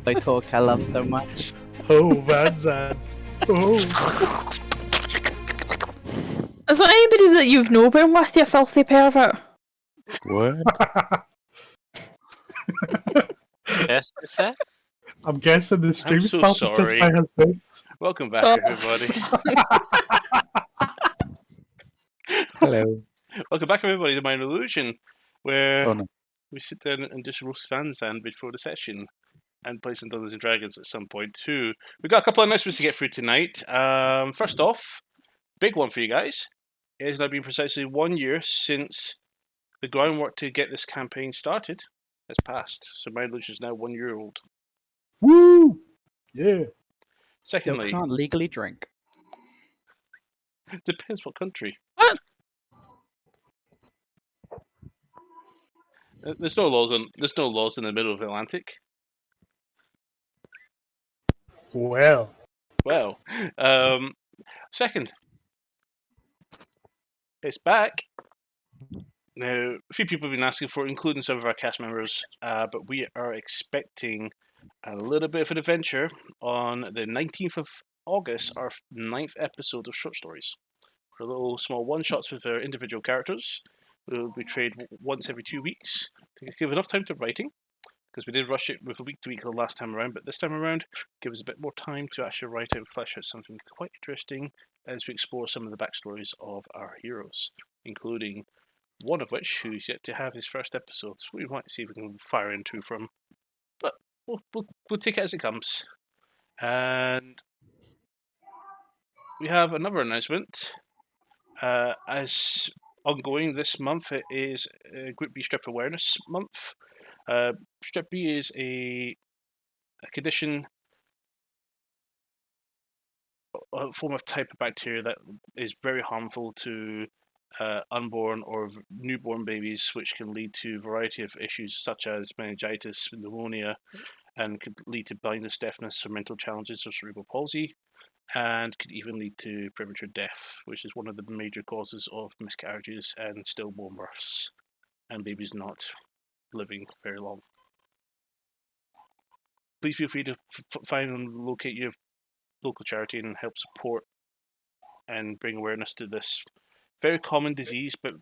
I talk I love so much. Oh, Van Zan. Oh. Is there anybody that you've known been with, you filthy pervert? What? Yes, that's it. I'm guessing the stream so started just sorry. by his face. Welcome back, Oh, everybody. Hello. Welcome back, everybody, to Mind Illusion, where Oh no. we sit down and just roast Van Zan before the session and play some Dungeons and Dragons at some point too. We've got a couple of announcements to get through tonight. First off, big one for you guys. It has now been precisely 1 year since the groundwork to get this campaign started has passed. So Mind Illusion is now 1 year old. Woo! Yeah. Still Secondly, can't legally drink. depends what country. What? There's no laws in the middle of the Atlantic. Well. Well, second, it's back. Now, a few people have been asking for it, including some of our cast members, but we are expecting a little bit of an adventure on the 19th of August, our 9th episode of Short Stories. For little small one-shots with our individual characters. We'll be trade once every 2 weeks to give enough time to writing, because we did rush it with a week to week the last time around, but this time around, give us a bit more time to actually write and flesh out something quite interesting as we explore some of the backstories of our heroes, including one of which who's yet to have his first episode. So we might see if we can fire into from, but we'll take it as it comes. And we have another announcement. As ongoing this month, it is Group B Strep Awareness Month. Strep B is a condition, a form of type of bacteria that is very harmful to unborn or newborn babies, which can lead to a variety of issues such as meningitis, pneumonia, and could lead to blindness, deafness, or mental challenges or cerebral palsy, and could even lead to premature death, which is one of the major causes of miscarriages and stillborn births, and babies not living very long. Please feel free to find and locate your local charity and help support and bring awareness to this very common disease, but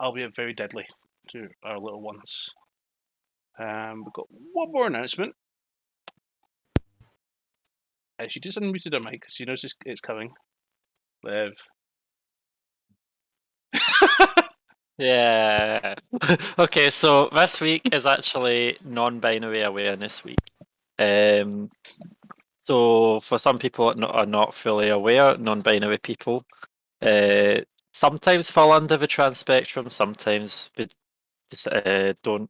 albeit very deadly to our little ones. We've got one more announcement. She just unmuted her mic because she knows it's coming. Lev. Yeah. Okay, so this week is actually non-binary awareness week. So for some people that are not fully aware, non-binary people sometimes fall under the trans spectrum, sometimes don't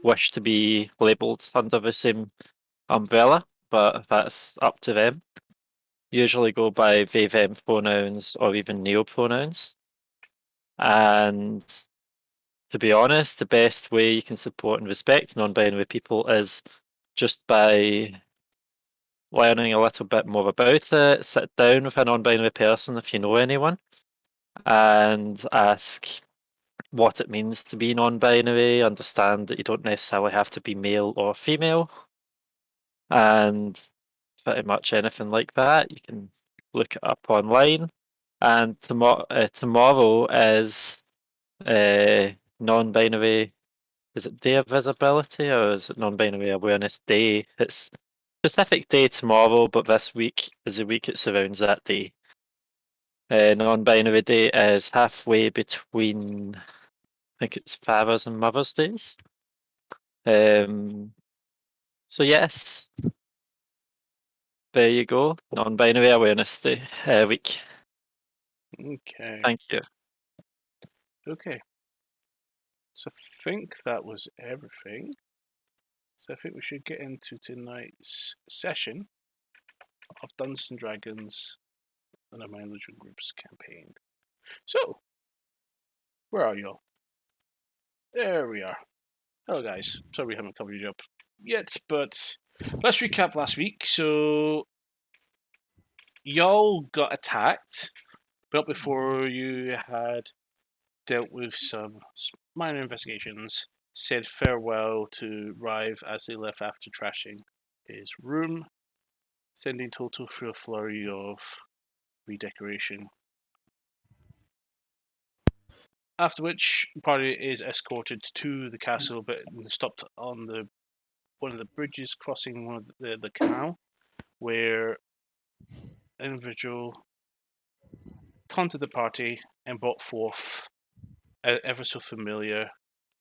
wish to be labelled under the same umbrella, but that's up to them. Usually go by they, them pronouns or even neopronouns. And to be honest, the best way you can support and respect non-binary people is just by learning a little bit more about it. Sit down with a non-binary person if you know anyone and ask what it means to be non-binary, understand that you don't necessarily have to be male or female, and pretty much anything like that. You can look it up online. And tomorrow is non-binary. Is it Day of Visibility or is it Non-Binary Awareness Day? It's a specific day tomorrow, but this week is the week it surrounds that day. Non-Binary Day is halfway between, I think it's Father's and Mother's Days. So yes, there you go. Non-Binary Awareness Day week. Okay. Thank you. Okay. So I think that was everything. So I think we should get into tonight's session of Dungeons and Dragons and our Mind Illusion Group's campaign. So, where are y'all? There we are. Hello guys. Sorry we haven't covered you up yet, but let's recap last week. So, y'all got attacked, but before you had dealt with some minor investigations, said farewell to Rive as they left after trashing his room, sending total through a flurry of redecoration. After which, the party is escorted to the castle, but stopped on one of the bridges crossing one of the canal, where an individual taunted the party and brought forth an ever so familiar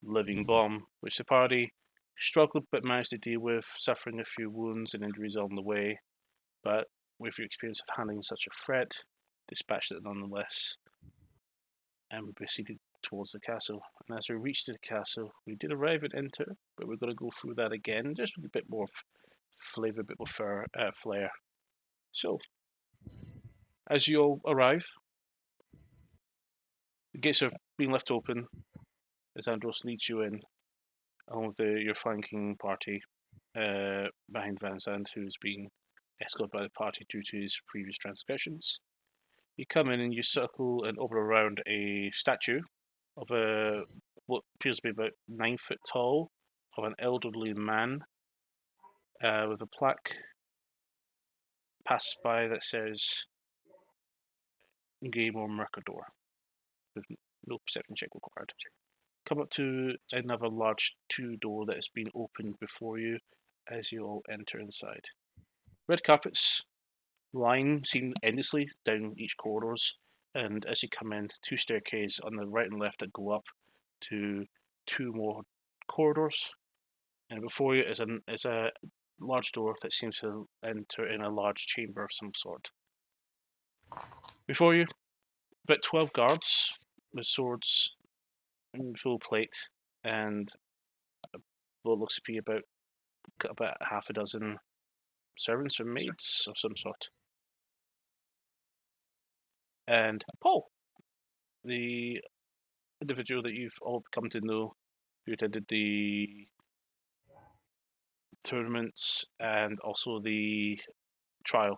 living bomb, which the party struggled but managed to deal with, suffering a few wounds and injuries on the way. But with your experience of handling such a threat, dispatched it nonetheless, and we proceeded towards the castle. And as we reached the castle, we did arrive and enter, but we're going to go through that again, just with a bit more flavour, a bit more flair. So, as you all arrive, the gates are being left open as Andros leads you in, along with your flanking party behind Van Zandt, who's being escorted by the party due to his previous transgressions. You come in and you circle and orbit around a statue of what appears to be about 9 foot tall, of an elderly man with a plaque passed by that says Game or Mercador, with no perception check required. Come up to another large two-door that has been opened before you as you all enter inside. Red carpets line seen endlessly down each corridors, and as you come in, 2 staircases on the right and left that go up to 2 more corridors, and before you is a large door that seems to enter in a large chamber of some sort. Before you, about 12 guards with swords in full plate, and what looks to be about half a dozen servants or maids of some sort. And Paul, the individual that you've all come to know, who attended the tournaments and also the trial,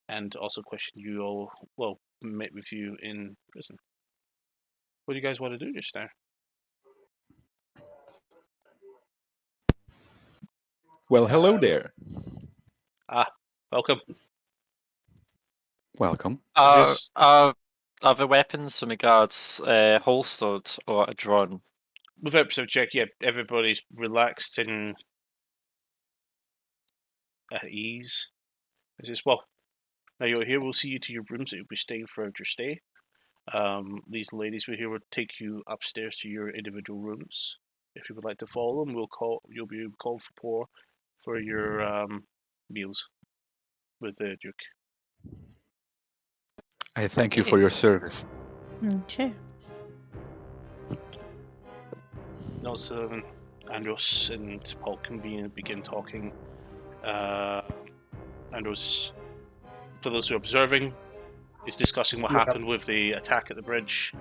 and also questioned you all, well, met with you in prison. What do you guys want to do just now? Well, hello there. Welcome. Welcome. Are the weapons from the guards holstered or drawn? Without perception check, yeah, everybody's relaxed and at ease. It says, well, now you're here, we'll see you to your rooms that you'll be staying throughout your stay. These ladies were here will take you upstairs to your individual rooms. If you would like to follow them, you'll be called for your meals with the Duke. I thank you for your service. Okay. Also, Andros and Paul convene and begin talking. Andros, for those who are observing, is discussing what happened with the attack at the bridge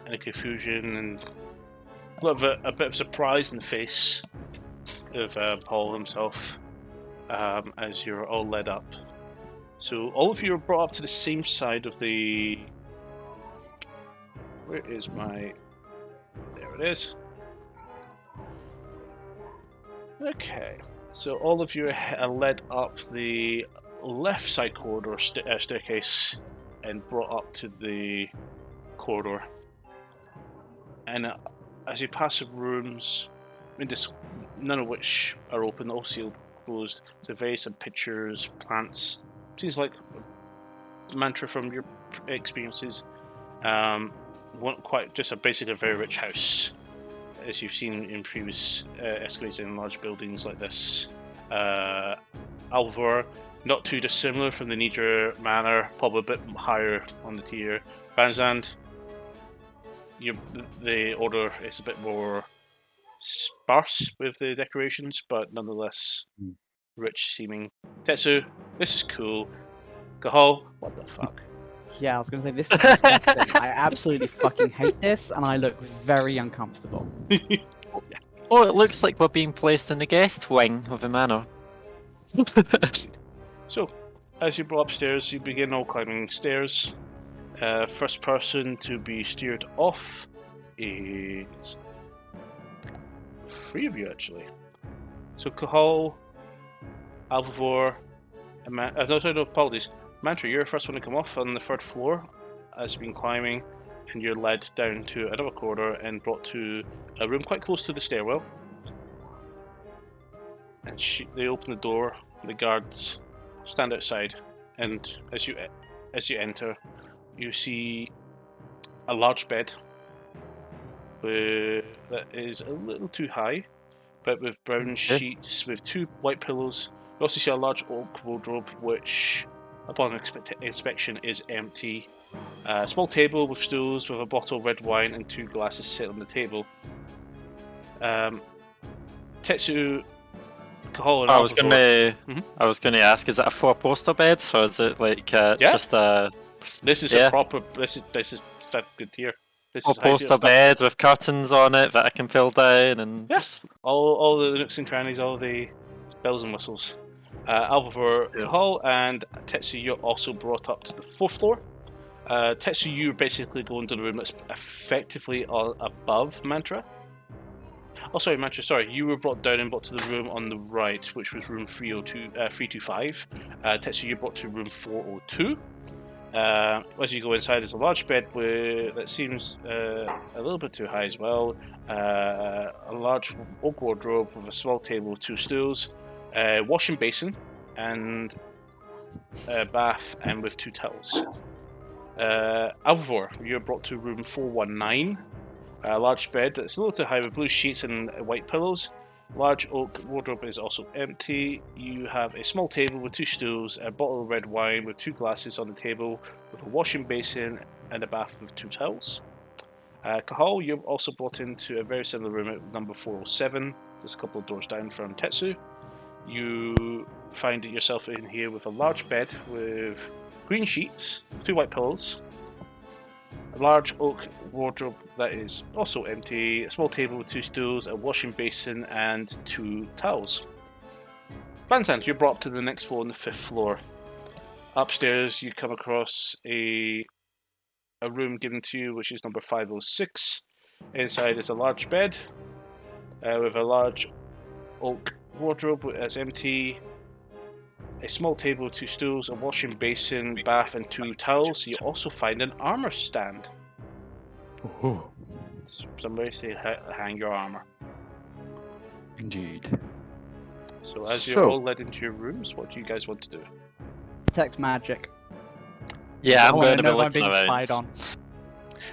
and the confusion, and a bit of surprise in the face of Paul himself as you're all led up. So all of you are brought up to the same side of the... Where is my... There it is. Okay, so all of you are led up the left side corridor staircase and brought up to the corridor. And as you pass the rooms, none of which are open, all sealed, closed, there's various pictures, plants. Seems like a mantra from your experiences. Just basically a very rich house, as you've seen in previous excavations in large buildings like this. Alvor, not too dissimilar from the Niger Manor, probably a bit higher on the tier. Banzand, the order is a bit more sparse with the decorations, but nonetheless rich seeming. Tetsu, this is cool. Gahal, what the fuck? Yeah, I was going to say, this is disgusting. I absolutely fucking hate this, and I look very uncomfortable. Oh, it looks like we're being placed in the guest wing of the manor. So, as you go upstairs, you begin all climbing stairs. First person to be steered off is 3 of you, actually. So Cahal, Alvivor, and no, apologies. Mantra, you're the first one to come off on the third floor as you've been climbing, and you're led down to another corridor and brought to a room quite close to the stairwell. And they open the door. The guards stand outside, and as you enter, you see a large bed that is a little too high, but with brown sheets with 2 white pillows. You also see a large oak wardrobe, which, upon inspection, is empty. A small table with stools with a bottle of red wine and 2 glasses sit on the table. Tetsu, Kahal, and I was gonna, Mhm. I was gonna ask, is that a 4-poster bed, or is it like just a This is a proper. This is that good tier. This is high tier 4-poster stuff. bed with curtains on it that I can pull down and? Yeah. All the nooks and crannies, all the bells and whistles. Alvivor, Kahal, and Tetsu, you're also brought up to the 4th floor. Tetsu, you basically go into the room that's effectively above Mantra. Oh, sorry, Mantra, sorry. You were brought down and brought to the room on the right, which was room 325. Tetsu, you're brought to room 402. As you go inside, there's a large bed that seems a little bit too high as well. A large oak wardrobe with a small table with 2 stools, a washing basin, and a bath, and with 2 towels. Alvivor, you're brought to room 419. A large bed that's a little too high with blue sheets and white pillows. Large oak wardrobe is also empty. You have a small table with 2 stools, a bottle of red wine with 2 glasses on the table, with a washing basin and a bath with 2 towels. Kahal, you're also brought into a very similar room at number 407, just a couple of doors down from Tetsu. You find yourself in here with a large bed with green sheets, 2 white pillows, a large oak wardrobe that is also empty, a small table with 2 stools, a washing basin, and 2 towels. Vincent, you're brought up to the next floor on the 5th floor. Upstairs, you come across a room given to you, which is number 506. Inside is a large bed with a large oak wardrobe that's empty, a small table with 2 stools, a washing basin, bath, and 2 towels. You also find an armor stand. Oh, Somebody say hang your armor. indeed. So as you're all led into your rooms, what do you guys want to do? Detect magic. Yeah, I'm I going wanna to be know if I'm looking being around. spied on.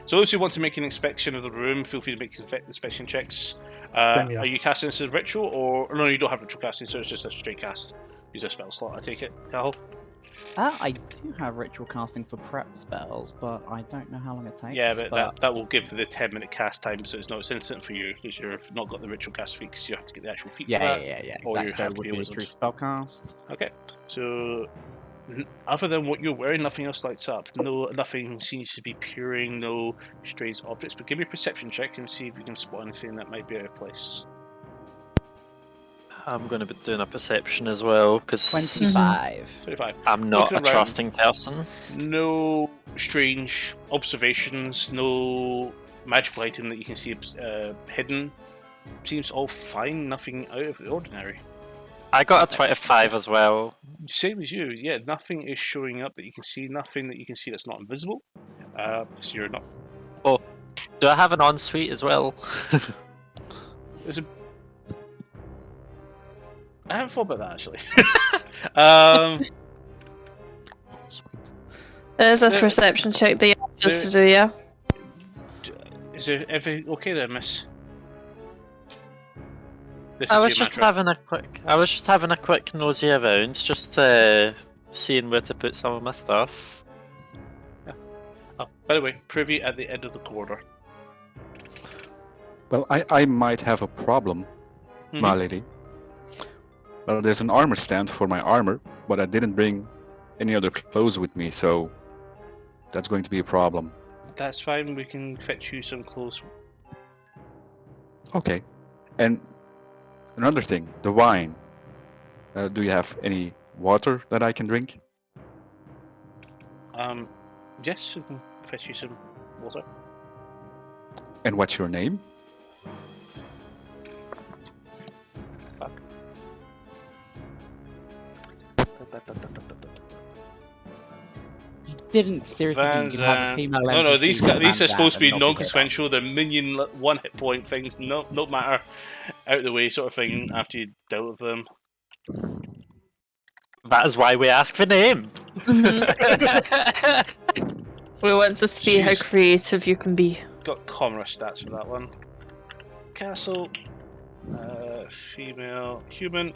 So those who want to make an inspection of the room, feel free to make inspection checks. Same here. Are you casting this as a ritual, or no? You don't have ritual casting, so it's just a straight cast. Use a spell slot. I take it. Cal? I do have ritual casting for prep spells, but I don't know how long it takes. Yeah, but that will give the 10-minute cast time, so it's instant for you because you've not got the ritual cast feat because you have to get the actual feat for that. Yeah. Or you Exactly. have So to it be would a be wizard. through spellcast. Okay, so other than what you're wearing, nothing else lights up. Nothing seems to be peering. No strange objects. But give me a perception check and see if you can spot anything that might be out of place. I'm going to be doing a perception as well because 25. 25. I'm not Looking a around. trusting person. No strange observations. No magical item that you can see hidden. Seems all fine. Nothing out of the ordinary. I got a 25 as well. Same as you. Yeah, nothing is showing up that you can see. Nothing that you can see that's not invisible. So you're not. Do I have an ensuite as well? There's a. I haven't thought about that actually. There's this The- perception check that you have us to do, yeah? Is there everything okay there, Miss? This I is was just having a quick nosy around, just seeing where to put some of my stuff. Oh, by the way, privy at the end of the corridor. Well, I might have a problem, my lady. Well, there's an armor stand for my armor, but I didn't bring any other clothes with me, so that's going to be a problem. That's fine. We can fetch you some clothes. Okay. And another thing, the wine. Do you have any water that I can drink? Yes, we can fetch you some water. And what's your name? You didn't seriously think you could have a female No, NPC these with these are Van supposed to Zandt be and not non-consensual. They're minion one hit point things. No matter, out of the way sort of thing. After you dealt with them. That is why we ask for name. We want to see how She's- creative you can be. Got commerce stats for that one. Castle, female, human.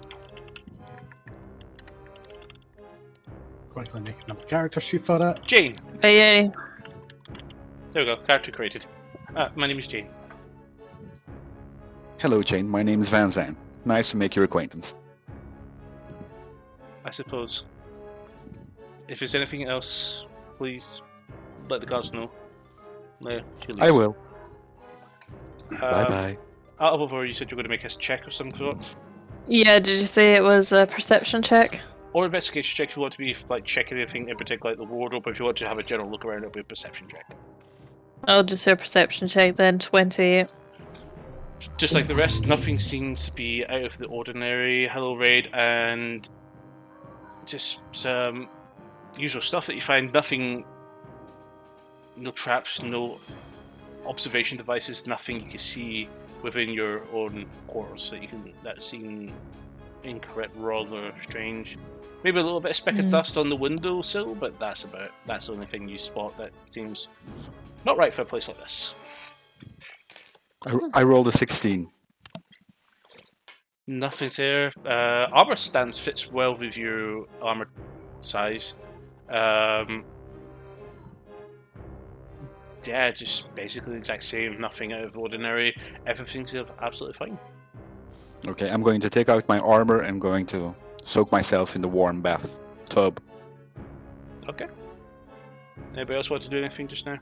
Quickly making up a character sheet for that. Jane. Yay. There we go. Character created. My name is Jane. Hello, Jane. My name is Van Zandt. Nice to make your acquaintance. I suppose. If there's anything else, please let the gods know. No, she leaves. I will. Um, Bye-bye. Out of over, you said you were going to make us check of some sort, Yeah, did you say it was a perception check? or investigation check if you want to be like checking anything in particular, like the wardrobe. But if you want to have a general look around, it'll be a perception check. I'll just do a perception check then. 28. Just like the rest, nothing seems to be out of the ordinary. Hello, Raid, and just some usual stuff that you find. Nothing, no traps, no observation devices, nothing you can see within your own quarters that seem incorrect, rather strange. Maybe a little bit of speck of dust on the windowsill, but that's the only thing you spot that seems not right for a place like this. I rolled a 16. Nothing's there. Armor stance fits well with your armor size. Yeah, just basically the exact same. Nothing out of the ordinary. Everything's absolutely fine. Okay, I'm going to take out my armor and going to soak myself in the warm bath tub. Okay. Anybody else want to do anything just now?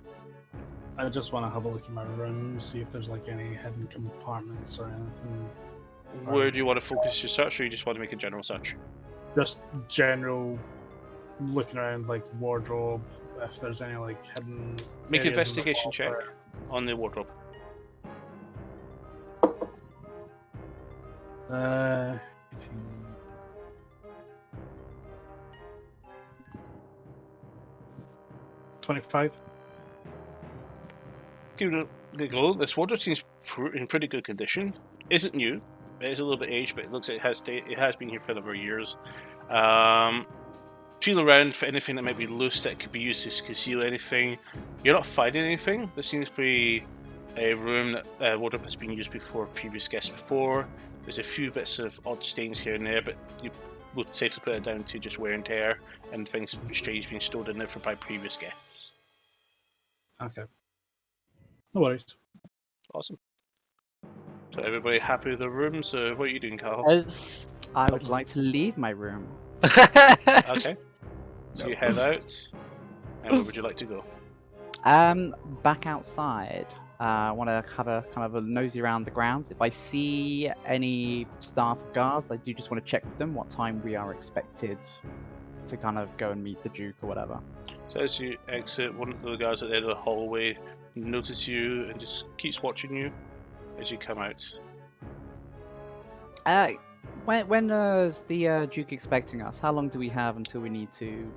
I just want to have a look in my room, see if there's like any hidden compartments or anything. Where do you want to focus your search, or you just want to make a general search? Just general looking around, like wardrobe, if there's any like hidden. Make an areas in the investigation wall check or- on the wardrobe. 18. 25. Give it a go. This wardrobe seems in pretty good condition. Isn't new. It is a little bit aged, but it looks like it has been here for a number of years. Feel around for anything that might be loose that could be used to conceal anything. You're not finding anything. This seems to be a room that wardrobe has been used before previous guests before. There's a few bits of odd stains here and there, but you would safely put it down to just wear and tear and things strange being stored in there by previous guests. Okay. No worries. Awesome. So everybody happy with their rooms? What are you doing, Carl? As I would like to leave my room. Okay. So you head out. And where would you like to go? Back outside. I want to have a kind of a nosy around the grounds. If I see any staff or guards, I do just want to check with them what time we are expected to kind of go and meet the Duke or whatever. So as you exit, one of the guys at the end of the hallway notices you and just keeps watching you as you come out. When is the Duke expecting us? How long do we have until we need to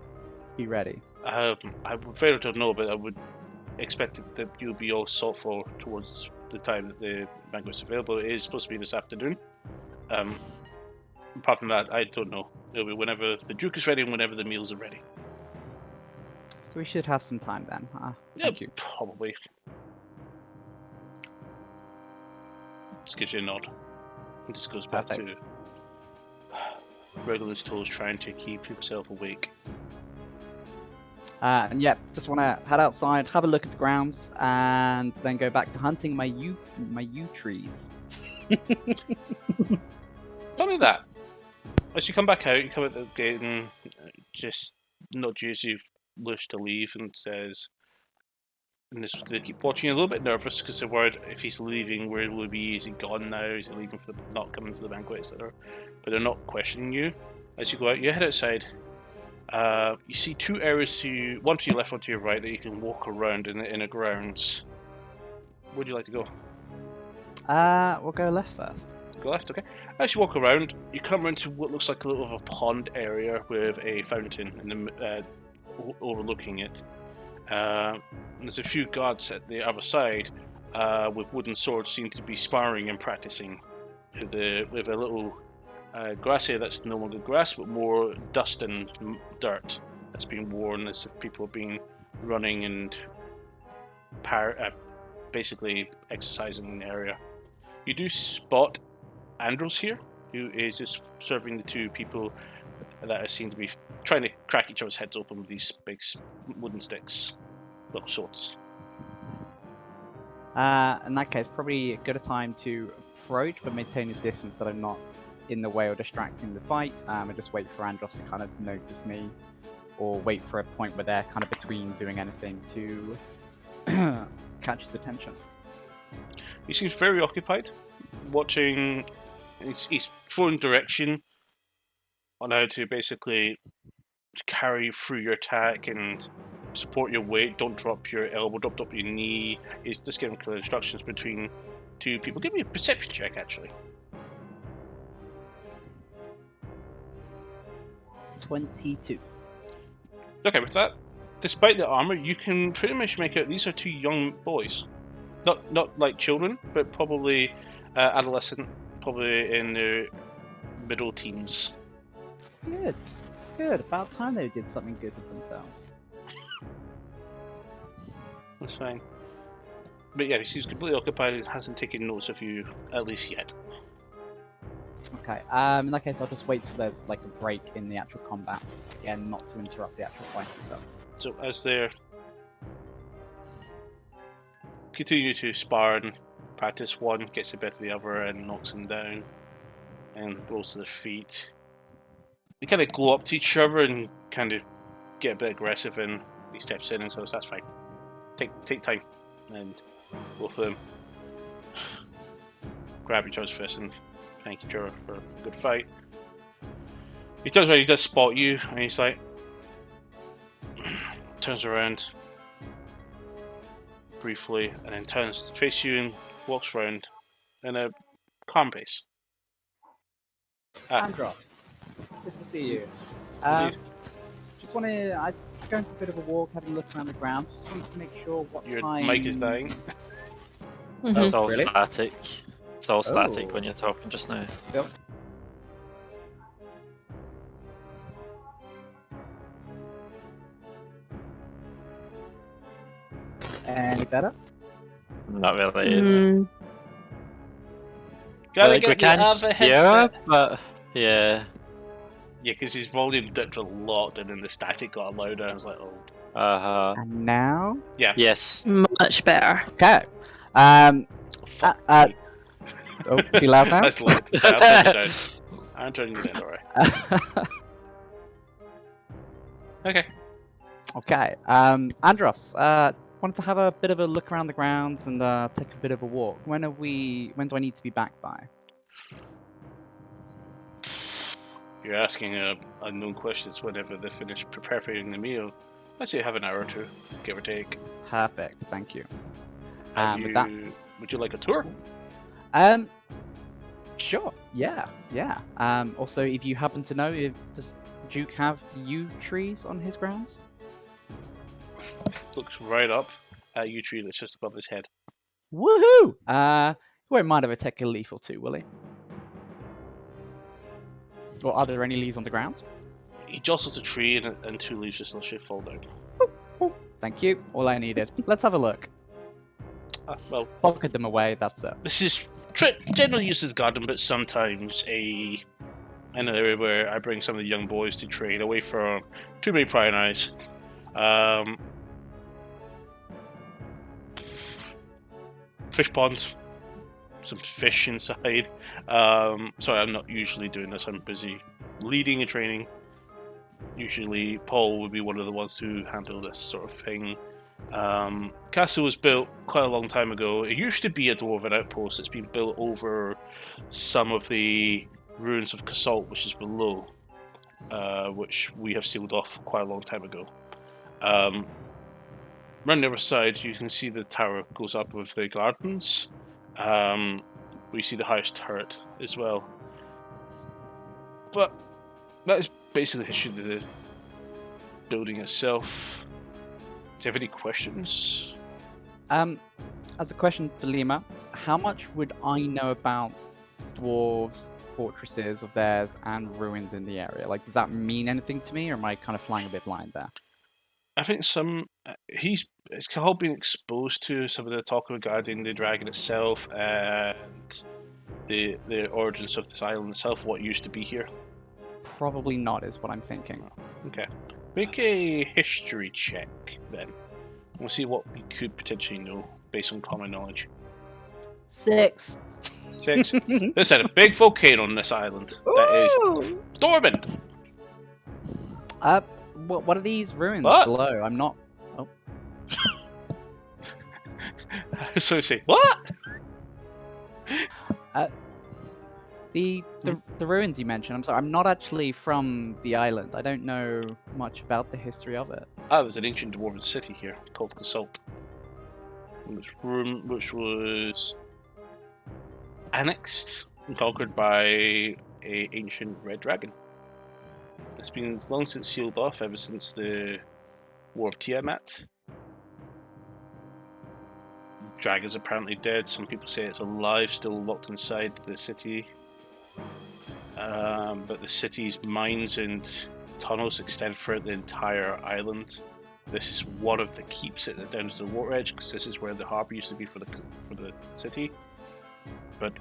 be ready? I would fail to know, but I would expect that you'll be all sought for towards the time that the banquet's available. It is supposed to be this afternoon. Apart from that, I don't know. It'll be whenever the Duke is ready and whenever the meals are ready. So we should have some time then. Thank you. Probably. Just gives you a nod. And just goes back Perfect. to Regulus toes trying to keep himself awake. And yeah, just want to head outside, have a look at the grounds, and then go back to hunting my yew trees. Not only that, as you come back out, you come out the gate and just nods you as you wish to leave and says, and they keep watching you a little bit nervous because they're worried if he's leaving, where will he be? Is he gone now? Is he leaving for not coming for the banquet, etc.? But they're not questioning you. As you go out, you head outside. You see two areas one to your left, one to your right, that you can walk around in the inner grounds. Where would you like to go? We'll go left first. Go go left. Okay. As you walk around, you come into what looks like a little of a pond area with a fountain in the overlooking it. There's a few guards at the other side with wooden swords, seem to be sparring and practicing with a little grass area that's no longer grass, but more dust and dirt that's been worn as if people have been running and basically exercising in the area. You do spot Andros here, who is just serving the two people that seem to be trying to crack each other's heads open with these big wooden sticks, little swords. In that case, probably a good time to approach, but maintain a distance that I'm not in the way or distracting the fight. And just wait for Andros to kind of notice me, or wait for a point where they're kind of between doing anything to catch his attention. He seems very occupied, watching. He's throwing direction on how to basically carry through your attack and support your weight. Don't drop your elbow, don't drop your knee. He's just giving clear instructions between two people. Give me a perception check, actually. 22. Okay, with that, despite the armor, you can pretty much make out these are two young boys. Not like children, but probably adolescent, probably in their middle teens. Good. Good. About time they did something good with themselves. That's fine. But yeah, he's completely occupied and hasn't taken notice of you, at least yet. Okay, in that case, I'll just wait till there's like a break in the actual combat. Again, not to interrupt the actual fight itself. So as they're continue to spar and practice, one gets the better of the other and knocks him down and rolls to their feet. They kind of go up to each other and kind of get a bit aggressive, and he steps in and says, "That's fine. Take time." And both of them grab each other's fists and thank each other for a good fight. He turns around, he does spot you, and he's like, turns around briefly, and then turns to face you and walks around in a calm pace. Andros, good to see you. Indeed. Just wanted, I'm going for a bit of a walk, having a look around the ground. Just wanted to make sure what Your time. mic is dying. It's all really? static. It's all static Oh. when you're talking just now. Still. Any better? Not really. Mm, Gotta Like, we get the can other hear, headset. but yeah. Yeah, because his volume dipped a lot, and then the static got louder. I was like, oh. And now? Yes. much better. Okay. Fuck. Oh, too loud now? That's loud. I'll turn it down. I'm turning it down, alright. Okay. Okay. Andros, wanted to have a bit of a look around the grounds and take a bit of a walk. When do I need to be back by? You're asking unknown questions whenever they finish preparing the meal. I'd say have an hour or two, give or take. Perfect. Thank you. Would you like a tour? Sure. Yeah. Also, if you happen to know, does the Duke have yew trees on his grounds? Looks right up at yew tree that's just above his head. Woohoo! He won't mind if I take a leaf or two, will he? Or are there any leaves on the ground? He jostles a tree and two leaves just literally fall down. Thank you. All I needed. Let's have a look. Well, Pocket them away. That's it. this is generally used as garden, but sometimes an area where I bring some of the young boys to trade away from too many prying eyes. Fish pond, some fish inside. Sorry, I'm not usually doing this. I'm busy leading a training. Usually, Paul would be one of the ones who handle this sort of thing. Castle was built quite a long time ago. It used to be a dwarven outpost. It's been built over some of the ruins of Casalt, which is below, which we have sealed off quite a long time ago. Around the other side, you can see the tower goes up with the gardens. where you see the highest turret as well. But that is basically the history of the building itself. Do you have any questions? As a question for Lima, how much would I know about dwarves, fortresses of theirs, and ruins in the area? Like, does that mean anything to me, or am I kind of flying a bit blind there? I think it's all been exposed to some of the talk regarding the dragon itself and the origins of this island itself, what used to be here. Probably not, is what I'm thinking. Okay. Make a history check then. We'll see what we could potentially know based on common knowledge. 6. 6. There's a big volcano on this island that is dormant. What are these ruins What? below? I'm not. Oh, So you say, what? the ruins you mentioned. I'm sorry, I'm not actually from the island. I don't know much about the history of it. There's an ancient dwarven city here called Consult, which was annexed and conquered by a ancient red dragon. It's been long since sealed off, ever since the War of Tiamat. Dragon's apparently dead. Some people say it's alive, still locked inside the city. But the city's mines and tunnels extend throughout the entire island. This is one of the keeps it down to the water edge, because this is where the harbour used to be for the city. But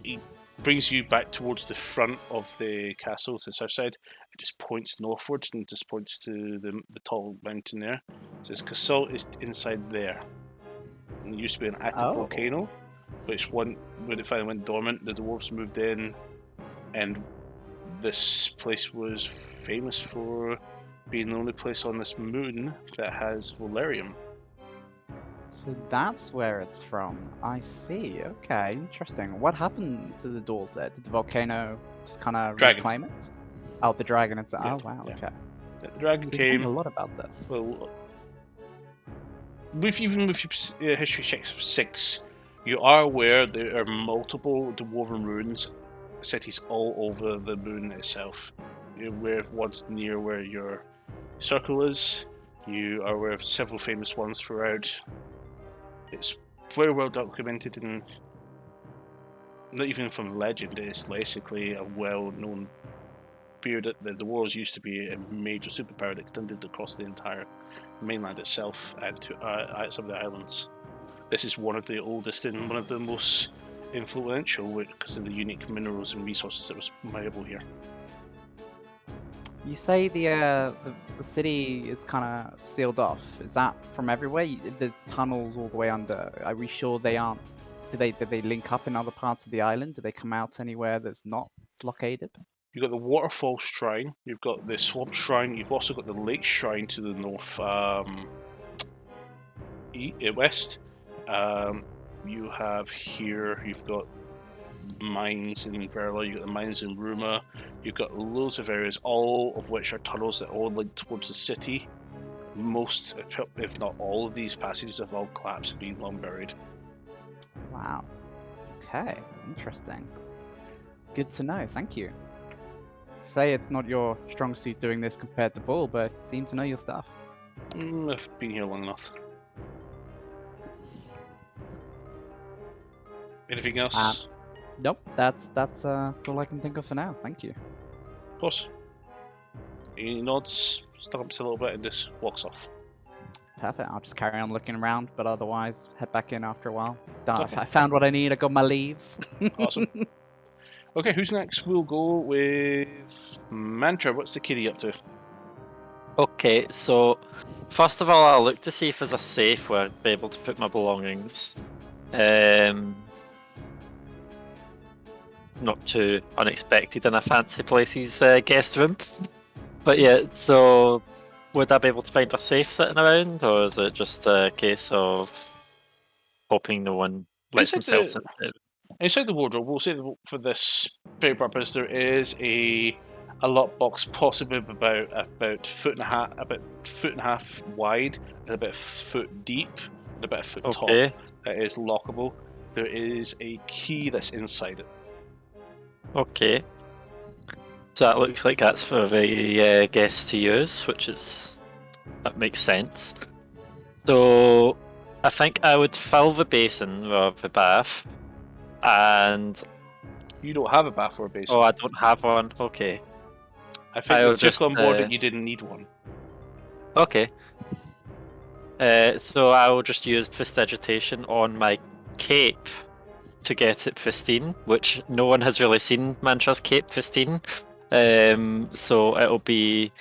it brings you back towards the front of the castle to the south side. It just points northwards and just points to the tall mountain there. It says Castle is inside there. And it used to be an active volcano, which when it finally went dormant, the dwarves moved in, and this place was famous for being the only place on this moon that has Valerium. So that's where it's from. I see. Okay, interesting. What happened to the doors there? Did the volcano just kind of reclaim it? Oh, the dragon. It's Yeah, oh wow. yeah. Okay. The dragon came. A lot about this. Well, with your history checks of 6, you are aware there are multiple dwarven ruins, cities all over the moon itself. You're aware of ones near where your circle is. You are aware of several famous ones throughout. It's very well documented, and not even from legend. It's basically a well-known period that the wars used to be a major superpower that extended across the entire mainland itself and to some of the islands. This is one of the oldest and one of the most influential because of the unique minerals and resources that was available here. You say the city is kind of sealed off. Is that from everywhere? There's tunnels all the way under. Are we sure they aren't? Do they link up in other parts of the island? Do they come out anywhere that's not blockaded? You've got the waterfall shrine. You've got the swamp shrine. You've also got the lake shrine to the north, west. You have here. You've got mines in Verla, you've got the mines in Ruma, you've got loads of areas, all of which are tunnels that all link towards the city. Most, if not all of these passages have all collapsed and been long buried. Wow. Okay, interesting. Good to know, thank you. Say it's not your strong suit doing this compared to Bull, but seem to know your stuff. I've been here long enough. Anything else? Nope, that's all I can think of for now. Thank you. Of course. He nods, stamps a little bit, and just walks off. Perfect. I'll just carry on looking around, but otherwise head back in after a while. Done. Okay. I found what I need. I got my leaves. Awesome. Okay, who's next? We'll go with Mantra. What's the kitty up to? Okay, so first of all, I'll look to see if there's a safe where I'd be able to put my belongings. Not too unexpected in a fancy place's guest room. But yeah, so would I be able to find a safe sitting around, or is it just a case of hoping no one lets themselves in it? Inside the wardrobe, we'll say that for this very purpose, there is a lockbox, possibly about foot and a half wide, and about a foot deep, and about a foot tall. That is lockable. there is a key that's inside it. Okay. So that looks like that's for the guests to use, that makes sense. So I think I would fill the basin or the bath, and You don't have a bath or a basin. oh, I don't have one. Okay. I think I'll you took just, on board that you didn't need one. Okay. So I will just use prestidigitation on my cape to get it pristine, which no one has really seen Mantra's cape pristine. So it'll be.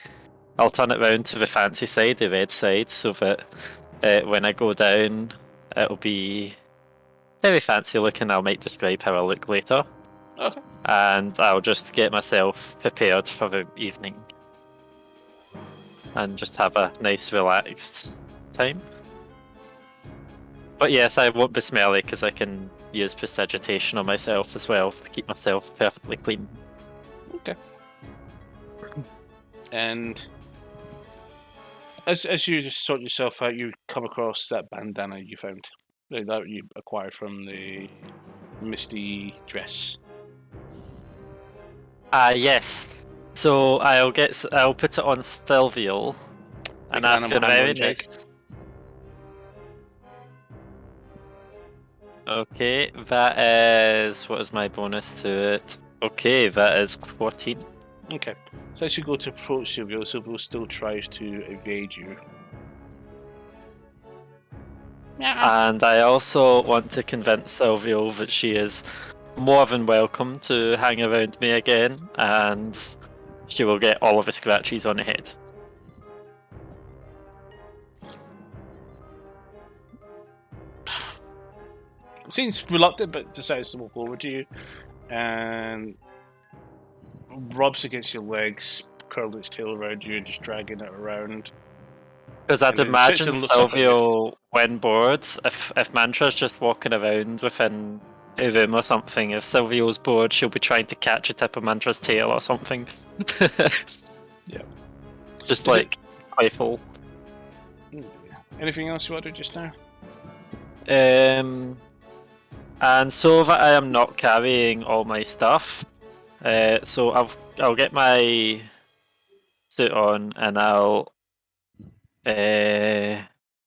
I'll turn it round to the fancy side, the red side, so that when I go down, it'll be very fancy looking. I might describe how I look later. Okay. And I'll just get myself prepared for the evening. And just have a nice relaxed time. But yes, I won't be smelly because I can use prestidigitation on myself as well to keep myself perfectly clean. Okay. And as you just sort yourself out, you come across that bandana you found. That you acquired from the Misty dress. Yes. So I'll put it on Sylvial and Make an ask her animal very handling nice. Okay, that is what is my bonus to it? Okay, that is 14. Okay. So as you go to approach Silvio, Silvio still tries to evade you. And I also want to convince Sylvio that she is more than welcome to hang around me again, and she will get all of the scratches on her head. Seems reluctant, but decides to walk over to you and rubs against your legs, curls its tail around you, and just dragging it around. Because I'd And then sits imagine and looks up at you. Sylvio, when bored, if Mantra's just walking around within a room or something, if Sylvio's bored, she'll be trying to catch a tip of Mantra's tail or something. Yeah. Just like playful. Anything else you want to do just now? And so that I am not carrying all my stuff, so I'll get my suit on and I'll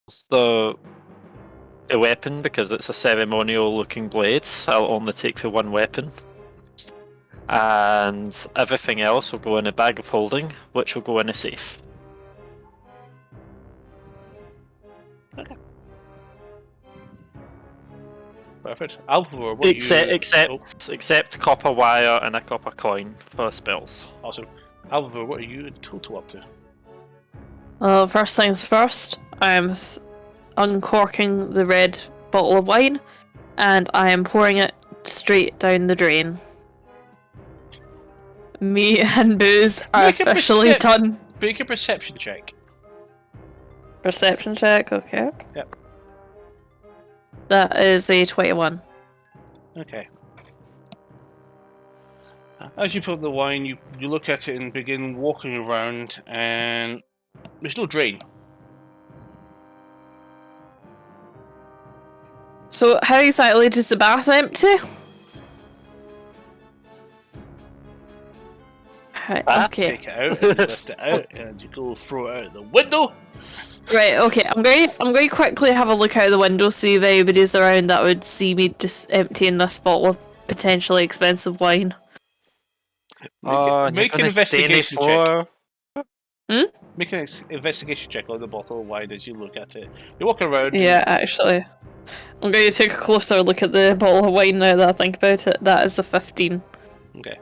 so a weapon, because it's a ceremonial looking blade. I'll only take the one weapon, and everything else will go in a bag of holding, which will go in a safe. Perfect. Alvor, what Except copper wire and a copper coin for spells. Awesome. Alvor, what are you in total up to? Well, first things first, I'm uncorking the red bottle of wine, and I am pouring it straight down the drain. Me and booze are Make a officially done. Make a perception check. Perception check, okay. Yep. That is a 21. Okay. As you put the wine, you look at it and begin walking around, and there's no drain. So, how exactly does the bath empty? Right, okay. Take it out, and you lift it out, and you go throw it out the window. Right, okay. I'm going to quickly have a look out the window, see if anybody's around that would see me just emptying this bottle of potentially expensive wine. Make an investigation check. Hmm? Make an investigation check on the bottle of wine as you look at it. You're walking around. Yeah, actually. I'm going to take a closer look at the bottle of wine now that I think about it. That is a 15. Okay.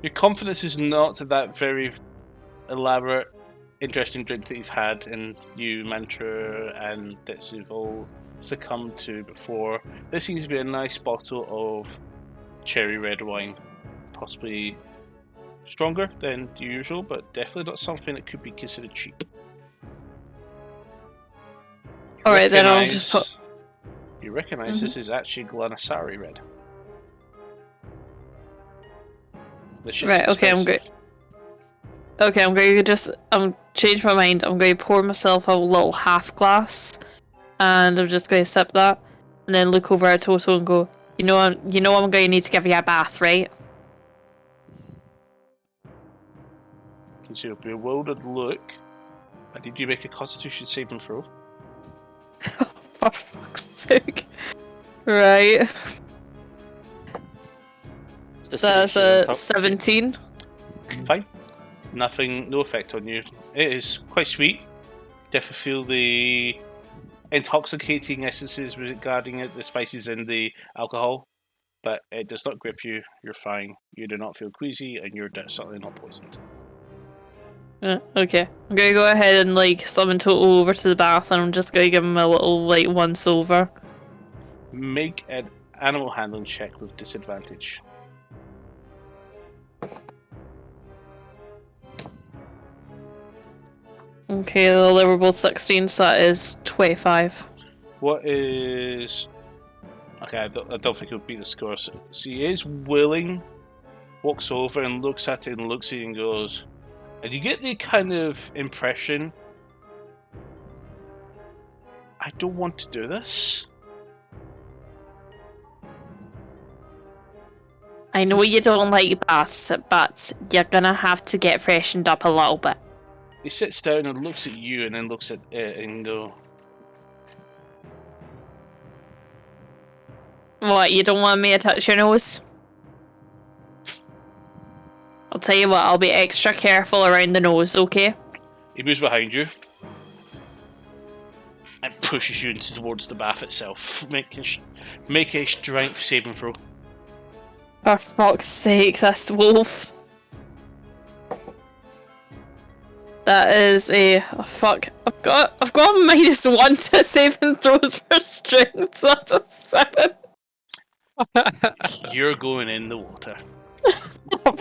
Your confidence is not to that very elaborate, interesting drink that you've had, and you, Mantra, and that you've all succumbed to before. This seems to be a nice bottle of cherry red wine. Possibly stronger than usual, but definitely not something that could be considered cheap. Alright, then I'll just put... You recognise this is actually Glanasari red. Right, okay, I'm good. Okay, I'm going to change my mind. I'm going to pour myself a little half glass, and I'm just going to sip that. and then look over at Toto and go, you know I'm going to need to give you a bath, right? So you'll be a bewildered look. Did you make a Constitution saving throw? For fuck's sake. Right. That's a 17. Fine. Nothing, no effect on you. It is quite sweet. Definitely feel the intoxicating essences regarding it, the spices and the alcohol, but it does not grip you. You're fine. You do not feel queasy, and you're certainly not poisoned. Okay. I'm gonna go ahead and like summon Toto over to the bath, and I'm just gonna give him a little like once over. Make an animal handling check with disadvantage. Okay, the livable 16, so that is 25. What is... Okay, I don't think he'll beat the score. So he is willing, walks over and looks at it and looks at it and goes... And you get the kind of impression... I don't want to do this. I know you don't like baths, but you're gonna have to get freshened up a little bit. He sits down and looks at you and then looks at it and go... What, you don't want me to touch your nose? I'll tell you what, I'll be extra careful around the nose, okay? He moves behind you and pushes you towards the bath itself. Make a strength saving throw. For fuck's sake, this wolf. That is a fuck. I've got a -1 to saving throws for strength. So that's a 7. You're going in the water.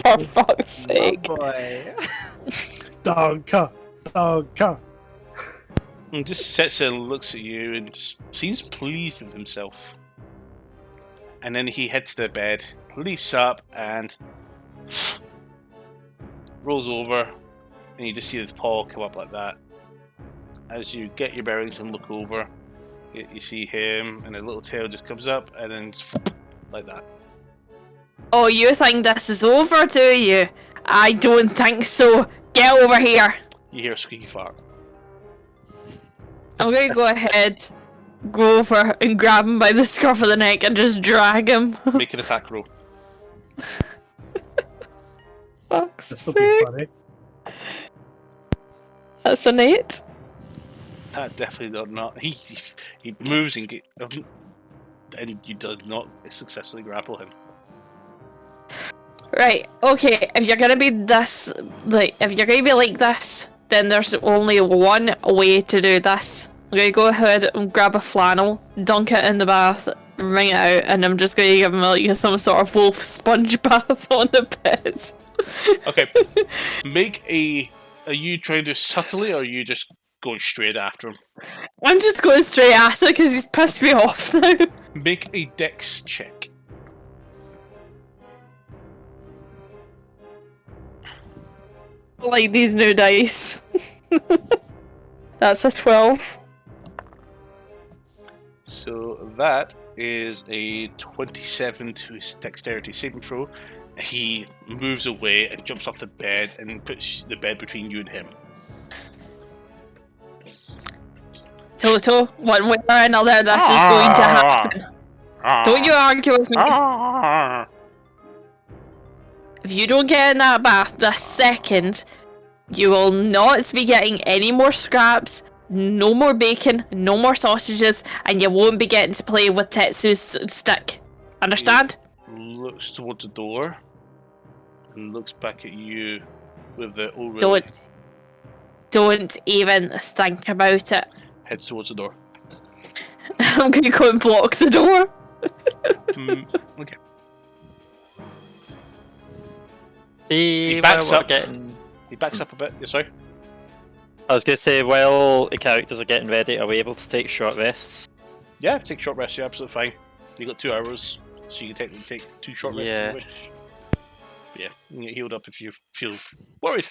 For fuck's sake. Oh boy. Dogka. And just sits there and looks at you and just seems pleased with himself. And then he heads to bed, leaps up and rolls over, and you just see his paw come up like that. As you get your bearings and look over, you see him, and a little tail just comes up, and then like that. Oh, you think this is over, do you? I don't think so. Get over here. You hear a squeaky fart. I'm gonna go ahead, go over and grab him by the scruff of the neck and just drag him. Make an attack roll. Fuck's This will be sake. funny. That's an 8. That definitely not. He moves and you do not successfully grapple him. Right, okay, if you're gonna be this, if you're gonna be like this, then there's only one way to do this. I'm gonna go ahead and grab a flannel, dunk it in the bath, wring it out, and I'm just gonna give him like some sort of wolf sponge bath on the bed. Okay. Are you trying to subtly, or are you just going straight after him? I'm just going straight at it because he's pissed me off now. Make a dex check. Like these new dice. That's a 12. So that is a 27 to his dexterity saving throw. He moves away and jumps off the bed and puts the bed between you and him. Toto, one way or another, this is going to happen. Don't you argue with me. If you don't get in that bath this second, you will not be getting any more scraps, no more bacon, no more sausages, and you won't be getting to play with Tetsu's stick. Understand? Looks towards the door and looks back at you with the oh really. Don't even think about it. Heads towards the door. I'm gonna go and block the door. Okay. He backs up. Getting... He backs up a bit. Yeah, sorry. I was going to say, while the characters are getting ready, are we able to take short rests? Yeah, take short rest. You're absolutely fine. You got 2 hours, so you can technically take 2 short rests. Yeah. Which, yeah, you can get healed up if you feel worried.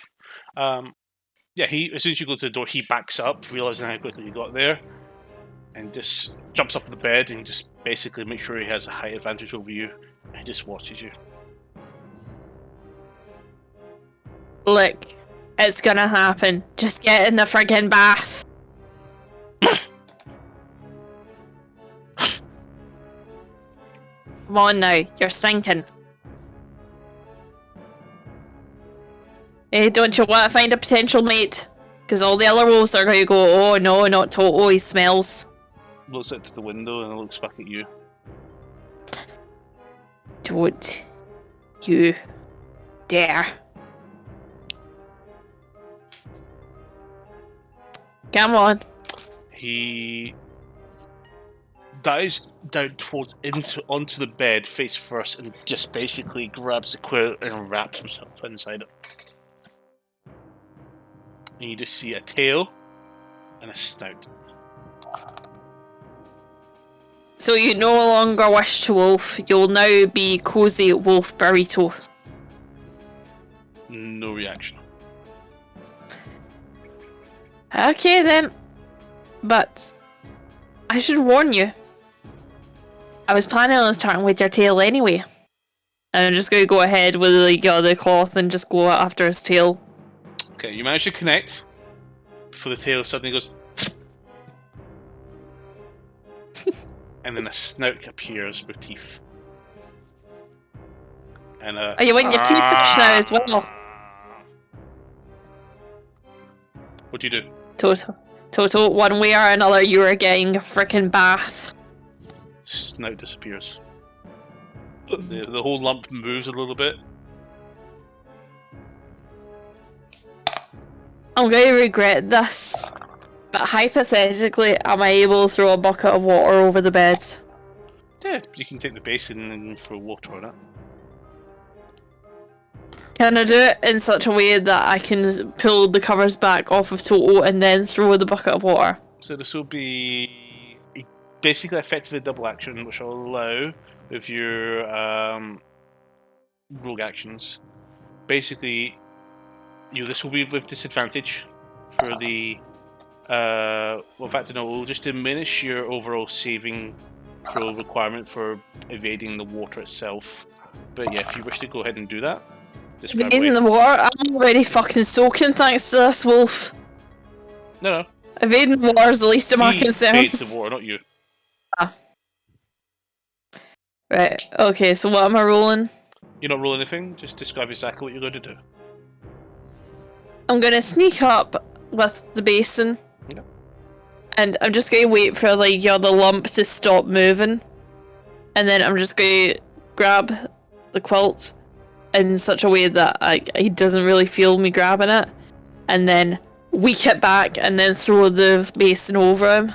Yeah, as soon as you go to the door, he backs up, realizing how quickly you got there. and just jumps up on the bed and just basically makes sure he has a height advantage over you, and he just watches you. Look, it's gonna happen. Just get in the friggin' bath. Come on now, you're stinking. Hey, don't you want to find a potential mate? Because all the other wolves are going to go, oh no, not Toto, he smells. Looks out to the window and looks back at you. Don't you dare. Come on. He dives down onto the bed face first and just basically grabs the quilt and wraps himself inside it. And you just see a tail and a snout. So you no longer wish to wolf, you'll now be cozy wolf burrito. No reaction. Okay then. But I should warn you. I was planning on starting with your tail anyway. And I'm just going to go ahead with the cloth and just go after his tail. Okay, you manage to connect before the tail suddenly goes. And then a snout appears with teeth. And Oh, you want your teeth finished now as well? What do you do? Toto, one way or another, you are getting a frickin' bath. Snout disappears. The whole lump moves a little bit. I'm going to regret this, but hypothetically, am I able to throw a bucket of water over the bed? Yeah, you can take the basin and throw water on it. Can I do it in such a way that I can pull the covers back off of Toto and then throw the bucket of water? So this will be basically effectively a double action, which will allow with your rogue actions. Basically, this will be with disadvantage for the. Well, in fact, no, it will just diminish your overall saving throw requirement for evading the water itself. But yeah, if you wish to go ahead and do that, describe Evading the water? I'm already fucking soaking thanks to this wolf. No. Evading the water is the least of my He concerns. evades the water, not you. Right, okay, so what am I rolling? You're not rolling anything, just describe exactly what you're going to do. I'm gonna sneak up with the basin. Yep. And I'm just gonna wait for the lump to stop moving. And then I'm just gonna grab the quilt in such a way that he doesn't really feel me grabbing it. And then weak it back and then throw the basin over him.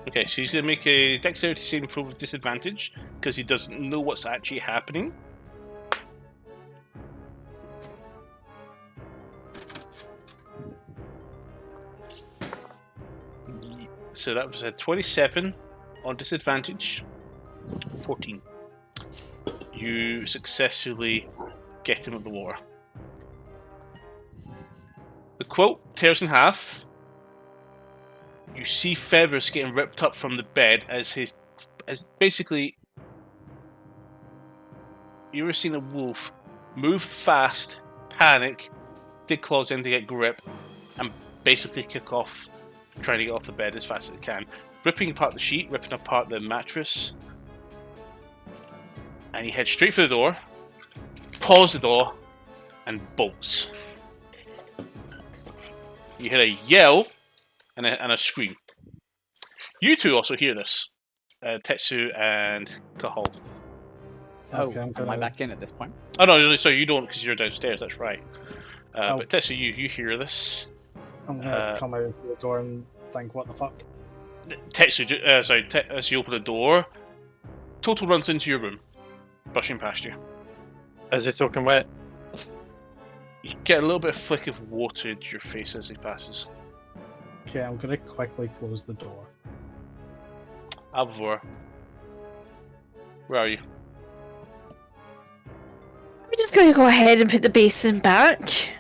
Okay, so he's going to make a dexterity saving throw with disadvantage because he doesn't know what's actually happening. So that was a 27 on disadvantage. 14. You successfully get him at the water. The quilt tears in half. You see feathers getting ripped up from the bed as basically you ever seen a wolf move fast, panic, dig claws in to get grip, and basically kick off, trying to get off the bed as fast as it can, ripping apart the sheet, ripping apart the mattress, and he heads straight for the door, paws the door, and bolts. You hear a yell and a scream. You two also hear this, Tetsu and Kahal. Oh, Okay, am I back in at this point? Oh no, sorry, you don't because you're downstairs. That's right. But Tetsu, you hear this. I'm gonna come out the door and think, what the fuck? Tetsu, as you open the door, Toto runs into your room, brushing past you. Is he soaking wet? You get a little bit of flick of water into your face as he passes. Okay, I'm gonna quickly close the door. Alvor, where are you? I'm just going to go ahead and put the basin back.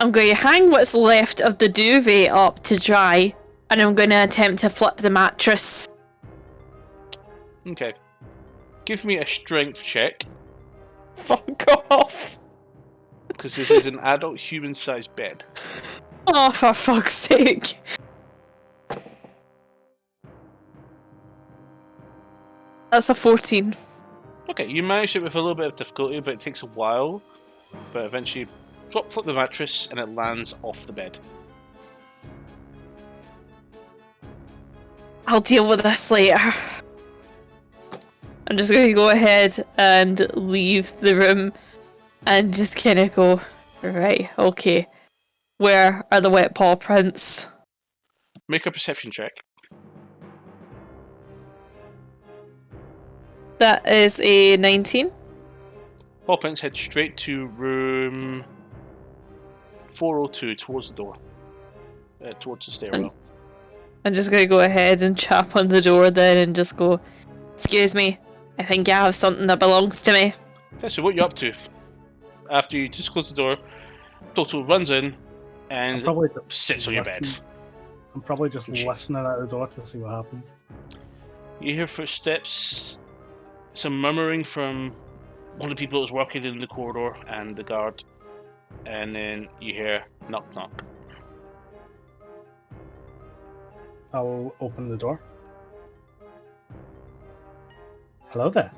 I'm going to hang what's left of the duvet up to dry, and I'm going to attempt to flip the mattress Okay. Give me a strength check, Fuck off. because this is an adult human-sized bed. Oh, for fuck's sake. That's a 14. Okay, you manage it with a little bit of difficulty, but it takes a while. But eventually, flip the mattress, and it lands off the bed. I'll deal with this later. I'm just going to go ahead and leave the room and just kind of go, right, okay. Where are the wet paw prints? Make a perception check. That is a 19. Paw prints head straight to room 402, towards the door. Towards the stairwell. I'm just going to go ahead and chap on the door then and just go, excuse me, I think I have something that belongs to me. Okay, so what you up to? After you just close the door, Toto runs in and Probably sits on your bed. I'm probably just Shit. listening out the door to see what happens. You hear footsteps, some murmuring from one of the people that was working in the corridor and the guard, and then you hear knock knock. I'll open the door. Hello there.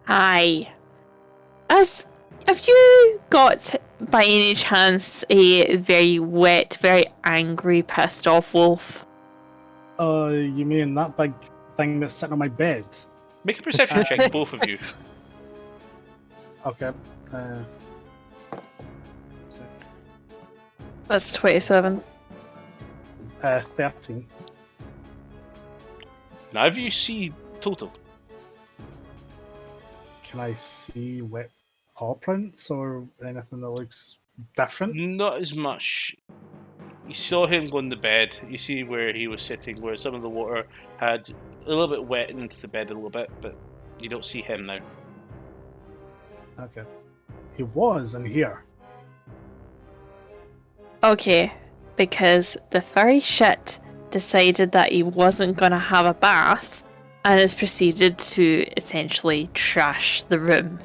Hi. Have you got, by any chance, a very wet, very angry, pissed off wolf? You mean that big thing that's sitting on my bed? Make a perception check, both of you. Okay. That's 27. 13. Now, if you see Toto, Can I see wet paw prints or anything that looks different? not as much. You saw him go in the bed. You see where he was sitting, where some of the water had a little bit wet into the bed a little bit, but you don't see him now. Okay. He was in here. Okay, because the furry shit decided that he wasn't gonna have a bath and has proceeded to essentially trash the room.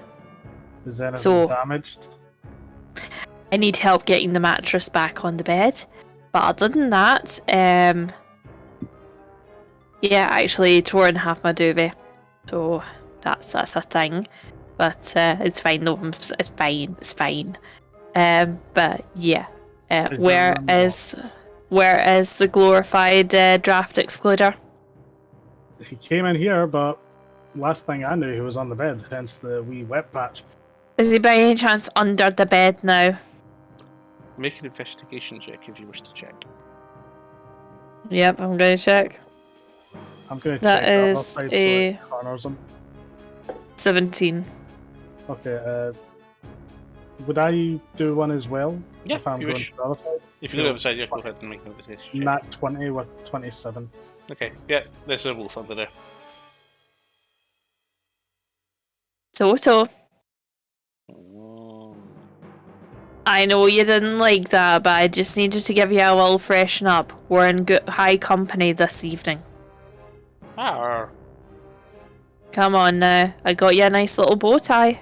Is anything So- damaged? I need help getting the mattress back on the bed. But other than that, yeah, actually tore in half my duvet. So that's a thing. But it's fine though. It's fine. But yeah. Did you Where remember is the glorified draft excluder? He came in here, but last thing I knew, he was on the bed, hence the wee wet patch. Is he by any chance under the bed now? Make an investigation check if you wish to check. Yep, I'm gonna check. I'm going to That check the other is side a- so it corners him. 17. Okay, would I do one as well? Yeah, if I'm if you going wish. to the other side? If you look outside, yeah, go ahead and make an investigation check. Nat 20 with 27. Okay, yeah, there's a wolf under there. Toto. Mm. I know you didn't like that, but I just needed to give you a little freshen up. We're in good high company this evening. Arr. Come on now, I got you a nice little bow tie.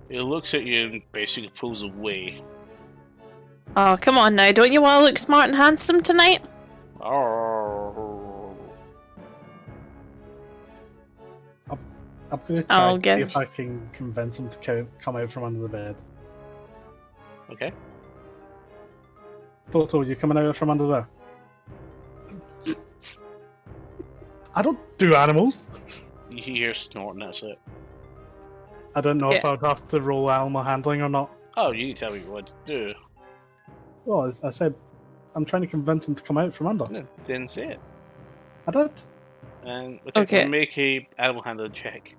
He looks at you and basically pulls away. Oh, come on now, don't you want to look smart and handsome tonight? Arr. I'm going to I'll try and see give- if I can convince him to come out from under the bed. Okay. Toto, you coming out from under there? I don't do animals. You hear snorting, that's it. I don't know if Yeah. I would have to roll animal handling or not. Oh, you need to tell me what to do. Well, as I said, I'm trying to convince him to come out from under. No, didn't say it. I did. And Okay. make a animal handling check.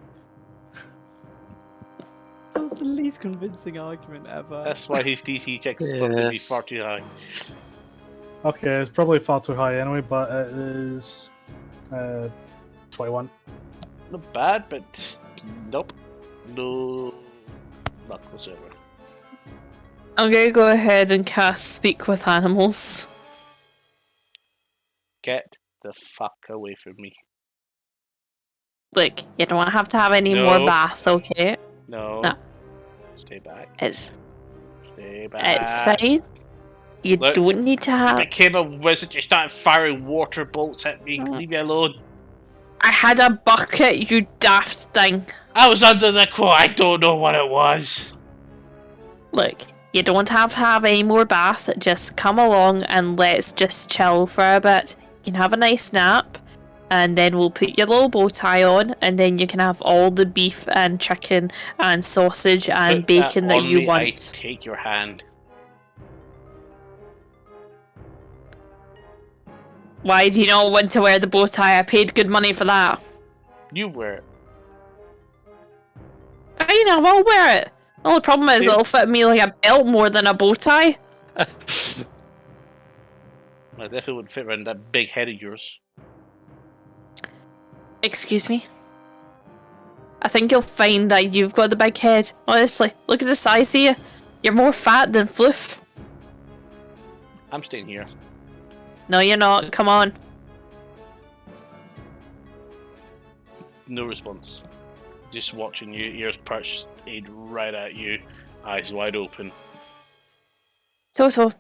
That was the least convincing argument ever. That's why his DC checks is going to be Yes. far too high. Okay, it's probably far too high anyway, but it is 21. Not bad, but nope. No luck whatsoever. I'm gonna go ahead and cast Speak with Animals. Get the fuck away from me. Look, you don't have to have any more No. bath, okay? No. No. Stay back. It's Stay back. fine. You Look, don't need to You have. became a wizard. You started firing water bolts at me. Mm. Leave me alone. I had a bucket, you daft thing. I was under the quote. I don't know what it was. Look, you don't have to have any more bath. Just come along and let's just chill for a bit. You can have a nice nap, and then we'll put your little bow tie on, and then you can have all the beef and chicken and sausage and Put bacon that on you me, I want. take your hand. Why do you not want to wear the bow tie? I paid good money for that. You wear it. Fine, I will wear it. The only problem is it'll fit me like a belt more than a bow tie. I definitely would fit around that big head of yours. Excuse me? I think you'll find that you've got the big head. Honestly, look at the size of you. You're more fat than fluff. I'm staying here. No, you're not. Come on. No response. Just watching you, ears perched, aimed right at you, eyes wide open. So,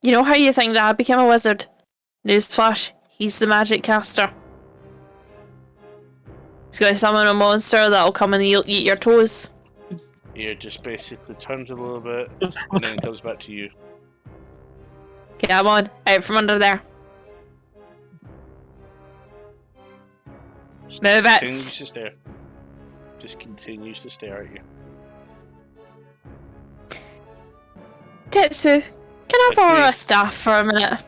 you know how you think that I became a wizard? Newsflash, he's the magic caster. He's going to summon a monster that'll come and eat your toes. Ear just basically turns a little bit, and then comes back to you. Okay, come on, out from under there. Move Continues it. to stare. Just continues to stare at you. Tetsu, can I borrow a staff for a minute?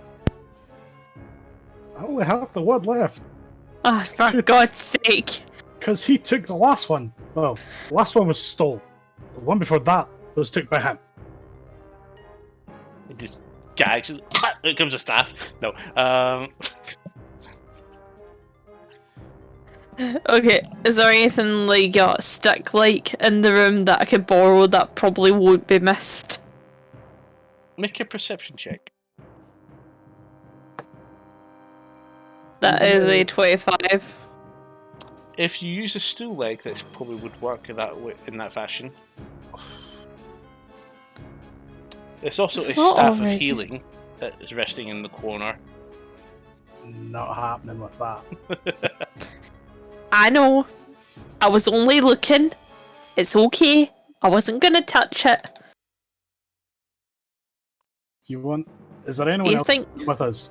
I only have the one left. Oh, for God's sake. Because he took the last one. Well, the last one was stole. The one before that was took by him. It just gags. It comes a staff. No. Okay, is there anything like a stick like in the room that I could borrow that probably won't be missed? Make a perception check. That is a 25. If you use a stool leg, that probably would work in that fashion. It's also It's a not staff of already. healing that is resting in the corner. Not happening with that. I know. I was only looking. It's okay. I wasn't gonna touch it. You want? Is there anyone You else think? with us?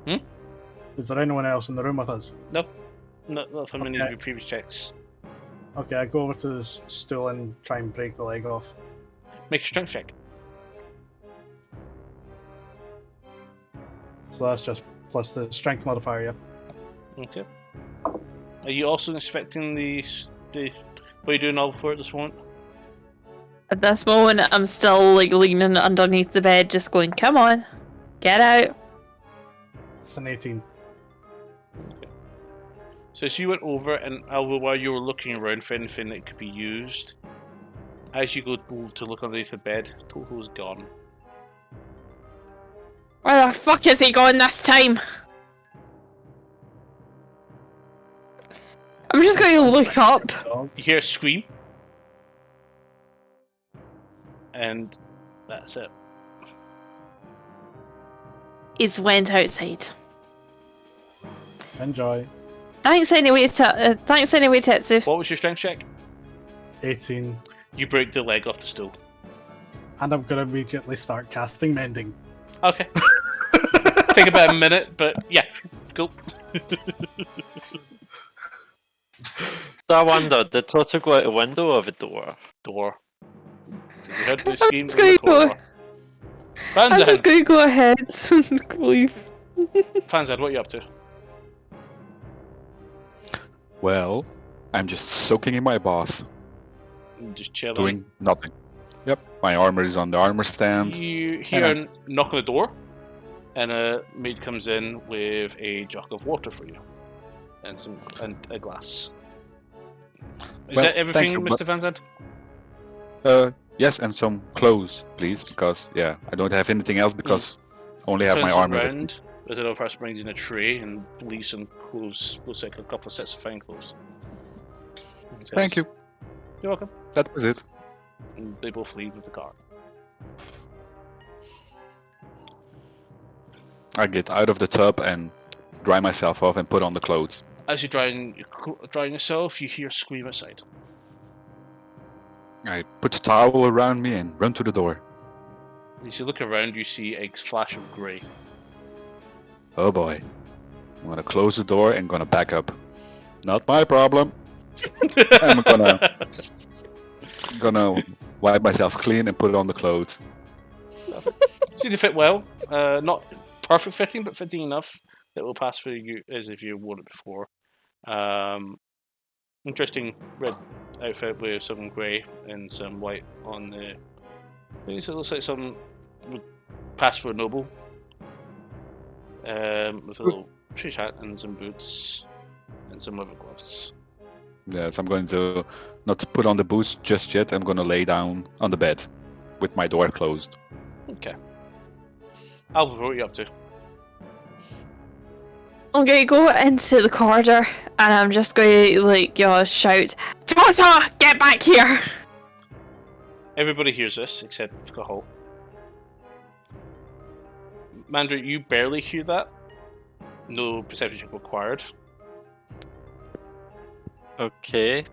Hmm? Is there anyone else in the room with us? Not from any of Okay. your previous checks. Okay, I go over to the stool and try and break the leg off. Make a strength check. So that's just plus the strength modifier, yeah. Okay. Are you also inspecting the what are you doing all for at this moment? At this moment, I'm still like leaning underneath the bed, just going, "Come on, get out." It's an 18. So as you went over, and while you were looking around for anything that could be used, as you go to look underneath the bed, Toho's gone. Where the fuck is he going this time? I'm just going to look up. Dog. You hear a scream, and that's it. He's went outside. Enjoy. Thanks anyway, Tetsu. What was your strength check? 18. You break the leg off the stool. And I'm gonna immediately start casting mending. Okay. Take about a minute, but yeah, go. So I wonder, did Toto go out a window or the door? Door. So you heard the scream just from the gonna go- corner. I'm just Fanzad, going to go ahead and leave. Fanzad, what are you up to? Well, I'm just soaking in my bath, Just chilling. doing nothing. Yep, my armor is on the armor stand. You hear a knock on the door, and a maid comes in with a jug of water for you, and a glass. Is Well, that everything, thank you, Mr. Vanzad? Yes, and some clothes, please, because yeah, I don't have anything else because I only have my Turns armor. with me. around, There's another person brings in a tray and leaves some clothes, looks like a couple of sets of fine clothes. And says, Thank you. You're welcome. That was it. And they both leave with the car. I get out of the tub and dry myself off and put on the clothes. As you're drying yourself, you hear a scream outside. I put a towel around me and run to the door. As you look around, you see a flash of grey. Oh boy. I'm gonna close the door and gonna back up. Not my problem. I'm gonna wipe myself clean and put on the clothes. Seem to fit well. Not perfect fitting, but fitting enough that will pass for you as if you worn it before. Interesting red outfit with some grey and some white on the. It looks like some would pass for a noble. With a little tree hat and some boots and some leather gloves. Yes, I'm going to not to put on the boots just yet. I'm gonna lay down on the bed with my door closed. Okay. Albert, what are you up to? I'm gonna go into the corridor and I'm just going to shout, Tota, get back here! Everybody hears this except Cahal. Mandra, you barely hear that. No perception check required. Okay.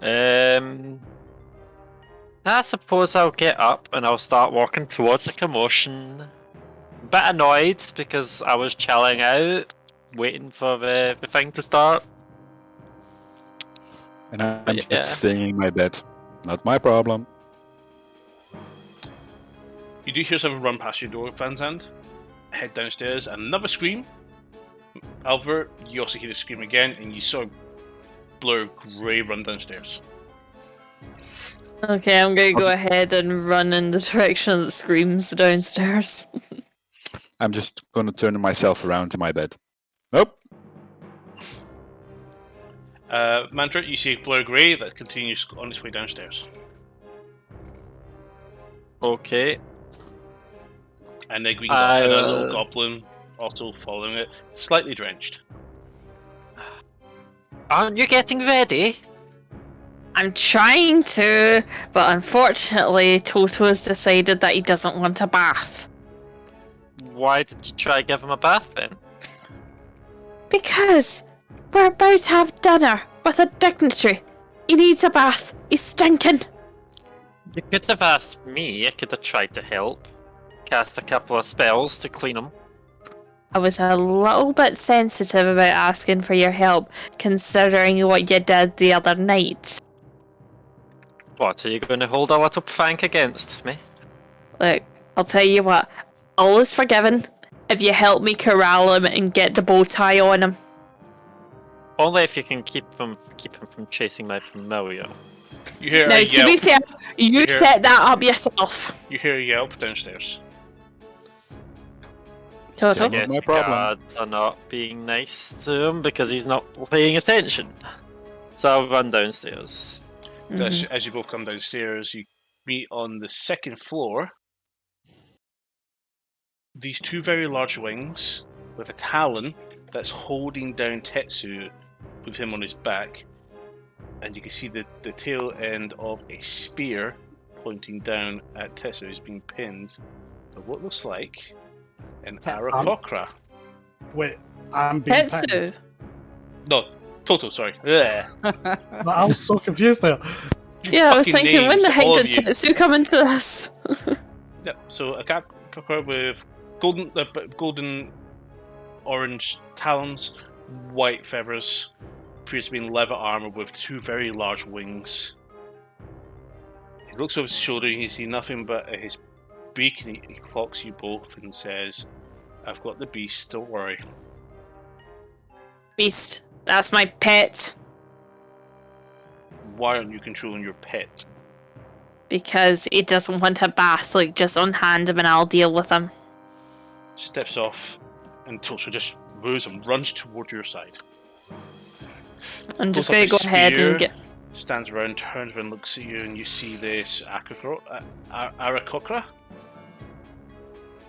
I suppose I'll get up and I'll start walking towards the commotion. Bit annoyed because I was chilling out, waiting for the thing to start. And I'm Yeah. just staying in my bed. Not my problem. You do hear someone run past your door, Van Zandt. Head downstairs, and another scream. Albert, you also hear the scream again, and you saw Blur Grey run downstairs. Okay, I'm gonna go ahead and run in the direction that screams downstairs. I'm just gonna turn myself around to my bed. Nope. Mantra, you see Blur Grey that continues on its way downstairs. Okay. And a green and a little goblin also following it, slightly drenched. Aren't you getting ready? I'm trying to, but unfortunately, Toto has decided that he doesn't want a bath. Why did you try give him a bath then? Because we're about to have dinner with a dignitary. He needs a bath. He's stinking. You could have asked me. I could have tried to help. Cast a couple of spells to clean him. I was a little bit sensitive about asking for your help, considering what you did the other night. What, are you going to hold a little prank against me? Look, I'll tell you what. All is forgiven if you help me corral him and get the bow tie on him. Only if you can keep him from chasing my familiar. You hear Now, a to be yelp. fair, you hear- set that up yourself. You hear a yelp downstairs. Toto? Yeah. Guess my the problem. guards are not being nice to him because he's not paying attention. So I'll run downstairs. As you both come downstairs, you meet on the second floor. These two very large wings with a talon that's holding down Tetsu with him on his back. And you can see the tail end of a spear pointing down at Tetsu who's being pinned by what looks like an Tetsu. Aarakocra. Wait, I'm being pinned. Tetsu. No, Toto, sorry. Ugh. I was so confused there. Yeah, I was Fucking thinking, when the names, heck all of did you. Tetsu come into this? Yep, so a Aarakocra with golden orange talons, white feathers, appears to be in leather armor with two very large wings. He looks over his shoulder and you see nothing but his beak, and he clocks you both and says, "I've got the beast, don't worry." Beast, that's my pet. Why aren't you controlling your pet? Because he doesn't want a bath, just unhand him and I'll deal with him. Steps off, and Tulsa just rows and runs towards your side. I'm just Pulls gonna up go his ahead spear, and get... Stands around, turns around, looks at you, and you see this Aarakocra,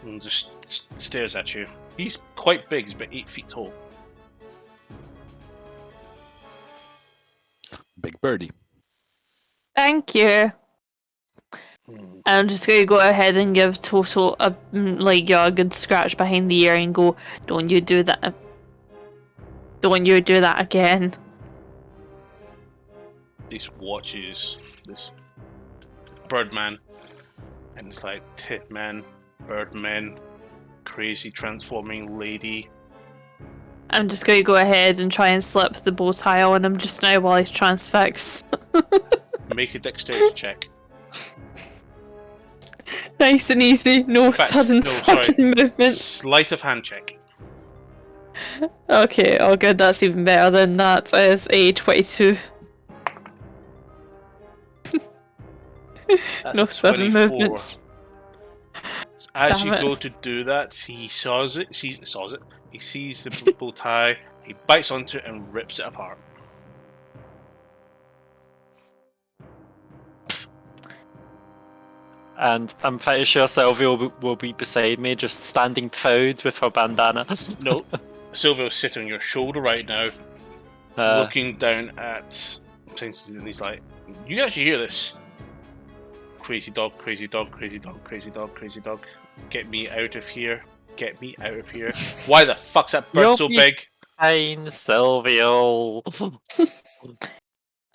and just stares at you. He's quite big. He's about 8 feet tall. Big birdie. Thank you. I'm just gonna go ahead and give Toto a a good scratch behind the ear and go, "Don't you do that? Don't you do that again?" This watches this Birdman, and it's like Titman, Birdman, crazy transforming lady. I'm just gonna go ahead and try and slip the bow tie on him just now while he's transfixed. Make a dexterity check. Nice and easy, no fact, sudden no, sorry. fucking movements. Sleight of hand check. Okay, oh good, that's even better than that. Is a 22. That's No a sudden 24. movements. As Damn you it. go to do that, he saws it. He sees the bow tie. He bites onto it and rips it apart. And I'm pretty sure Sylvia will be beside me, just standing proud with her bandana. No, Silvio's sitting on your shoulder right now, looking down at things, and he's like, "You actually hear this? Crazy dog, crazy dog, crazy dog, crazy dog, crazy dog. Get me out of here! Get me out of here! Why the fuck's that bird You'll so be big?" Fine, Sylvia. And this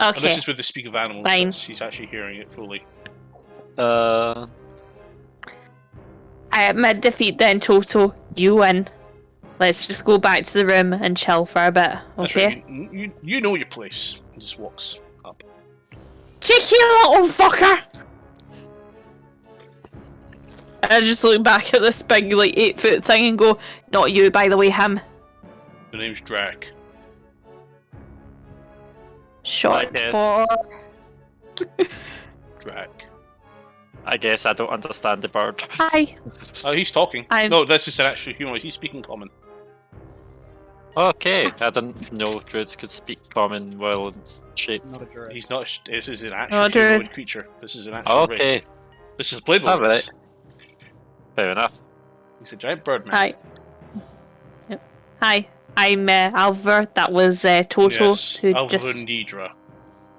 Okay, is with the speak of animals. Fine. She's actually hearing it fully. I admit defeat then, Toto. You win. Let's just go back to the room and chill for a bit, That's okay? right, you know your place. He just walks up. Cheeky little fucker! I just look back at this big, 8-foot thing and go, "Not you, by the way, him." The name's Drac. Short guess. for... Drac. I guess I don't understand the bird. Hi. Oh, he's talking. I'm- No, this is an actual humanoid. He's speaking common. Okay, I didn't know druids could speak common well in shape. Not a druid. He's not. This is an actual Oh, humanoid dude. creature. This is an actual race. Okay, This is Blade Boy. Alright. fair enough. He's a giant bird man. Hi. Yep. Hi. I'm Alvar. That was Toto. Yes, Who Alva just... Nidra.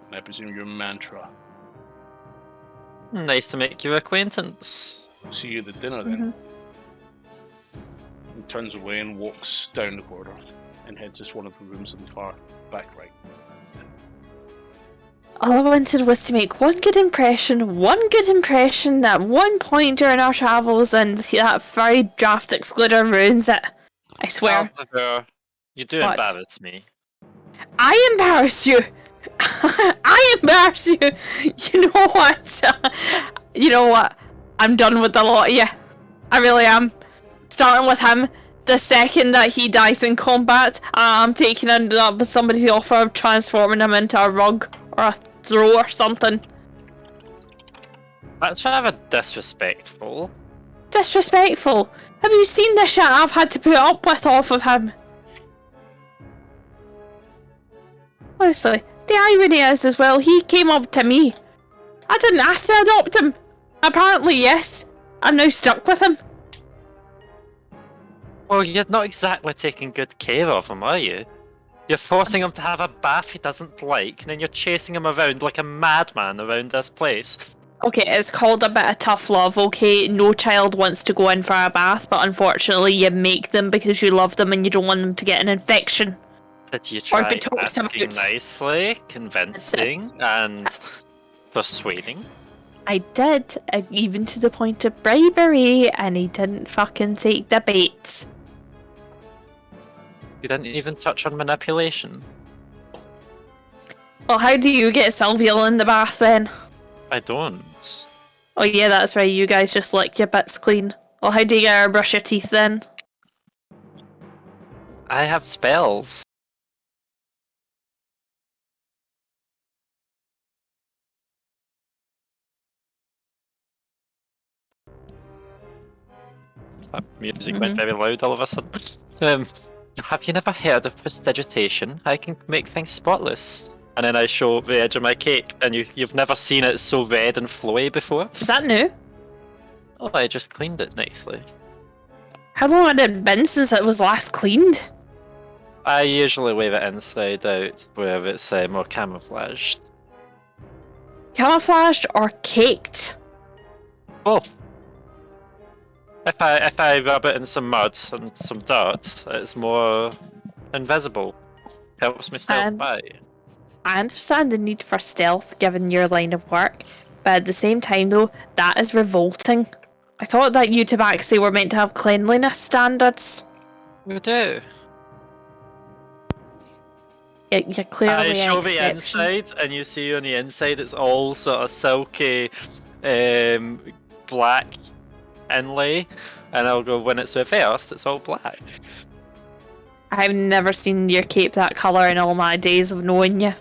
And I presume your mantra. Nice to make your acquaintance. See you at the dinner then. Mhm. He turns away and walks down the corridor and heads to one of the rooms in the far back right. All I wanted was to make one good impression at one point during our travels, and that very draft excluder ruins it. I swear. Alvaro, you do What? embarrass me. I embarrass you! I embarrass you! You know what? You know what? I'm done with the lot of you. I really am. Starting with him, the second that he dies in combat, I'm taking up somebody's offer of transforming him into a rug or a throw or something. That's rather disrespectful. Disrespectful. Have you seen the shit I've had to put up with off of him? Honestly, the irony is as well, he came up to me. I didn't ask to adopt him. Apparently, yes. I'm now stuck with him. Well, you're not exactly taking good care of him, are you? You're forcing him to have a bath he doesn't like, and then you're chasing him around like a madman around this place. Okay, it's called a bit of tough love, okay? No child wants to go in for a bath, but unfortunately you make them because you love them and you don't want them to get an infection. Did you try be talked asking about. nicely, convincing, and persuading? I did, even to the point of bribery, and he didn't fucking take the bait. You didn't even touch on manipulation. Well, how do you get Sylvial in the bath then? I don't. Oh yeah, that's right, you guys just lick your bits clean. Well, how do you get her to brush your teeth then? I have spells. That music went very loud all of a sudden. Have you never heard of prestidigitation? I can make things spotless. And then I show the edge of my cape, and you've never seen it so red and flowy before. Is that new? Oh, I just cleaned it nicely. How long had it been since it was last cleaned? I usually leave it inside out where it's more camouflaged. Camouflaged or caked? Both. If I rub it in some mud and some dirt, it's more invisible. Helps me stealth by. I understand the need for stealth given your line of work, but at the same time though, that is revolting. I thought that you Tabaxi were meant to have cleanliness standards. We do. You're clearly I show an the exception. inside, and you see on the inside it's all sort of silky, black inlay, and I'll go, when it's reversed, it's all black. I've never seen your cape that colour in all my days of knowing you.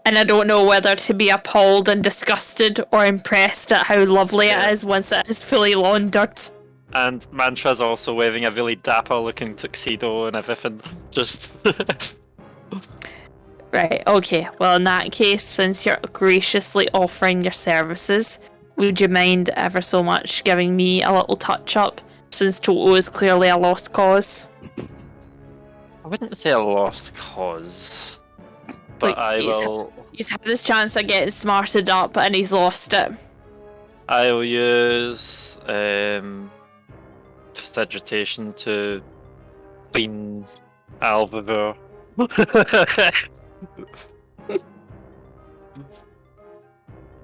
And I don't know whether to be appalled and disgusted or impressed at how lovely it is once it is fully laundered. And Mantra's also wearing a really dapper looking tuxedo and everything. Just. Right, okay. Well, in that case, since you're graciously offering your services, would you mind ever so much giving me a little touch up, since Toto is clearly a lost cause? I wouldn't say a lost cause. But I will. He's had his chance at getting smarted up and he's lost it. I'll use prestidigitation to clean Alvivor.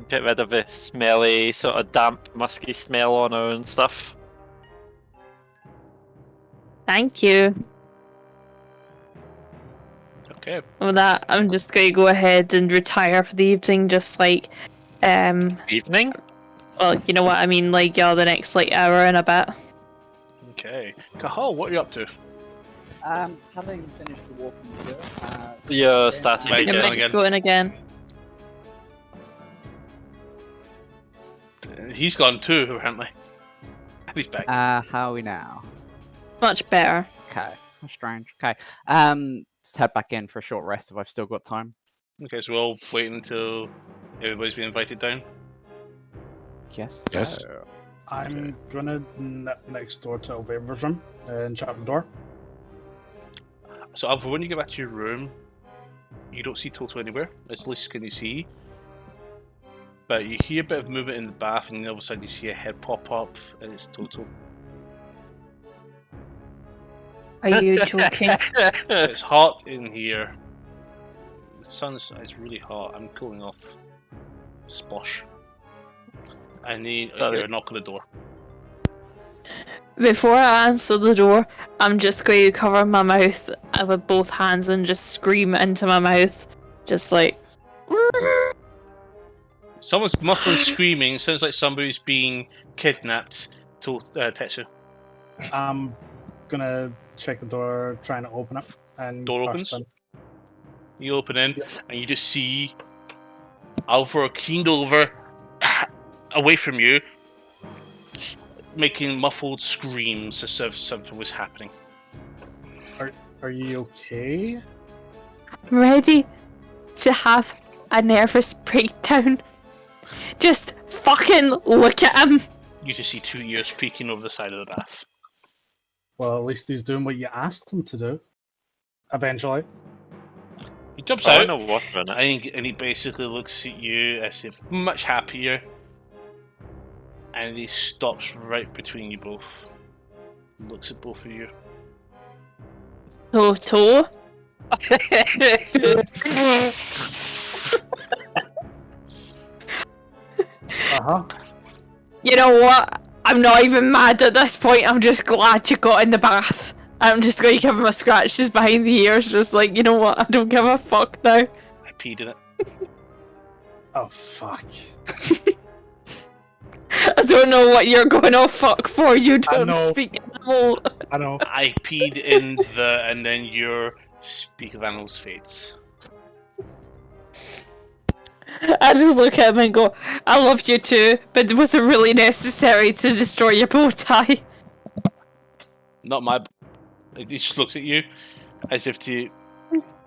Get rid of the smelly, sort of damp, musky smell on her and stuff. Thank you. Okay. With that, I'm just going to go ahead and retire for the evening, just like, Evening? well, you know what I mean, like, the next, like, hour and a bit. Okay. Kahal, what are you up to? Having finished the walking tour, You're starting Right, Your yeah, again. mic's again. going again. He's gone too, apparently. He's back. how are we now? Much better. Okay, that's strange. Okay, let's head back in for a short rest if I've still got time. Okay, so we'll wait until everybody's been invited down. Yes. Yes. so- I'm gonna nip next door to Elvaver's room and shut the door. So, Alva, when you get back to your room, you don't see Toto anywhere. As least can you see. But you hear a bit of movement in the bath, and then all of a sudden you see a head pop up, and it's Toto. Are you joking? It's hot in here. The sun's it's really hot. I'm cooling off. Splosh. I need a knock on the door. Before I answer the door, I'm just going to cover my mouth with both hands and just scream into my mouth. Just like... Someone's muffled screaming. Sounds like somebody's being kidnapped. Tetsu. I'm gonna check the door, trying to open it, and Door burst opens? in. You open in, and you just see Alva keened over, away from you, making muffled screams as if something was happening. Are you okay? ready to have a nervous breakdown. Just fucking look at him. You just see 2 ears peeking over the side of the bath. Well, at least he's doing what you asked him to do. Eventually. He jumps I out, know water in it. and he basically looks at you as if much happier, and he stops right between you both. Looks at both of you. Toto. Uh-huh. You know what? I'm not even mad at this point. I'm just glad you got in the bath. I'm just going to give him a scratches behind the ears, just like, you know what? I don't give a fuck now. I peed in it. Oh, fuck. I don't know what you're going off fuck for. You don't know. speak animal. I know. I peed in the, and then your speak of animals fades. I just look at him and go, I love you too, but was it really necessary to destroy your bow tie? Not my. He just looks at you as if to,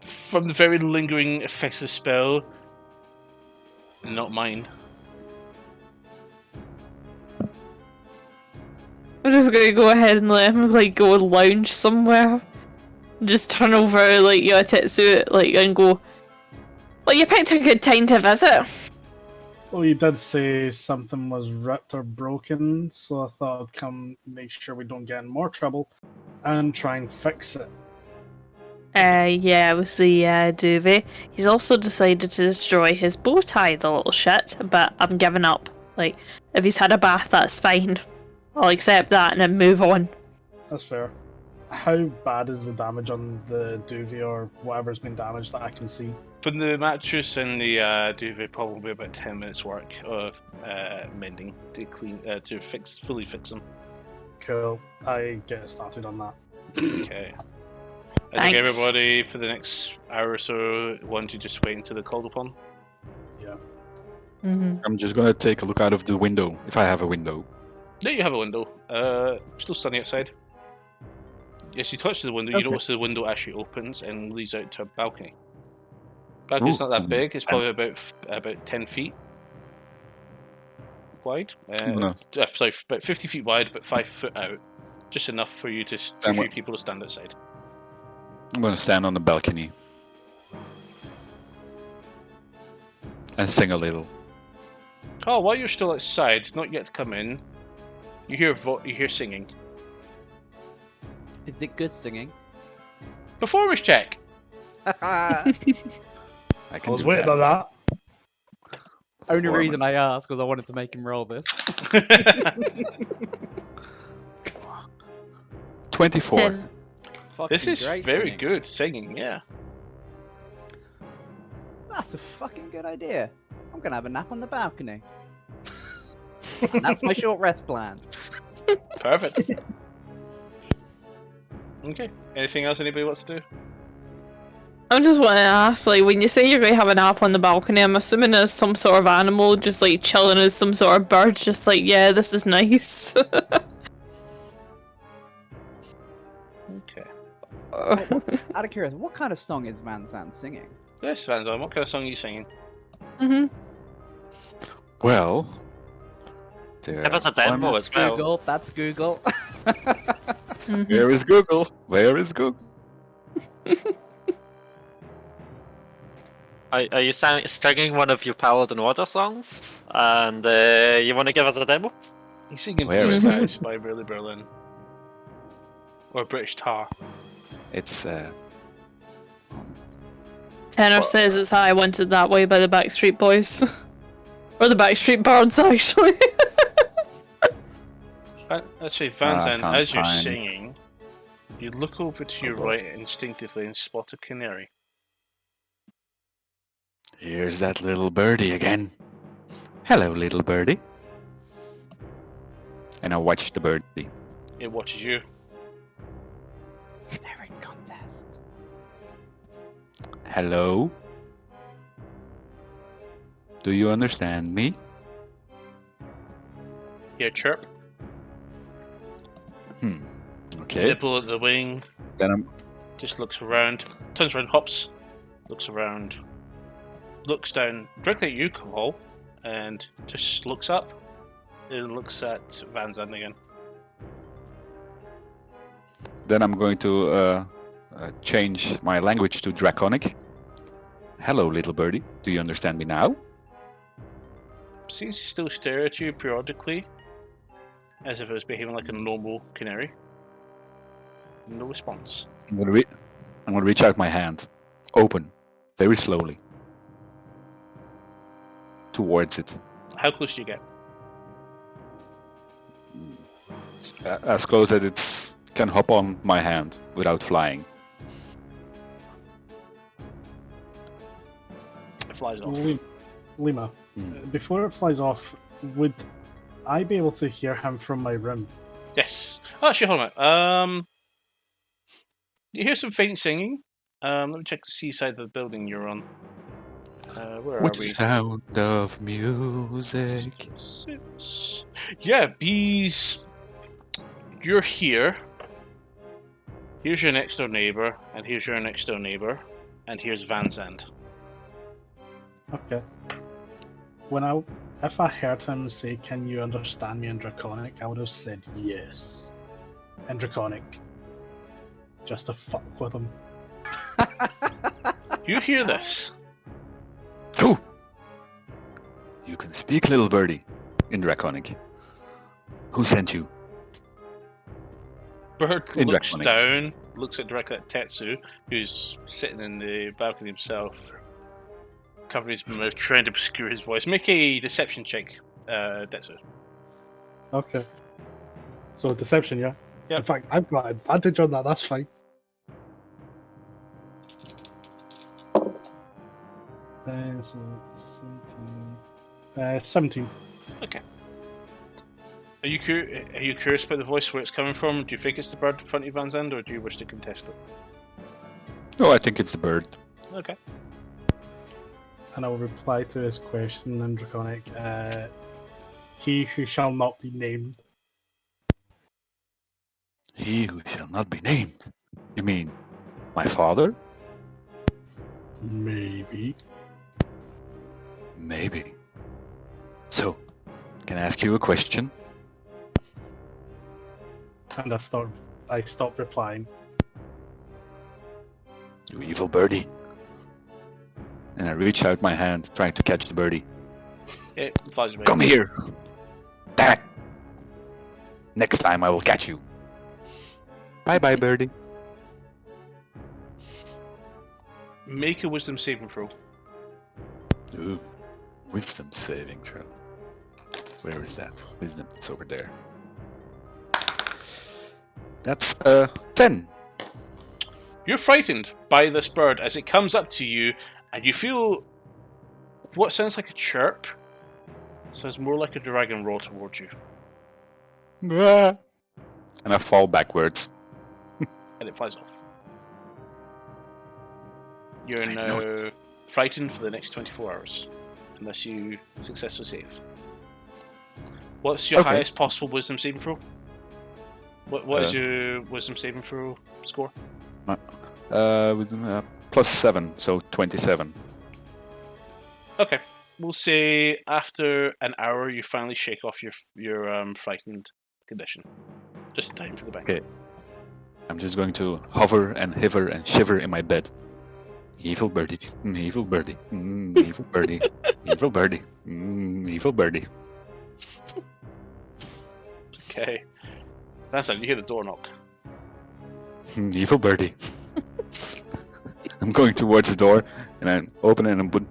from the very lingering effects of the spell, not mine. I'm just gonna go ahead and let him like go lounge somewhere. Just turn over like your Tetsu like and go. Well, you picked a good time to visit. Well, you did say something was ripped or broken, so I thought I'd come make sure we don't get in more trouble and try and fix it. Yeah, it was the duvet. He's also decided to destroy his bow tie, the little shit, but I'm giving up. Like, if he's had a bath, that's fine. I'll accept that and then move on. That's fair. How bad is the damage on the duvet or whatever's been damaged that I can see? From the mattress and the duvet, probably about 10 minutes work of mending to fully fix them. Cool. I get started on that. Okay. I think Thanks. everybody for the next hour or so want to just wait until they're called upon. Yeah. Mm-hmm. I'm just gonna take a look out of the window, if I have a window. There you have a window. Still sunny outside. Yes, you touch the window, you Okay. notice the window actually opens and leads out to a balcony. Balcony's not that big, it's probably about 10 feet wide. No. Sorry, about 50 feet wide, but 5 foot out. Just enough for you for a And few what- people to stand outside. I'm gonna stand on the balcony and sing a little. Oh, while you're still outside, not yet to come in, you hear singing. Is it good singing? Performance check! I I can was do waiting on that. Only Performance. reason I asked was I wanted to make him roll this. 24. Fucking This is great very singing. good singing, yeah. That's a fucking good idea. I'm gonna have a nap on the balcony. And that's my short rest plan. Perfect. Okay. Anything else anybody wants to do? I just want to ask, like, when you say you're going to have a nap on the balcony, I'm assuming there's some sort of animal just like chilling as some sort of bird, just like, yeah, this is nice. Okay. Out of curiosity, what kind of song is Van Zandt singing? Yes, Van Zandt, what kind of song are you singing? Mm-hmm. Well, there. Give us a demo one- as well. Google, that's Google. Where is Google? Where is Google? Are you stringing one of your Paladin Order songs? And you want to give us a demo? He's singing Where Blue is it? Skies by Really Berlin. Or British Tar. It's Tenor says it's how I wanted that way by the Backstreet Boys. Or the Backstreet Bards, actually. Let's say Van I Zandt, can't as you're find- singing, you look over to your right instinctively and spot a canary. here's that little birdie again. Hello, little birdie. And I watch the birdie. It watches you. Staring contest. Hello. Do you understand me? Hear chirp. Okay. Nibble at the wing. Then I'm Just looks around. Turns around, hops. Looks around. Looks down directly at you, Cole. And just looks up. And looks at Van Zandt again. going to change my language to Draconic. Hello, little birdie. Do you understand me now? Seems to still stare at you periodically. As if it was behaving like a normal canary. No response. I'm gonna reach out my hand, open, very slowly, towards it, How close do you get? as close as it can hop on my hand without flying. It flies off. Lima, before it flies off, would I be able to hear him from my room? Yes. Oh, actually, hold on. You hear some faint singing. Let me check the seaside of the building you're on. Where are With we? sound of music. Yeah, bees. You're here. Here's your next door neighbor, and here's your next door neighbor, and here's Van Zandt. Okay. When I If I heard him say, "Can you understand me in Draconic?" I would have said yes. In Draconic. Just to fuck with him. You hear this? Oh! You can speak, little birdie, in Draconic. Who sent you? Bird In looks Draconic. down, looks directly at Tetsu, who's sitting in the balcony himself, covering his mouth, trying to obscure his voice. Make a deception check, Tetsu. Okay. So deception, yeah? Yep. In fact, I've got advantage on that, that's fine. So 17. 17. Okay. Are you curious about the voice, where it's coming from? Do you think it's the bird in front of you, Van Zandt, or do you wish to contest it? No, I think it's the bird. Okay. And I will reply to his question in Draconic. He who shall not be named. He who shall not be named. You mean my father? Maybe. Maybe. So, can I ask you a question? And I stopped replying. You evil birdie. And I reach out my hand, trying to catch the birdie. It flies away. Come here! Damn it! Next time I will catch you. Bye-bye, birdie. Make a wisdom saving throw. Ooh, wisdom saving throw. Where is that? Wisdom, it's over there. That's 10. You're frightened by this bird as it comes up to you, and you feel what sounds like a chirp. Sounds more like a dragon roar towards you, Ah. And I fall backwards. and it flies off. You're I know now frightened for the next 24 hours, unless you successfully save. What's your Okay. highest possible wisdom saving throw? What is your wisdom saving throw score? Wisdom, +7, so 27. Okay, we'll say after an hour you finally shake off your frightened condition. Just in time for the bank. Okay. I'm just going to hover and hiver and shiver in my bed. Evil birdie, evil birdie, evil birdie, evil birdie, evil birdie. Okay. That's it, you hear the door knock. Evil birdie. I'm going towards the door and I open it and I'm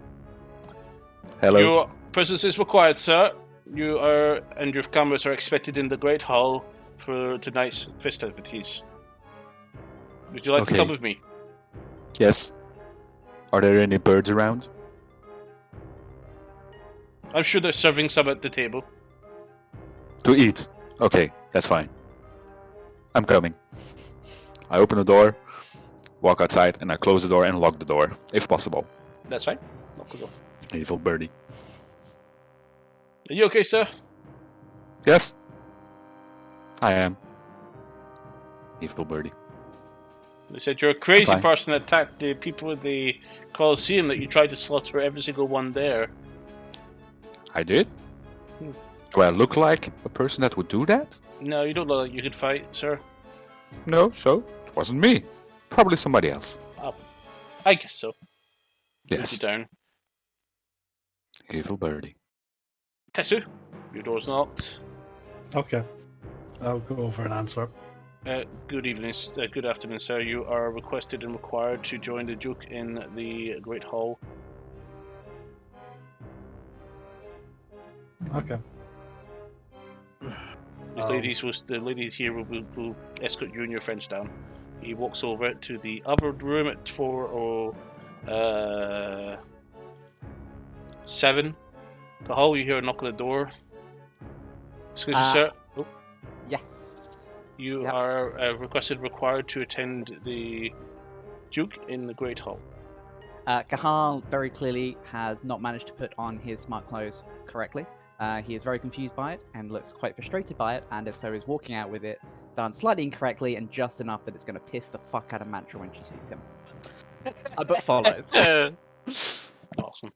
hello. Your presence is required, sir. You are and your comrades are expected in the Great Hall for tonight's festivities. Would you like to Okay. come with me? Yes. Are there any birds around? I'm sure they're serving some at the table. To eat. Okay, that's fine. I'm coming. I open the door, walk outside, and I close the door and lock the door, if possible. That's fine. Lock the door. Evil birdie. Are you okay, sir? Yes? I am. Evil birdie. They said you're a crazy Fine. person that attacked the people at the Colosseum, that you tried to slaughter every single one there. I did? Hmm. Do I look like a person that would do that? No, you don't look like you could fight, sir. No, so it wasn't me. Probably somebody else. I guess so. Put you Yes. down. Evil birdie. Tetsu, your door's knocked. Okay. I'll go over and answer. Good evening, good afternoon, sir. You are requested and required to join the Duke in the Great Hall. Okay. The ladies here will escort you and your friends down. He walks over to the other room at 7. The hall. You hear a knock on the door. Excuse me, sir. Oh, Yes. you Yep. are required to attend the Duke in the Great Hall. Kahal very clearly has not managed to put on his smart clothes correctly. He is very confused by it and looks quite frustrated by it, and so is walking out with it done slightly incorrectly and just enough that it's going to piss the fuck out of Mantra when she sees him. But follows. Awesome.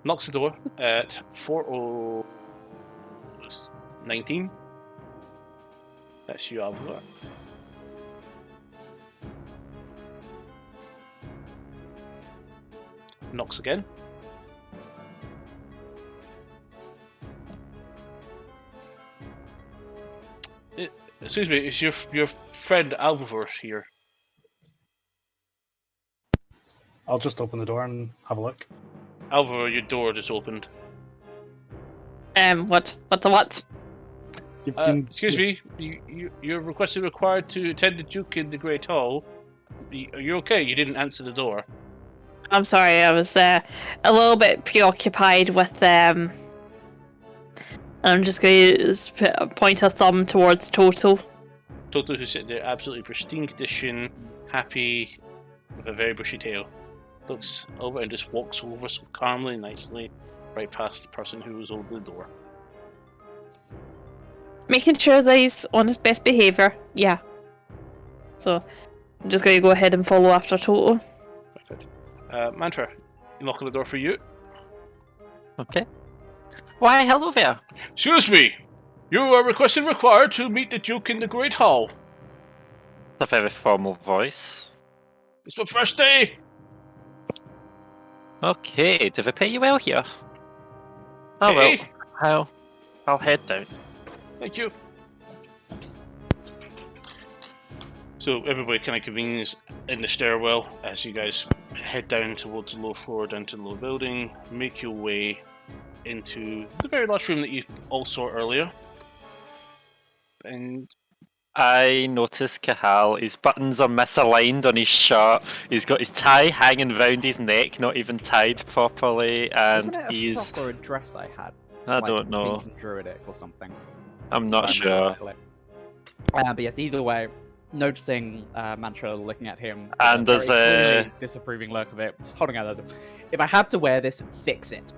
knocks the door at 4019. That's you, Alvar. Knocks again. Excuse me, is your friend Alvar here? I'll just open the door and have a look. Alvar, your door just opened. What? What the what? Excuse me, you're required to attend the Duke in the Great Hall. Are you okay? You didn't answer the door. I'm sorry, I was a little bit preoccupied with I'm just going to point a thumb towards Toto. Toto, who's sitting there, absolutely pristine condition, happy, with a very bushy tail, looks over and just walks over so calmly and nicely, right past the person who was over the door. Making sure that he's on his best behaviour. Yeah. So, I'm just going to go ahead and follow after Toto. Perfect. Mantra, knocking the door for you. Okay. Why, hello there. Excuse me, you are required to meet the Duke in the Great Hall. A very formal voice. It's my first day. Okay, do they pay you well here? Oh Hey. well, I'll head down. Thank you. So everybody kind of convenes in the stairwell as you guys head down towards the lower floor, down to the lower building, make your way into the very last room that you all saw earlier. And I noticed Cahal, his buttons are misaligned on his shirt. He's got his tie hanging round his neck, not even tied properly, and Wasn't it a he's... frock or a dress I had? I Like don't know. Pink and druidic or something. I'm not If I remember sure. correctly. But yes, either way, noticing Mantra looking at him, with And there's very a- clearly disapproving look of it, just holding out. If I have to wear this, fix it.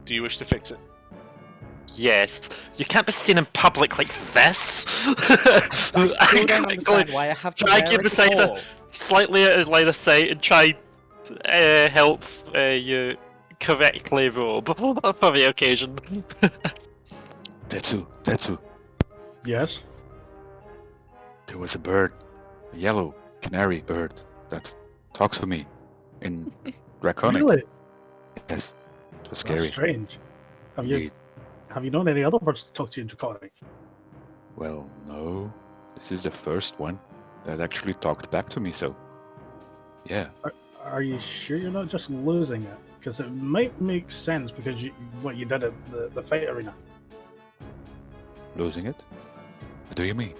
do you wish to fix it? Yes, you can't be seen in public like this. I still don't understand why I have to try wear keep it beside at the- all. Slightly at his line of sight and try help you correctly robe for the occasion. Tetsu, Yes. there was a bird, a yellow canary bird, that talks to me in Draconic. Really? Yes, it was That's scary. strange. Indeed. Have you known any other birds to talk to you in Draconic? Well, no. This is the first one that actually talked back to me, so... Yeah. Are you sure you're not just losing it? Because it might make sense because what you did at the fight arena. Losing it? What do you mean?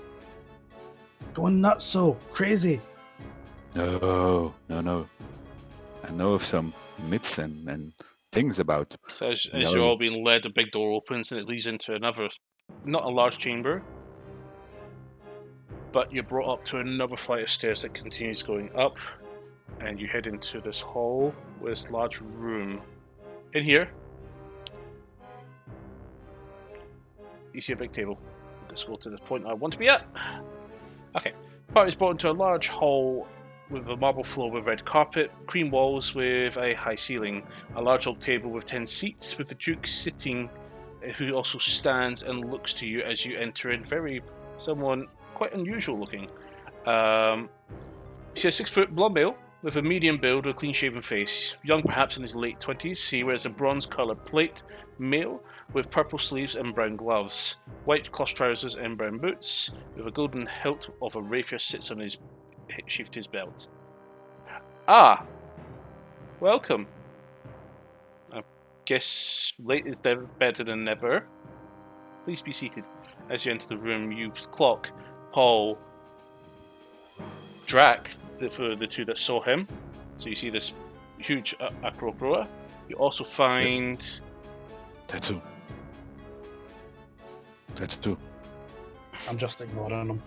Going nuts so crazy. No. I know of some myths and things about... So as No. you're all being led, a big door opens and it leads into another, not a large chamber, but you're brought up to another flight of stairs that continues going up, and you head into this hall with this large room. In here, you see a big table. Let's go to the point I want to be at. Okay. Party is brought into a large hall with a marble floor with red carpet, cream walls with a high ceiling, a large oak table with 10 seats, with the Duke sitting, who also stands and looks to you as you enter in. Someone quite unusual looking. You see a 6-foot blonde male with a medium build with a clean-shaven face, young perhaps in his late 20s. He wears a bronze-coloured plate mail with purple sleeves and brown gloves, white cloth trousers and brown boots, with a golden hilt of a rapier sits on his sheathed his belt. Ah, welcome. I guess late is better than never. Please be seated. As you enter the room, you clock Paul, Drac, for the two that saw him. So you see this huge Acroproa. You also find Tetsu. I'm just ignoring them.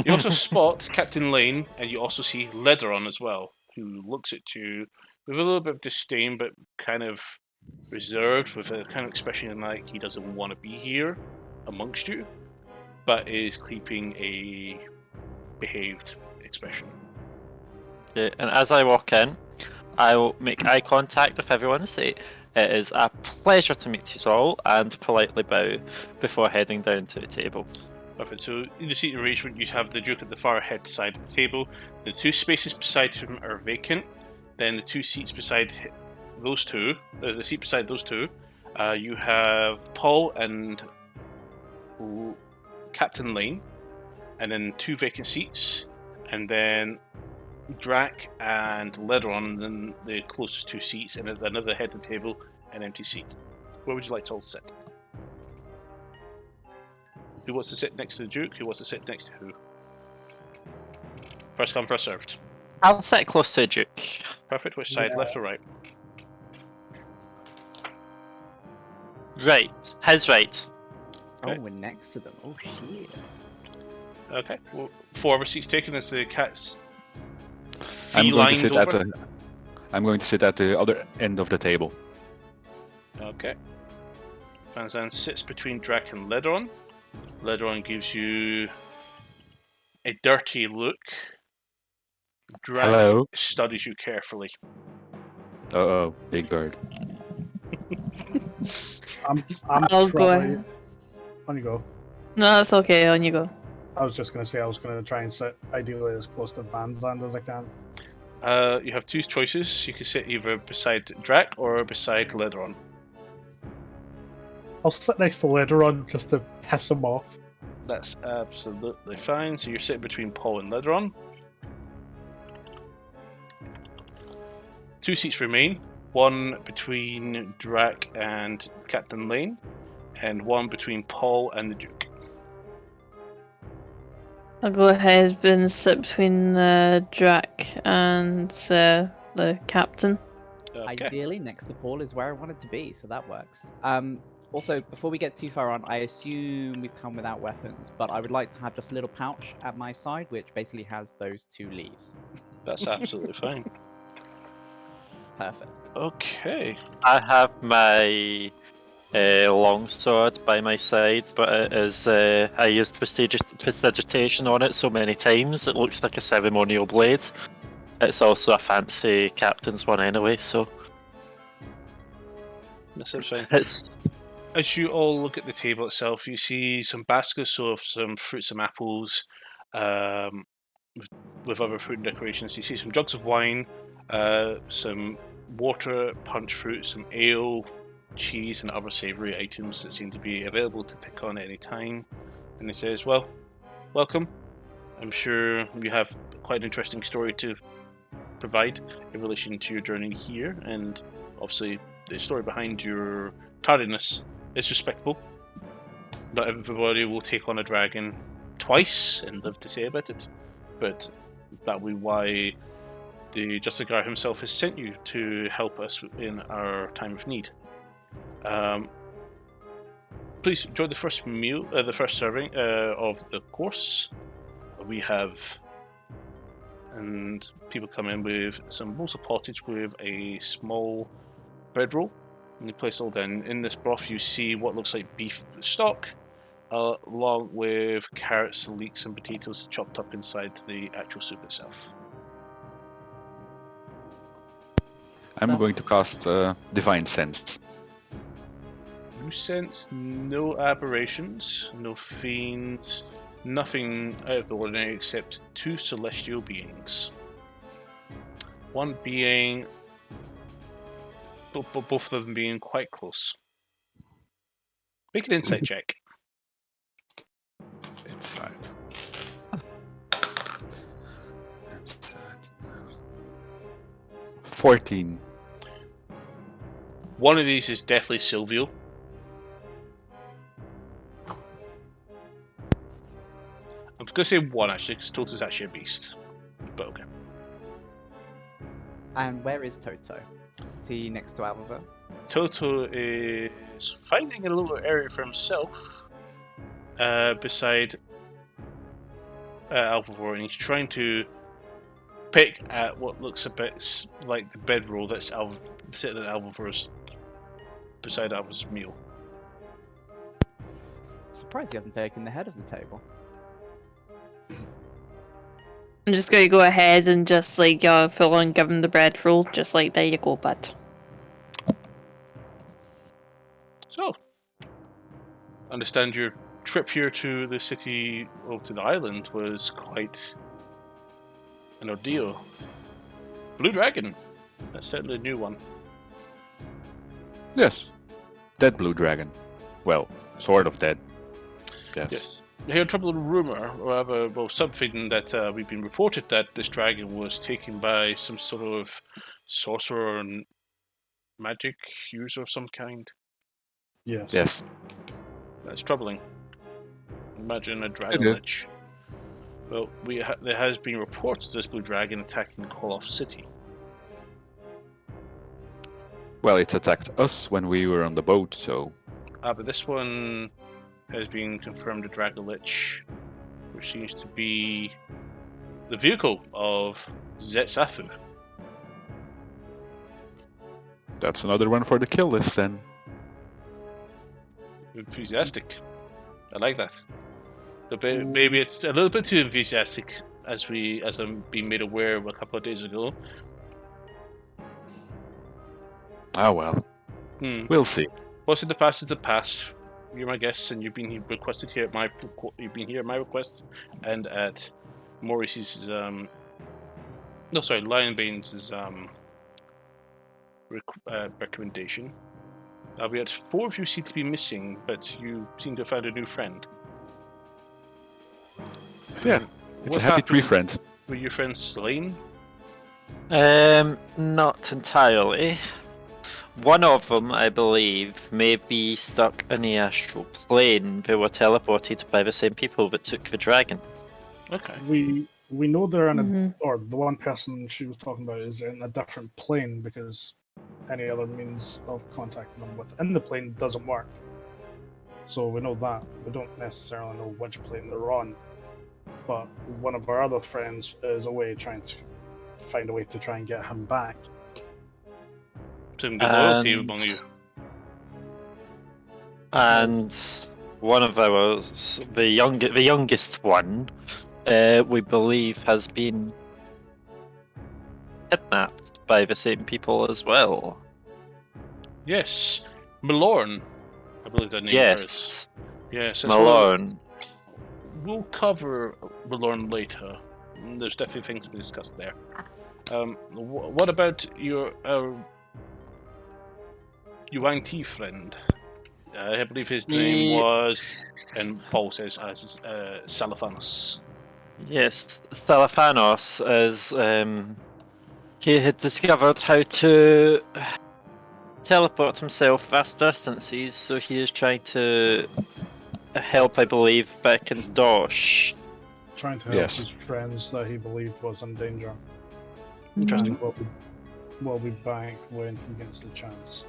you also spot Captain Lane, and you also see Lederon as well, who looks at you with a little bit of disdain, but kind of reserved, with a kind of expression like he doesn't want to be here amongst you, but is keeping a behaved expression. Okay, and as I walk in, I will make eye contact with everyone and say, "It is a pleasure to meet you all," and politely bow before heading down to the table. Perfect. So in the seating arrangement, you have the Duke at the far head side of the table. The two spaces beside him are vacant. Then the two seats beside those two, the seat beside those two, you have Paul and Captain Lane, and then two vacant seats, and then Drac and Lederon, and then the closest two seats, and at another head of the table, an empty seat. Where would you like to all sit? Who wants to sit next to the Duke? Who wants to sit next to who? First come, first served. I'll sit close to the Duke. Perfect. Which side, left or right? Right. His right. Okay. Oh, we're next to them. Oh, shit. Okay. Well, 4 other seats taken as the cat's I'm going to felined sit over. I'm going to sit at the other end of the table. Okay. Fanzan sits between Drac and Lederon. Lederon gives you a dirty look. Drac Hello. studies you carefully. Uh-oh, big bird. I'm I'll go probably... ahead. On you go. No, that's okay. On you go. I was just going to say I was going to try and sit ideally as close to Van Zandt as I can. You have two choices. You can sit either beside Drac or beside Lederon. I'll sit next to Lederon just to piss him off. That's absolutely fine. So you're sitting between Paul and Lederon. 2 seats remain. 1 between Drac and Captain Lane, and 1 between Paul and the Duke. I'll go ahead and sit between Drac and the captain. Okay. Ideally, next to Paul is where I wanted to be, so that works. Also, before we get too far on, I assume we've come without weapons, but I would like to have just a little pouch at my side, which basically has those 2 leaves. That's absolutely fine. Perfect. Okay. I have my longsword by my side, but it is I used prestidigitation on it so many times it looks like a ceremonial blade. It's also a fancy captain's one anyway, so That's fine. it's As you all look at the table itself, you see some baskets of some fruits, some apples, with other fruit and decorations. You see some jugs of wine, some water, punch fruit, some ale, cheese, and other savoury items that seem to be available to pick on at any time. And he says, "Well, welcome. I'm sure you have quite an interesting story to provide in relation to your journey here, and obviously the story behind your tardiness is respectable. Not everybody will take on a dragon twice and live to say about it, but that will be why the Justicar himself has sent you to help us in our time of need. Please enjoy the first meal, the first serving of the course. We have, and people come in with some bowls of pottage with a small bread roll. And you place it all down. In this broth, you see what looks like beef stock, along with carrots, leeks, and potatoes chopped up inside the actual soup itself. I'm going to cast Divine Sense. You sense no aberrations, no fiends, nothing out of the ordinary except 2 celestial beings. One being, both of them being quite close. Make an insight check. Insight. 14. One of these is definitely Silvio. I'm going to say 1 actually, because Toto's actually a beast. But okay. And where is Toto? Is he next to Alva? Toto is finding a little area for himself beside Alvivor, and he's trying to pick at what looks a bit like the bedroll that's sitting at Alvivor's beside Alva's meal. Surprised he hasn't taken the head of the table. I'm just gonna go ahead and just like full on give him the bread roll, just like there you go, bud. So, understand your trip here to the city, or to the island, was quite an ordeal. Blue Dragon. That's certainly a new one. Yes. Dead blue dragon. Well, sort of dead. Yes. I hear a troubled rumor, or rather, well, something that we've been reported that this dragon was taken by some sort of sorcerer or magic user of some kind. Yes. Yes. That's troubling. Imagine a It dragon is. lich. Well, there has been reports of this blue dragon attacking Koloff City. Well, it attacked us when we were on the boat, so But this one has been confirmed a dragon lich, which seems to be the vehicle of Zetsafu. that's another one for the kill list then. Enthusiastic. I like that. Maybe it's a little bit too enthusiastic, as I'm being made aware of a couple of days ago. Ah well. We'll see. What's in the past is the past. You're my guest, and you've been requested here at my request, and at Maurice's Lionbane's recommendation. We had 4 of you seem to be missing, but you seem to have found a new friend. Yeah. It's What a happy happened? tree friend. Were your friends slain? Not entirely. One of them, I believe, may be stuck in the astral plane. They were teleported by the same people that took the dragon. Okay. We know they're in Mhm. or the one person she was talking about is in a different plane because any other means of contacting them within the plane doesn't work. So we know that. We don't necessarily know which plane they're on. But one of our other friends is away trying to find a way to try and get him back. Some good loyalty And- among you. And one of ours, the youngest one, we believe has been kidnapped by the same people as well. Yes. Milorn. I believe that name is. Yes, Yes. That's what- Malone. We'll cover Milorn later. There's definitely things to be discussed there. What about your Yuan T friend? I believe his name was, and Paul says, Salathanos. Yes, Stalafanos is. He had discovered how to teleport himself vast distances, so he is trying to help, I believe, back in Dosh. Trying to help Yes. his friends that he believed was in danger. Interesting. And we'll be back when he gets the chance.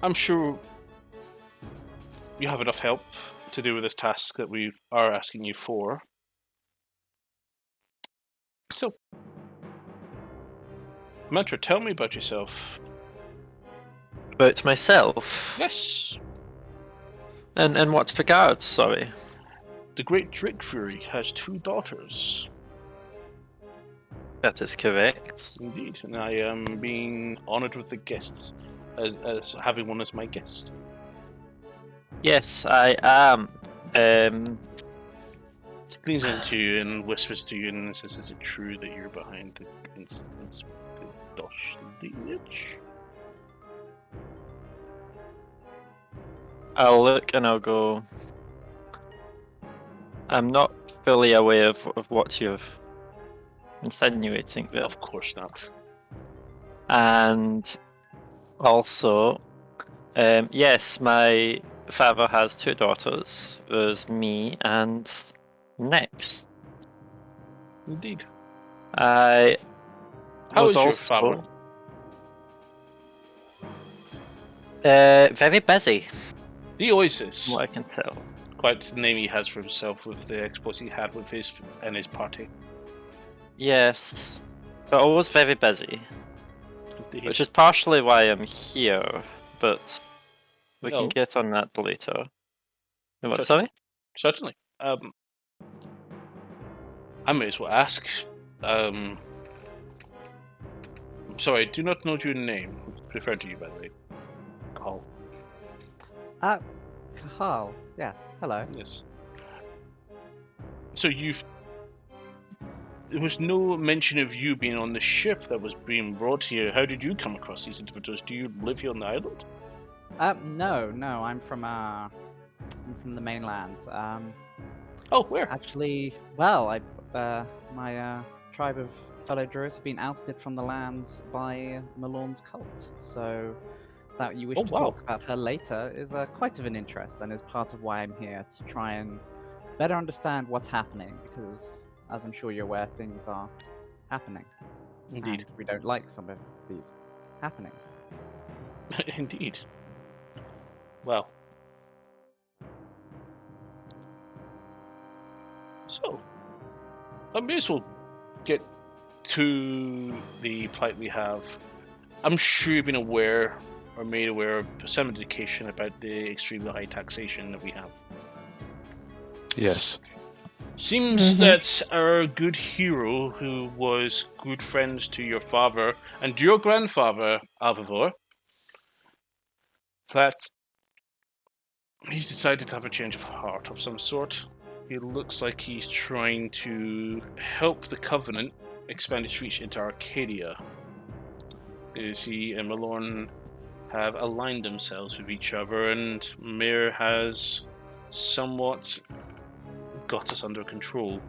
I'm sure you have enough help to do with this task that we are asking you for. So, Mantra, tell me about yourself. About myself? Yes, And in what regard, sorry? the great Drake Fury has 2 daughters. That is correct. Indeed, and I am being honoured with the guests, as having one as my guest. Yes, I am. Leans into you and whispers to you and says, "Is it true that you're behind the incidents with the Dosh lineage?" I'll look and I'll go. I'm not fully aware of what you're insinuating there. Of course not. And also, yes, my father has 2 daughters. There's me and Next. Indeed. I How was is your also father? very busy, He always is. from what I can tell. Quite the name he has for himself with the exploits he had with his party. Yes, but always very busy, Indeed. which is partially why I'm here. But we Oh. can get on that later. What? Touch- Sorry? Certainly. I may as well ask. I'm sorry, I do not know your name. Referred to you, by the way. Call. Kahal. Yes. Hello. Yes. So there was no mention of you being on the ship that was being brought here. How did you come across these individuals? Do you live here on the island? No. I'm from the mainland. Oh, where? Actually, well, my tribe of fellow druids have been ousted from the lands by Malorne's cult. So that you wish Oh, to wow. talk about her later is quite of an interest, and is part of why I'm here to try and better understand what's happening. Because, as I'm sure you're aware, things are happening. Indeed. And we don't like some of these happenings. Indeed. Well. So, I may as well get to the plight we have. I'm sure you've been aware or made aware of some indication about the extremely high taxation that we have. Yes. Seems that our good hero, who was good friends to your father and your grandfather, Alvivor, that he's decided to have a change of heart of some sort. It looks like he's trying to help the Covenant expand its reach into Arcadia. As he and Malorne have aligned themselves with each other, and Mir has somewhat got us under control.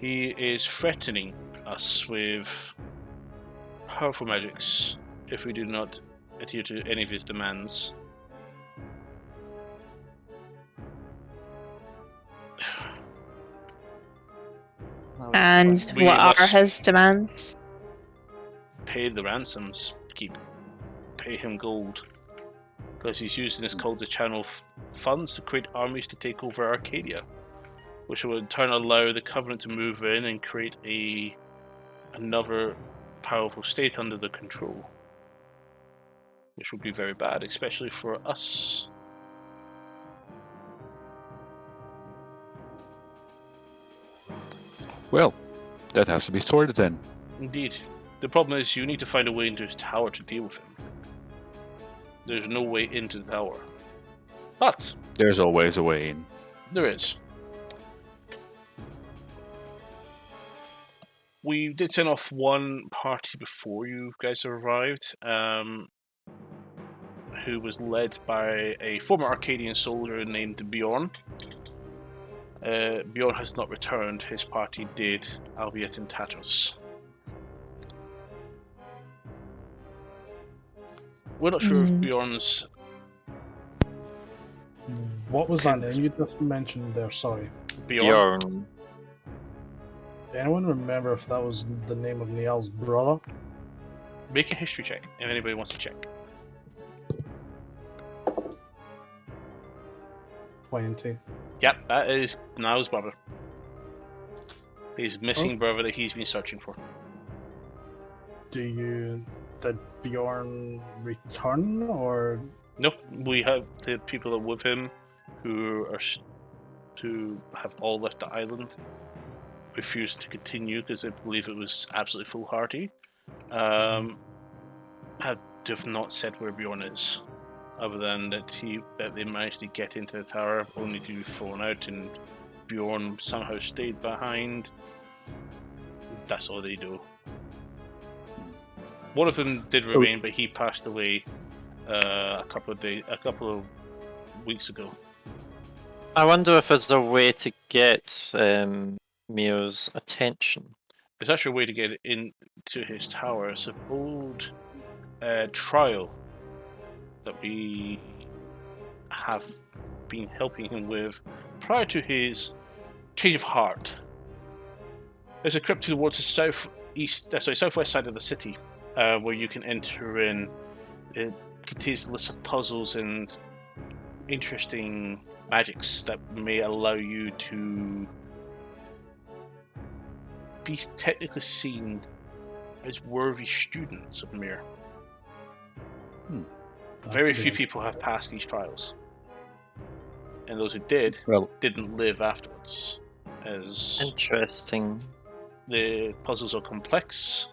He is threatening us with powerful magics if we do not adhere to any of his demands. And We what are must his demands? pay the ransoms, pay him gold, because he's using this cult to channel funds to create armies to take over Arcadia, which will in turn allow the Covenant to move in and create another powerful state under their control, which would be very bad, especially for us. Well, that has to be sorted then. Indeed. The problem is you need to find a way into his tower to deal with him. There's no way into the tower. But There's always a way in. there is. We did send off one party before you guys arrived, who was led by a former Arcadian soldier named Bjorn. Bjorn has not returned. His party did, albeit in tatters. We're not sure if Bjorn's... What was that name you just mentioned there? Sorry. Bjorn. Anyone remember if that was the name of Niall's brother? Make a history check if anybody wants to check. 20. Yep, that is Niall's brother. His missing brother that he's been searching for. Did Bjorn return, or? Nope, we have the people that were with him who have all left the island, refused to continue because they believe it was absolutely foolhardy. Have not said where Bjorn is, other than that they managed to get into the tower only to be thrown out, and Bjorn somehow stayed behind. That's all they do. One of them did remain, but he passed away a couple of weeks ago. I wonder if there's a way to get Mir's attention. There's actually a way to get into his tower. It's an old trial that we have been helping him with prior to his change of heart. There's a crypt towards the southwest side of the city, where you can enter in. It contains a list of puzzles and interesting magics that may allow you to be technically seen as worthy students of Mir. Very few people have passed these trials, and those who did didn't live afterwards. as Interesting. the puzzles are complex.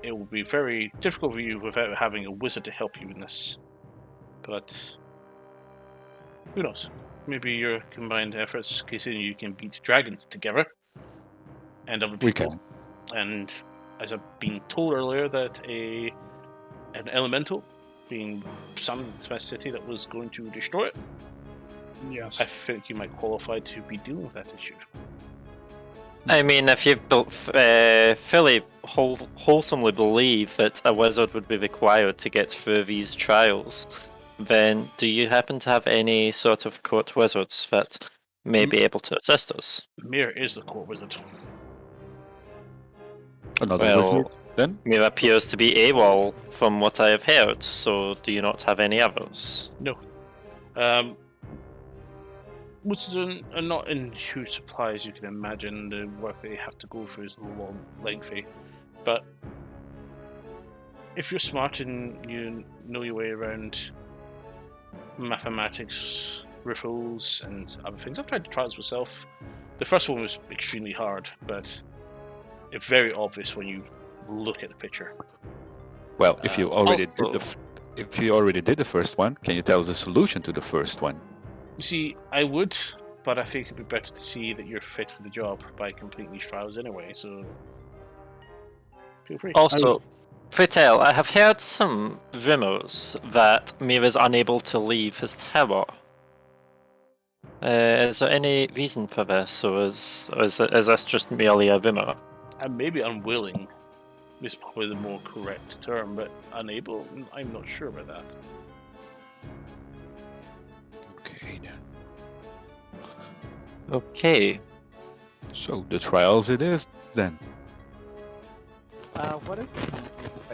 It will be very difficult for you without having a wizard to help you in this. But who knows? Maybe your combined efforts, considering you can beat dragons together and other We people. can. And as I've been told earlier, that an elemental, being summoned into my city that was going to destroy it, Yes. I think you might qualify to be dealing with that issue. I mean, if you fully wholesomely believe that a wizard would be required to get through these trials, then do you happen to have any sort of court wizards that may be able to assist us? Mir is the court wizard. Another Well, wizard, then? Mir appears to be AWOL from what I have heard, so do you not have any others? No. Wizards are not in huge supplies, you can imagine. The work they have to go through is long, lengthy. But if you're smart and you know your way around mathematics, riffles, and other things, I've tried to trials myself. The first one was extremely hard, but it's very obvious when you look at the picture. Well, if you already also- if you already did the first one, can you tell us the solution to the first one? You see, I would, but I think it'd be better to see that you're fit for the job by completing these trials anyway, so feel free. Also, Fritel, I have heard some rumors that Mir is unable to leave his tower. Is there any reason for this, or is this just merely a rumor? And maybe unwilling is probably the more correct term, but unable, I'm not sure about that. Okay, then. Okay. So the trials it is, then. What is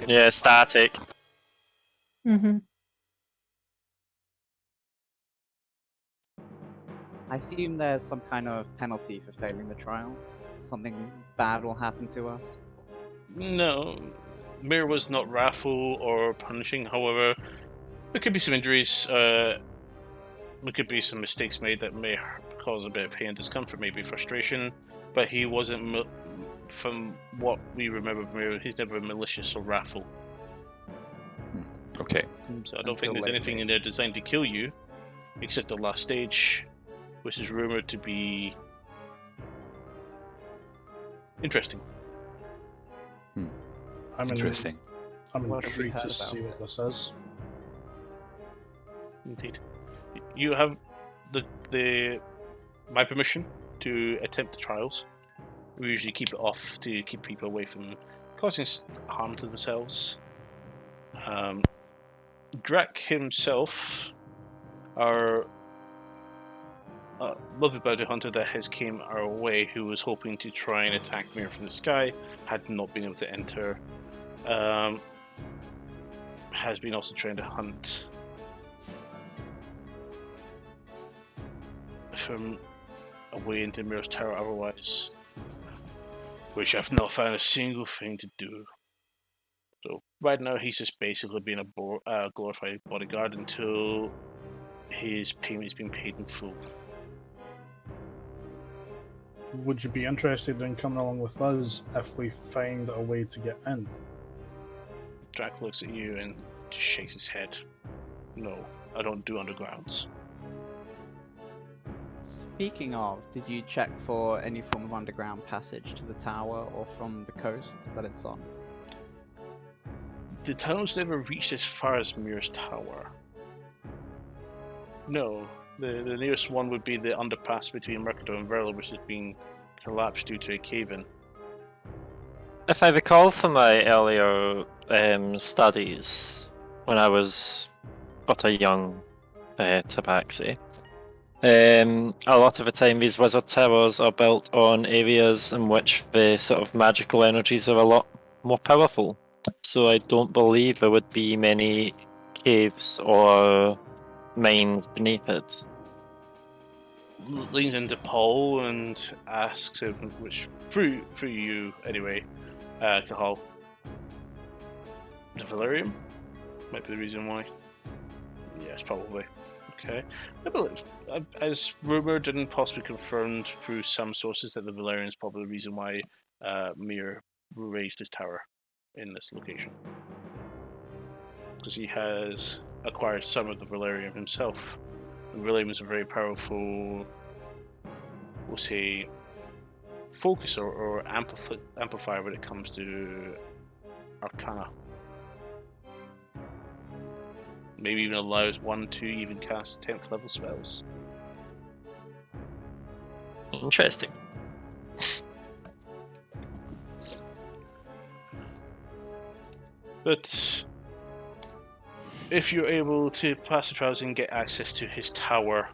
Yeah, static. Mm-hmm. I assume there's some kind of penalty for failing the trials. Something bad will happen to us. No, Mir was not wrathful or punishing, however, there could be some injuries, there could be some mistakes made that may cause a bit of pain and discomfort, maybe frustration, but he wasn't, from what we remember of Mir, he's never malicious or wrathful. Okay. So I don't think Until there's anything later. in there designed to kill you, except the last stage, which is rumored to be interesting. Interesting. I'm What have we intrigued to heard see about what this is. Indeed. You have the my permission to attempt the trials. We usually keep it off to keep people away from causing harm to themselves. Drac himself, our lovely bounty hunter that has came our way, who was hoping to try and attack Mir from the sky, had not been able to enter. Has been also trying to hunt from away into Mir's tower otherwise, which I've not found a single thing to do. So right now he's just basically being a glorified bodyguard until his payment's been paid in full. Would you be interested in coming along with us if we find a way to get in? Drac looks at you and just shakes his head. No, I don't do undergrounds. Speaking of, did you check for any form of underground passage to the tower or from the coast that it's on? The tunnel's never reached as far as Mir's tower. No, the nearest one would be the underpass between Mercador and Verla, which has been collapsed due to a cave-in. If I recall from my earlier studies, when I was but a young tabaxi, a lot of the time these wizard towers are built on areas in which the sort of magical energies are a lot more powerful. So I don't believe there would be many caves or mines beneath it. Leans into Paul and asks him, which through you anyway, Cahal. The Valerium might be the reason why. Yes, probably. Okay. I believe, as rumored and possibly confirmed through some sources, that the Valerian is probably the reason why Mir raised his tower in this location. Because he has acquired some of the Valerium himself. The Valerium is a very powerful, we'll say, focus or amplifier when it comes to Arcana. Maybe even allows one to even cast 10th level spells. Interesting. But if you're able to pass the trials and get access to his tower,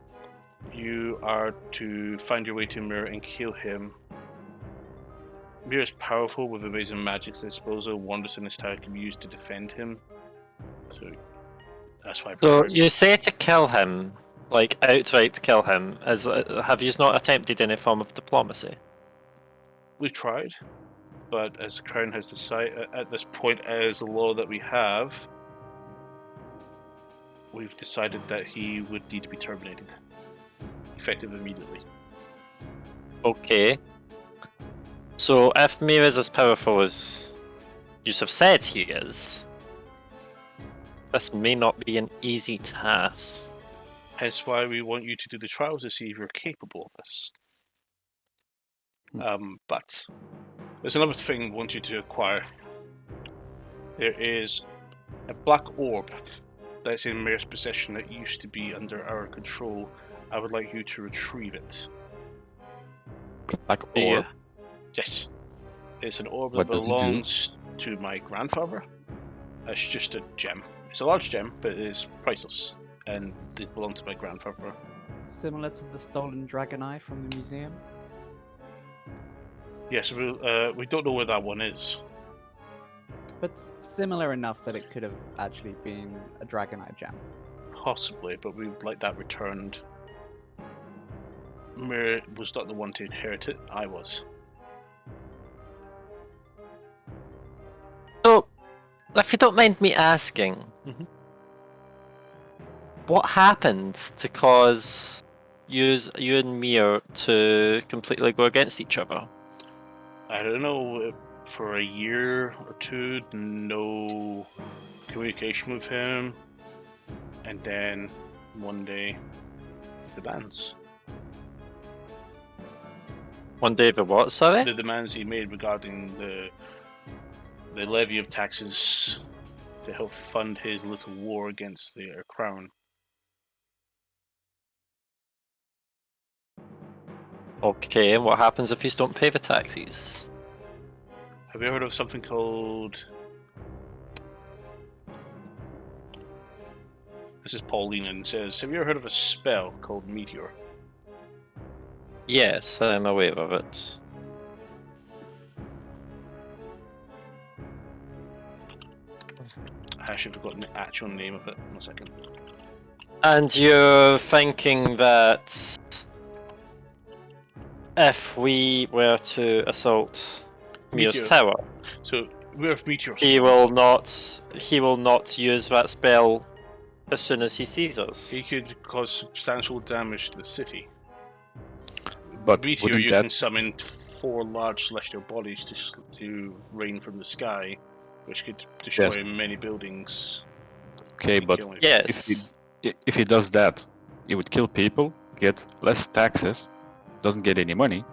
you are to find your way to Mir and kill him. Mir is powerful with amazing magic at disposal. Wonders in his tower can be used to defend him. So that's why I So prefer. you say to kill him, like outright to kill him, as have you not attempted any form of diplomacy? We've tried, but as the Crown has decided at this point, as the law that we have, we've decided that he would need to be terminated, effective immediately. Okay. So if Mir is as powerful as you have said he is, this may not be an easy task. Hence why we want you to do the trials to see if you're capable of this. But there's another thing I want you to acquire. There is a black orb that's in Mir's possession that used to be under our control. I would like you to retrieve it. Black Yeah. orb. Yes. It's an orb What that does it do? belongs to my grandfather. It's just a gem. It's a large gem, but it is priceless. And it belonged to my grandfather. Similar to the stolen dragon eye from the museum. Yes, we don't know where that one is. But similar enough that it could have actually been a dragonite gem. Possibly, but we would like that returned. Mir was not the one to inherit it, I was. So, if you don't mind me asking, Mhm. what happened to cause you and Mir to completely go against each other? I don't know, for a year or two, no communication with him. And then one day, the demands. One day the what, sorry? The demands he made regarding the levy of taxes to help fund his little war against the crown. Okay, and what happens if you don't pay the taxes? Have you heard of something called... This is Pauline and says, have you ever heard of a spell called Meteor? Yes, I'm aware of it. I actually forgot the actual name of it. 1 second. And you're thinking that if we were to assault Mir's Meteor. tower, So, we have Meteor. he will not use that spell as soon as he sees us. He could cause substantial damage to the city. But Meteor, wouldn't you that can summon 4 large celestial bodies to rain from the sky, which could destroy many buildings. okay? and But kill many Yes. if he does that, he would kill people, get less taxes, doesn't get any money,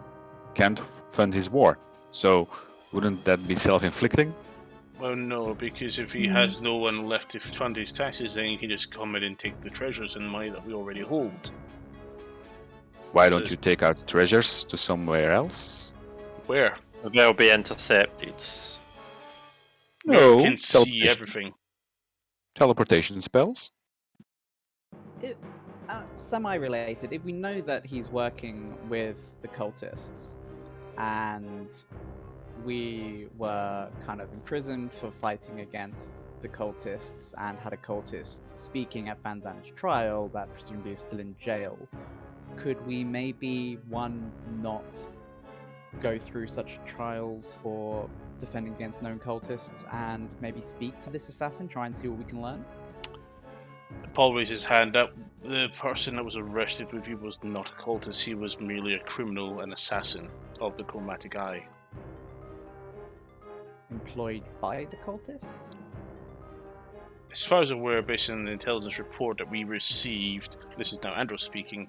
can't fund his war. So wouldn't that be self-inflicting? Well, no, because if he has no one left to fund his taxes, then he can just come in and take the treasures and money that we already hold. Why don't you take our treasures to somewhere else? Where? They'll be intercepted. Where we can see teleportation- everything. Teleportation spells. Semi-related, if we know that he's working with the cultists, and we were kind of imprisoned for fighting against the cultists and had a cultist speaking at Banzan's trial that presumably is still in jail, could we maybe, one, not go through such trials for defending against known cultists and maybe speak to this assassin, try and see what we can learn? Paul raises his hand up. The person that was arrested with you was not a cultist. He was merely a criminal and assassin of the Chromatic Eye. Employed by the cultists? As far as I'm aware, based on the intelligence report that we received, this is now Andros speaking,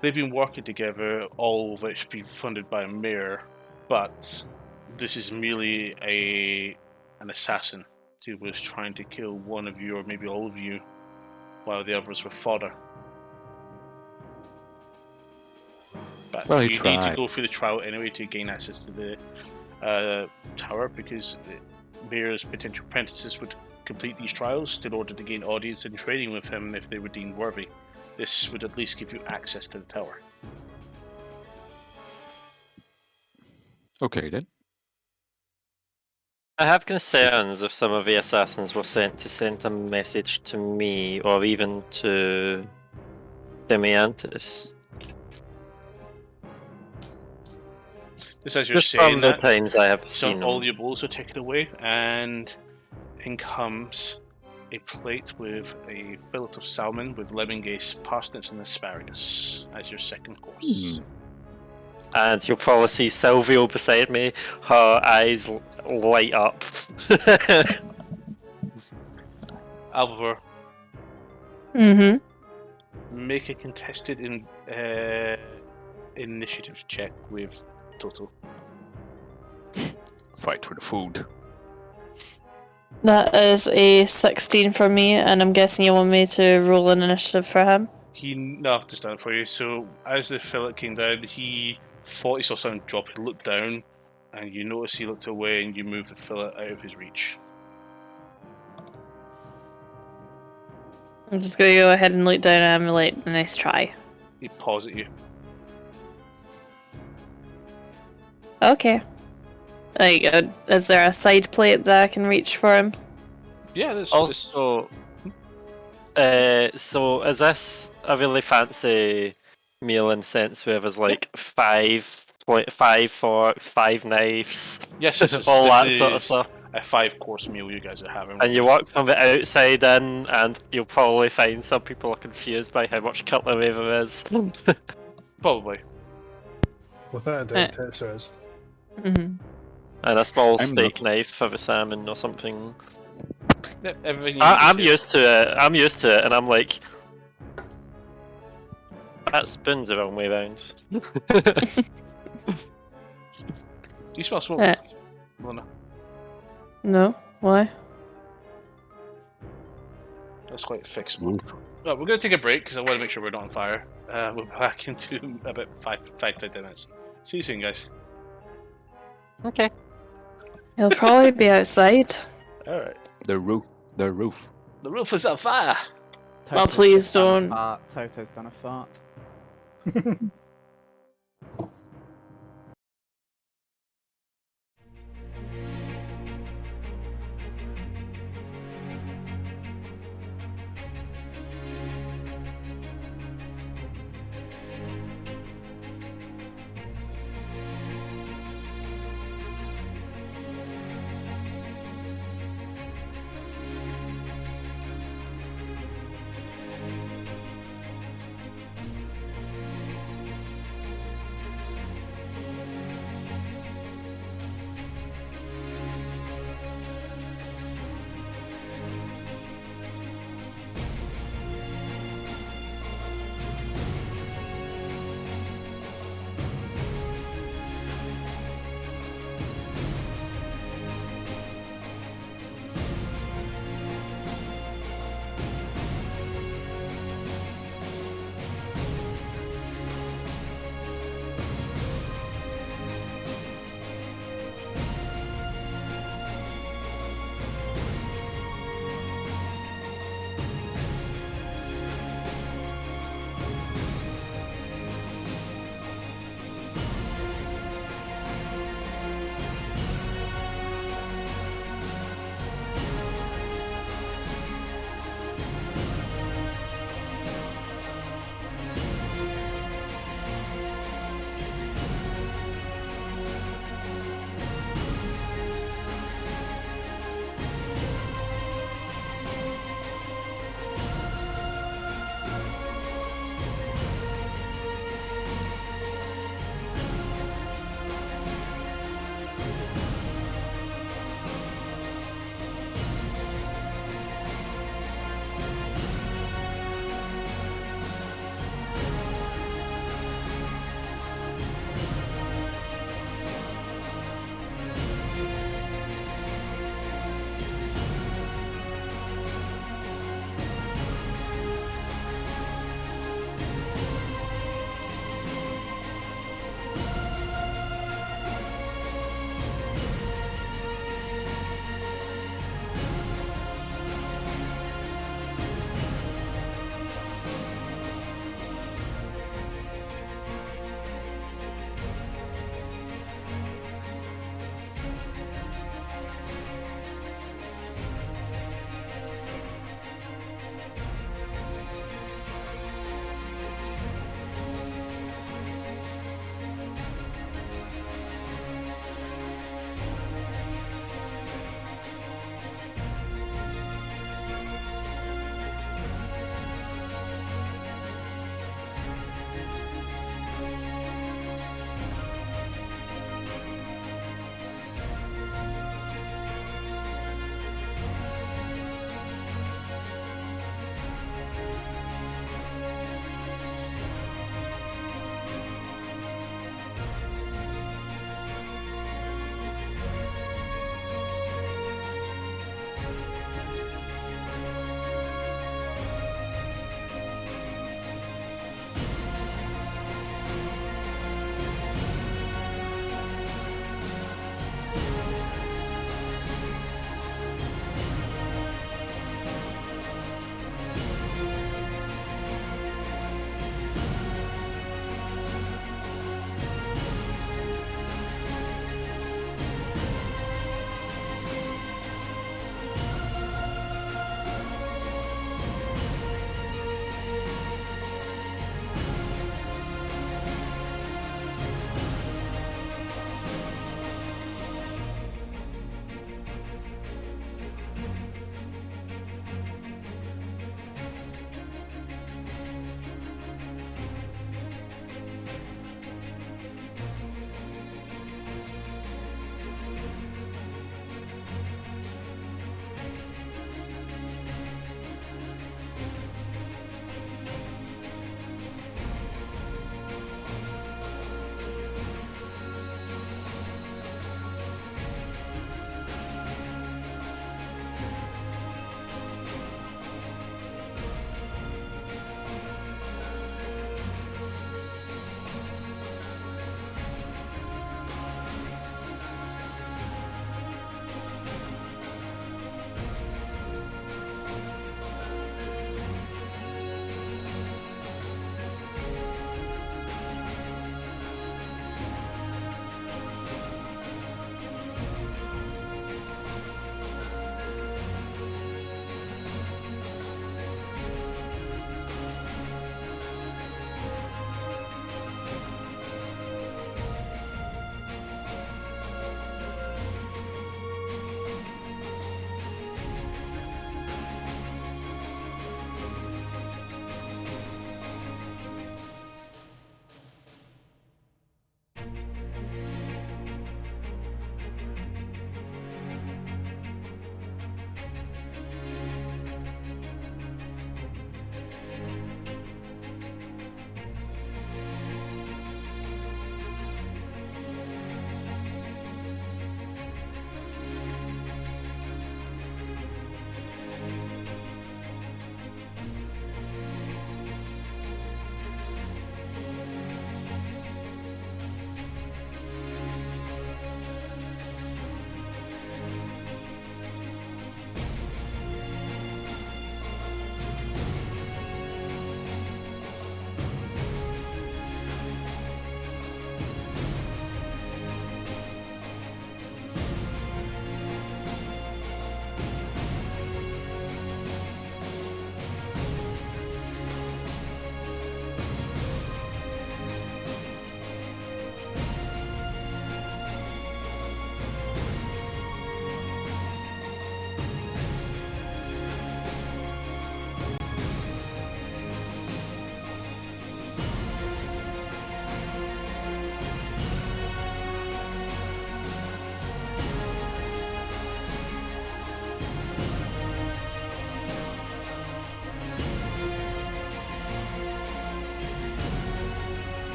they've been working together, all of which been funded by a mayor, but this is merely an assassin who was trying to kill one of you, or maybe all of you, while the others were fodder. But Well, he you need to tried. go through the trial anyway to gain access to the tower, because the mayor's potential apprentices would complete these trials in order to gain audience and trading with him if they were deemed worthy. This would at least give you access to the tower. Okay then. I have concerns if some of the assassins were sent to send a message to me, or even to Demiantis. Just as you're Just saying from the that, times I have so seen all them. your bowls are taken away, and in comes a plate with a fillet of salmon with lemongrass, parsnips, and asparagus as your second course. And you'll probably see Silvio beside me, her eyes light up. Alvar, Mm-hmm. make a contested initiative check with total. Fight for the food. That is a 16 for me, and I'm guessing you want me to roll an initiative for him. No, I've just done it for you. So as the fillet came down, he thought he saw something drop. He looked down, and you notice he looked away, and you moved the fillet out of his reach. I'm just gonna go ahead and look down at him like, nice try. He paws at you. Okay. Like, is there a side plate that I can reach for him? Yeah, there's Also, so is this a really fancy meal in the sense where there's like five forks, 5 knives, yes, this all this that sort of is stuff? a 5-course meal you guys are having. And you walk from the outside in, and you'll probably find some people are confused by how much cutlery there is. Probably. Without a doubt, it says. Mm-hmm. And a small I'm steak not- knife for the salmon or something. Yep, everything you I'm need is used to it. I'm used to it, and I'm like, that spoon's the wrong way round. here. Do you smell smoke? Eh. Lorna? No? Why? That's quite thick smoke. Right, we're going to take a break because I want to make sure we're not on fire. We'll be back into about 5 to 10 minutes. See you soon, guys. Okay. He'll probably be outside. Alright. The roof. The roof. The roof is on fire! Well, Toto's please just done a don't. fart. Toto's done a fart.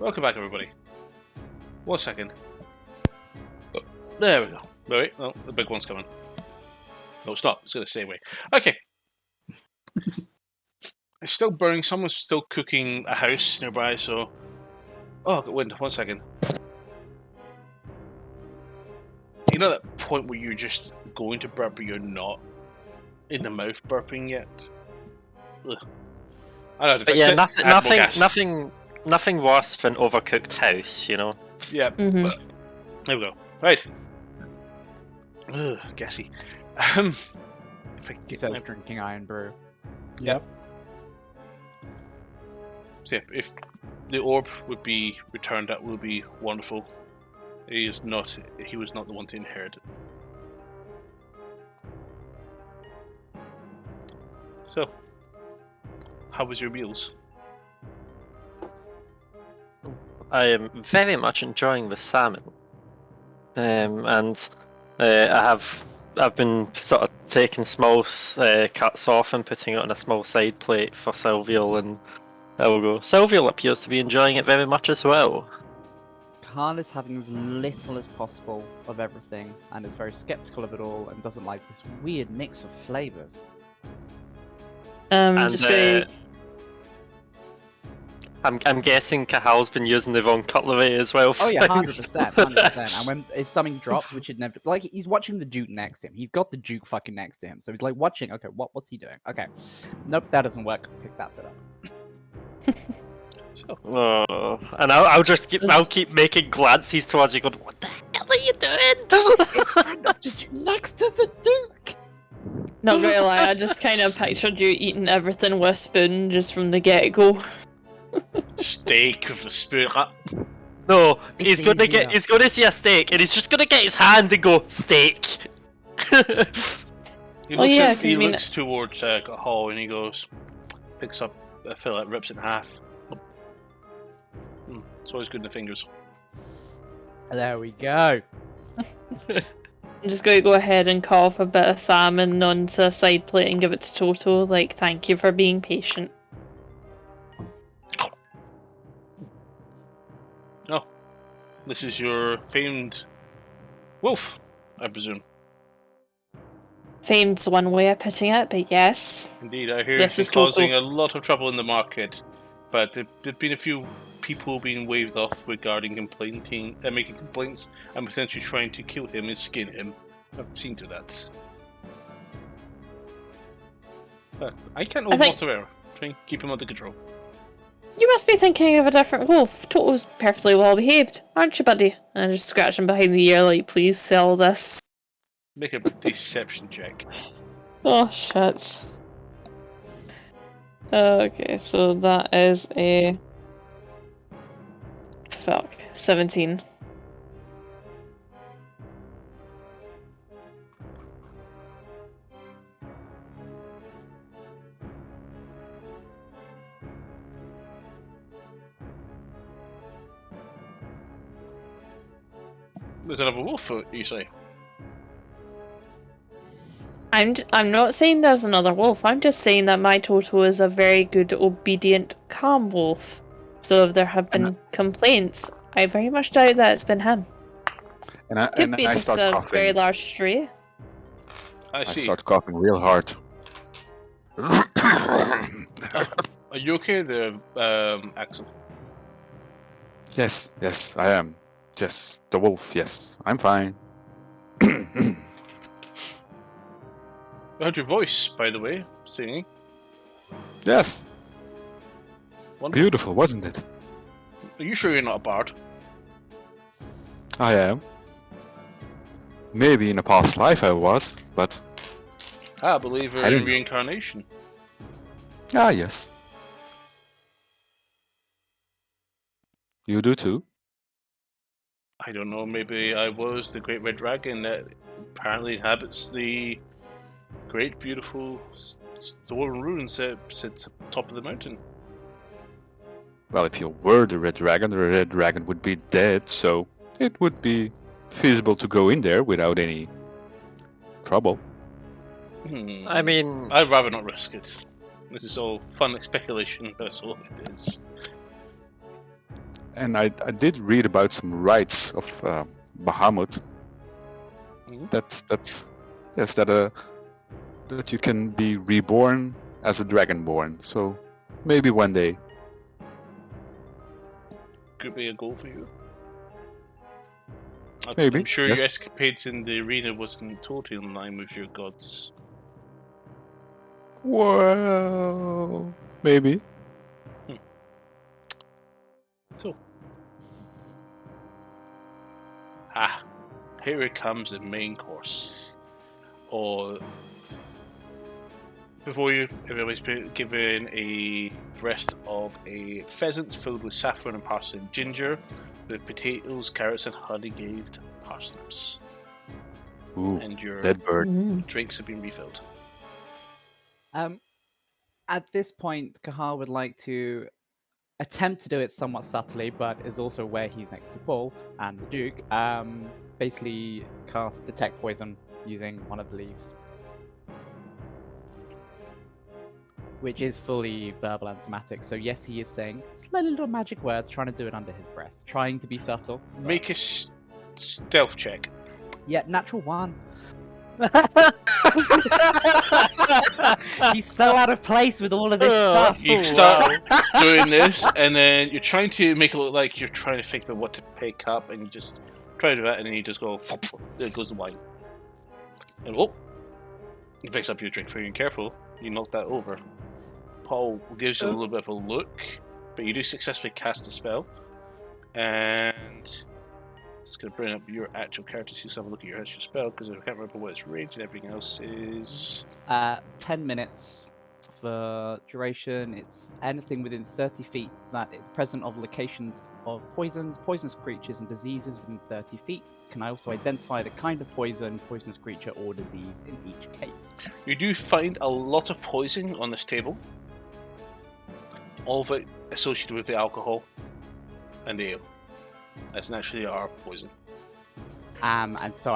Welcome back, everybody. 1 second. There we go. Wait, oh, the big one's coming. No, stop. It's going to stay away. Okay. It's still burning. Someone's still cooking a house nearby, so... Oh, I've got wind. 1 second. You know that point where you're just going to burp, but you're not in the mouth burping yet? Ugh. I don't know. But yeah, nothing worse than overcooked house, you know. Yeah. Mm-hmm. There we go. Right. Ugh, gassy. If I He get says my... drinking iron brew. Yep. So yeah, if the orb would be returned, that would be wonderful. He was not the one to inherit it. So, how was your meals? I am very much enjoying the salmon, and I've been sort of taking small cuts off and putting it on a small side plate for Sylvial, and there we go. Sylvial appears to be enjoying it very much as well. Khan is having as little as possible of everything and is very skeptical of it all and doesn't like this weird mix of flavors. And Just going. I'm guessing Cahal's been using the wrong cutlery as well. Oh yeah, things. 100%. And if something drops, which it never, like he's watching the Duke next to him. He's got the Duke fucking next to him, so he's like watching. Okay, what's he doing? Okay, nope, that doesn't work. Pick that bit up. Oh, and I'll keep making glances towards you, going, "What the hell are you doing?" Next to the Duke. Not gonna lie, I just kind of pictured you eating everything with a spoon just from the get-go. Steak with the spoon. No, It's he's gonna see a steak, and he's just gonna get his hand and go steak. He Oh, looks, yeah, at, 'cause he I mean, looks towards Hall and he goes, picks up a fillet, rips it in half. It's always good in the fingers. There we go. I'm just going to go ahead and carve a bit of salmon onto a side plate and give it to Toto. Like, thank you for being patient. Oh, this is your famed wolf, I presume. Famed's one way of putting it, but yes. Indeed, I hear This it's is been causing Toto. a lot of trouble in the market, but there've been a few people being waved off regarding making complaints and potentially trying to kill him and skin him. I've seen to that. I can't hold think- water air. Try and keep him under control. You must be thinking of a different wolf. Toto's perfectly well behaved, aren't you, buddy? And I just scratch him behind the ear like, please sell this. Make a deception check. Oh, shit. Okay, so that is a... Fuck. 17. There's another wolf, you say? I'm not saying there's another wolf. I'm just saying that my Toto is a very good, obedient, calm wolf. So if there have been complaints, I very much doubt that it's been him. And Could be I just start a coughing. very large stray. I I see. start coughing real hard. Are you okay there, Axel? Yes, I am. Just the wolf, yes. I'm fine. I heard your voice, by the way, singing. Yes, Wonderful. beautiful, wasn't it? Are you sure you're not a bard? I am. Maybe in a past life I was, but I believe I in didn't- reincarnation. yes. You do too? I don't know, maybe I was the great red dragon that apparently inhabits the great, beautiful stolen ruins that sit at the top of the mountain. Well, if you were the red dragon would be dead, so it would be feasible to go in there without any trouble. I mean, I'd rather not risk it. This is all fun speculation, that's all it is. And I did read about some rites of Bahamut. Mhm. That you can be reborn as a dragonborn. So maybe one day. Could be a goal for you. Maybe, I'm sure your yes. escapades in the arena wasn't totally in line with your gods. Well, maybe. So, here it comes, the main course. Or before you, everybody's been given a breast of a pheasant filled with saffron and parsley and ginger, with potatoes, carrots, and honey-glazed parsnips. Ooh, And your dead bird. drinks have been refilled. At this point, Kahar would like to attempt to do it somewhat subtly, but is also where he's next to Paul and the Duke. Basically, cast Detect Poison using one of the leaves, which is fully verbal and somatic. So yes, he is saying slightly little magic words, trying to do it under his breath, trying to be subtle. but- Make a stealth check. Yeah, natural 1. He's so out of place with all of this stuff. You start doing this, and then you're trying to make it look like you're trying to think of what to pick up, and you just try to do that, and then you just go, there goes the wine. And he picks up your drink for you, careful, you knock that over. Paul gives you a little bit of a look, but you do successfully cast the spell, and just going to bring up your actual character so you have a look at your actual spell, because I can't remember what its range and everything else is. 10 minutes for duration. It's anything within 30 feet that is present of locations of poisons, poisonous creatures, and diseases within 30 feet. Can I also identify the kind of poison, poisonous creature, or disease in each case? You do find a lot of poison on this table. All of it associated with the alcohol and the ale. That's naturally our poison. And so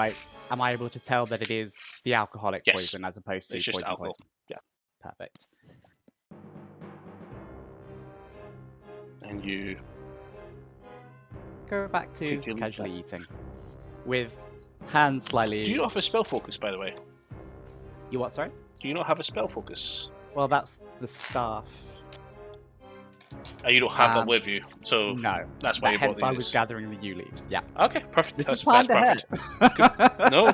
am I able to tell that it is the alcoholic Yes. poison as opposed to It's just poison? alcohol. Poison? Yeah. Perfect. And you Go back to Take your lead casually back. eating, with hands slightly. do you not have a spell focus, by the way? You what? Sorry. Do you not have a spell focus? Well, that's the staff. You don't have that Um, with you, so No. that's why you bought Hence, I was these. gathering the yew leaves. Yeah. Okay, perfect. This that's, is planned that's ahead. perfect. No,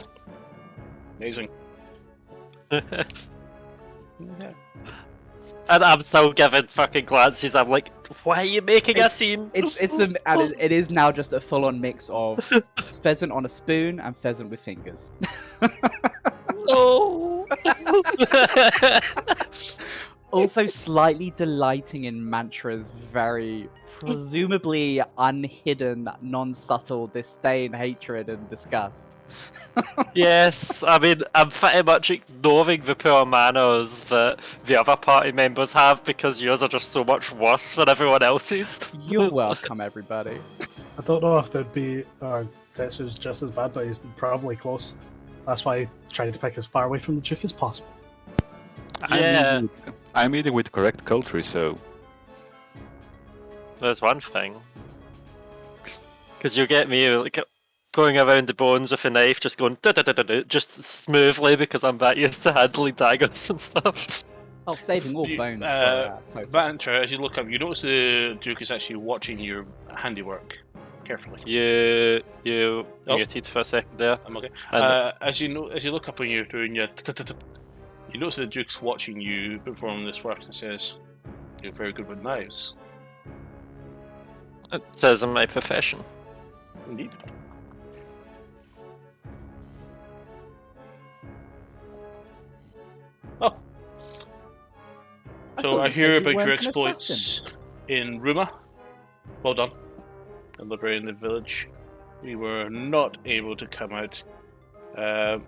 amazing. Yeah. And I'm still giving fucking glances. I'm like, why are you making a scene? It is now just a full-on mix of pheasant on a spoon and pheasant with fingers. No. Also, slightly delighting in Mantra's very presumably unhidden, non-subtle disdain, hatred, and disgust. Yes, I mean, I'm pretty much ignoring the poor manners that the other party members have because yours are just so much worse than everyone else's. You're welcome, everybody. I don't know if there'd be this is just as bad, but he's probably close. That's why I tried to pick as far away from the Duke as possible. Yeah. I'm eating with correct culture, so There's one thing. Because you get me like going around the bones with a knife, just going just smoothly because I'm that used to handling daggers and stuff. Oh, saving all You- bones for total. Banter, as you look up, you notice the Duke is actually watching your handiwork carefully. You Oh. muted for a second there. I'm okay. And- As you look up when you're doing your, you notice the Duke's watching you perform this work and says, "You're very good with knives." It says in my profession. Indeed. Oh. I So thought I you hear said you about your weren't an exploits assassin. in Ruma. Well done. In liberating the village. We were not able to come out ever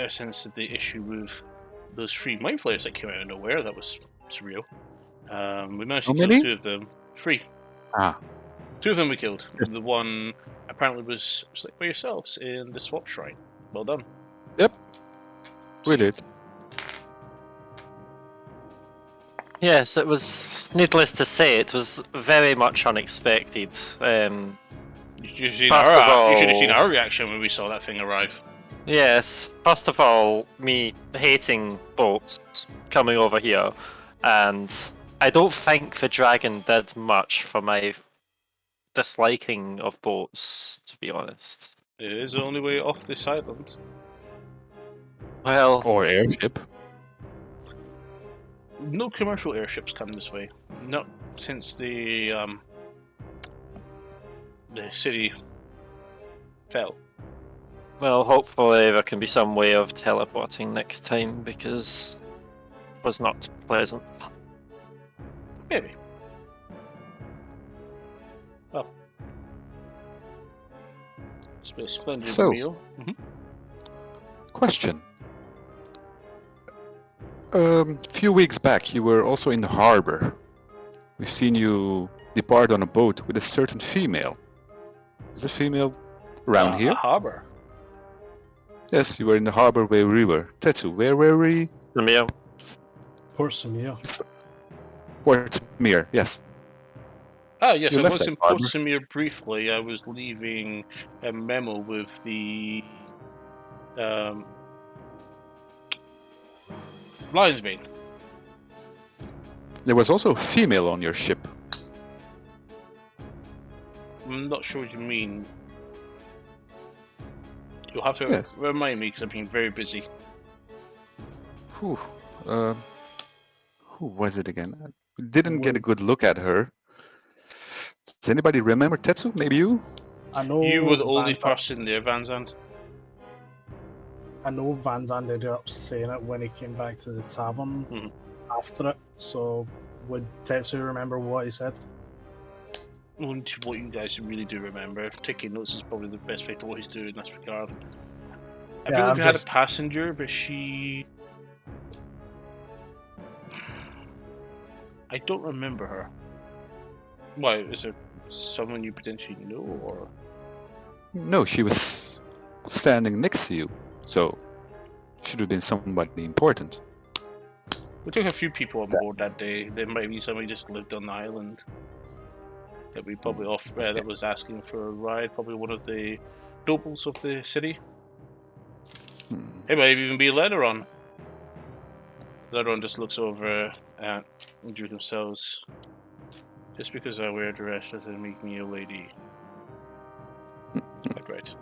since the issue with those 3 mind flayers that came out of nowhere. That was surreal. We managed to How kill many? 2 of them. 3. Ah. 2 of them we killed. Yes. The one apparently was like by yourselves in the swap shrine. Well done. Yep. We did. Yes, it was, needless to say, it was very much unexpected. You should First of you should have seen all- our reaction when we saw that thing arrive. Yes, first of all, me hating boats coming over here, and I don't think the dragon did much for my disliking of boats, to be honest. It is the only way off this island. Well, Or airship. No commercial airships come this way. Not since the city fell. well, hopefully there can be some way of teleporting next time, because it was not pleasant. Maybe. Well, it's been a splendid So- meal. Question. Few weeks back, you were also in the harbor. We've seen you depart on a boat with a certain female. Is the female around A here? harbor. Yes, you were in the harbor where we were. Tetsu, where were we? Ramiro? Port Samir. Portsmere, yes. Ah, yes, You I left was that in Port harbor. Samir briefly. I was leaving a memo with the Lion's Bane. There was also a female on your ship. I'm not sure what you mean. You'll have to Yes. remind me because I've been very busy. Whew. Who was it again? We didn't get a good look at her. Does anybody remember Tetsu? Maybe you? I know You were the only Van- person there, Van Zandt. I know Van Zandt ended up saying it when he came back to the tavern Mhm. after it. So would Tetsu remember what he said? What you guys really do remember. Taking notes is probably the best way to always do in this regard. I Yeah, believe I'm we had a just- passenger, but she. I don't remember her. Why? Is there someone you potentially know, or. No, she was standing next to you. So, should have been somebody important. We took a few people on board that day. There might be somebody just lived on the island that we probably that was asking for a ride. Probably one of the nobles of the city. Hmm. It might even be Leteron. Leteron just looks over at Drew themselves. Just because I wear a dress doesn't make me a lady. Quite right.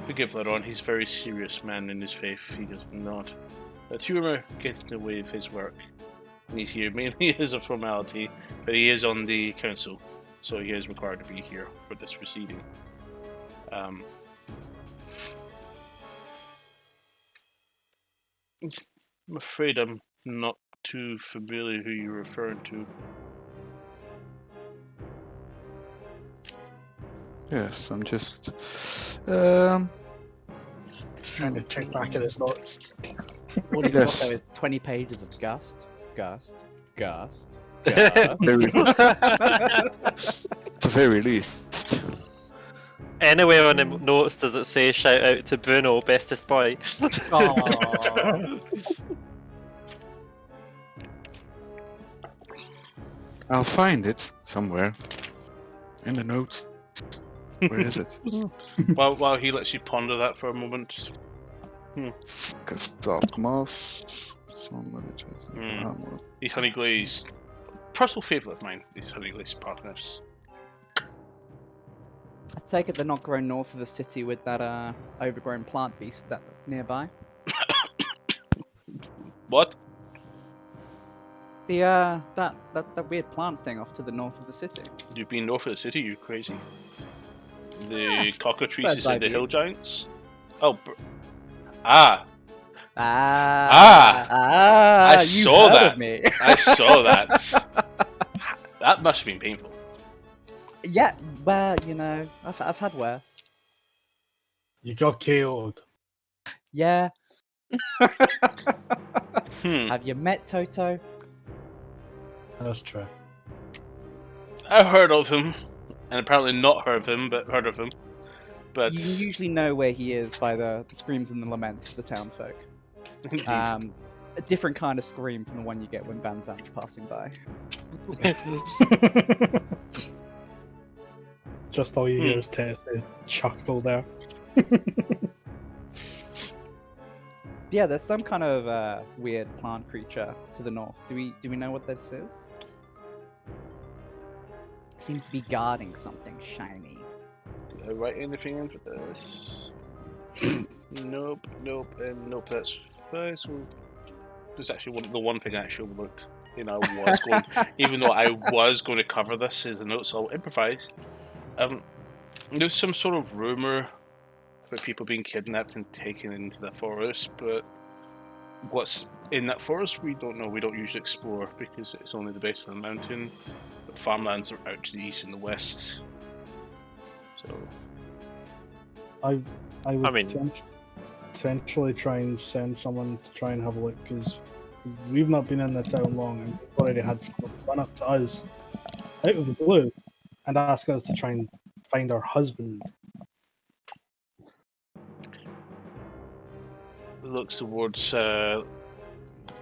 Forgive Leteron, he's a very serious man in his faith. He does not let humor get in the way of his work. And he's here mainly as a formality, but he is on the council, so he is required to be here for this proceeding. I'm afraid I'm not too familiar who you're referring to. Yes, I'm just. Trying to check back at his notes. All you've Yes. got there is 20 pages of Gust, Gust, Gust, Very- Gust. At the very least. Anywhere on the notes does it say shout out to Bruno, bestest boy? Aww. I'll find it somewhere. In the notes. Where is it? While he lets you ponder that for a moment, Salt moss. these honey glazed, personal favourite of mine, these honey glazed partners. I take it they're not grown north of the city with that overgrown plant beast that nearby. What? The that weird plant thing off to the north of the city. You've been north of the city, you crazy? The cockatrices bird's and eye the view. hill giants? Oh, ah! I I saw that. Me. I saw that. That must have been painful. Yeah, well, you know, I've had worse. You got killed. Yeah. Have you met Toto? That's true. I heard of him, and apparently not heard of him, but heard of him. But You usually know where he is by the screams and the laments of the townfolk. indeed. a different kind of scream from the one you get when Van Zandt's passing by. Just all you hear is Tess chuckle there. Yeah, there's some kind of weird plant creature to the north. Do we know what this is? Seems to be guarding something shiny. Did I write anything in for this? Nope, and nope. That's fine. So there's actually the one thing I actually overlooked. Even though I was going to cover this as a note, so I'll improvise. There's some sort of rumor about people being kidnapped and taken into the forest, but what's in that forest, we don't know. We don't usually explore because it's only the base of the mountain. The farmlands are out to the east and the west. So, I would potentially try and send someone to try and have a look, because we've not been in the town long, and we've already had someone run up to us out of the blue and ask us to try and find our husband. looks towards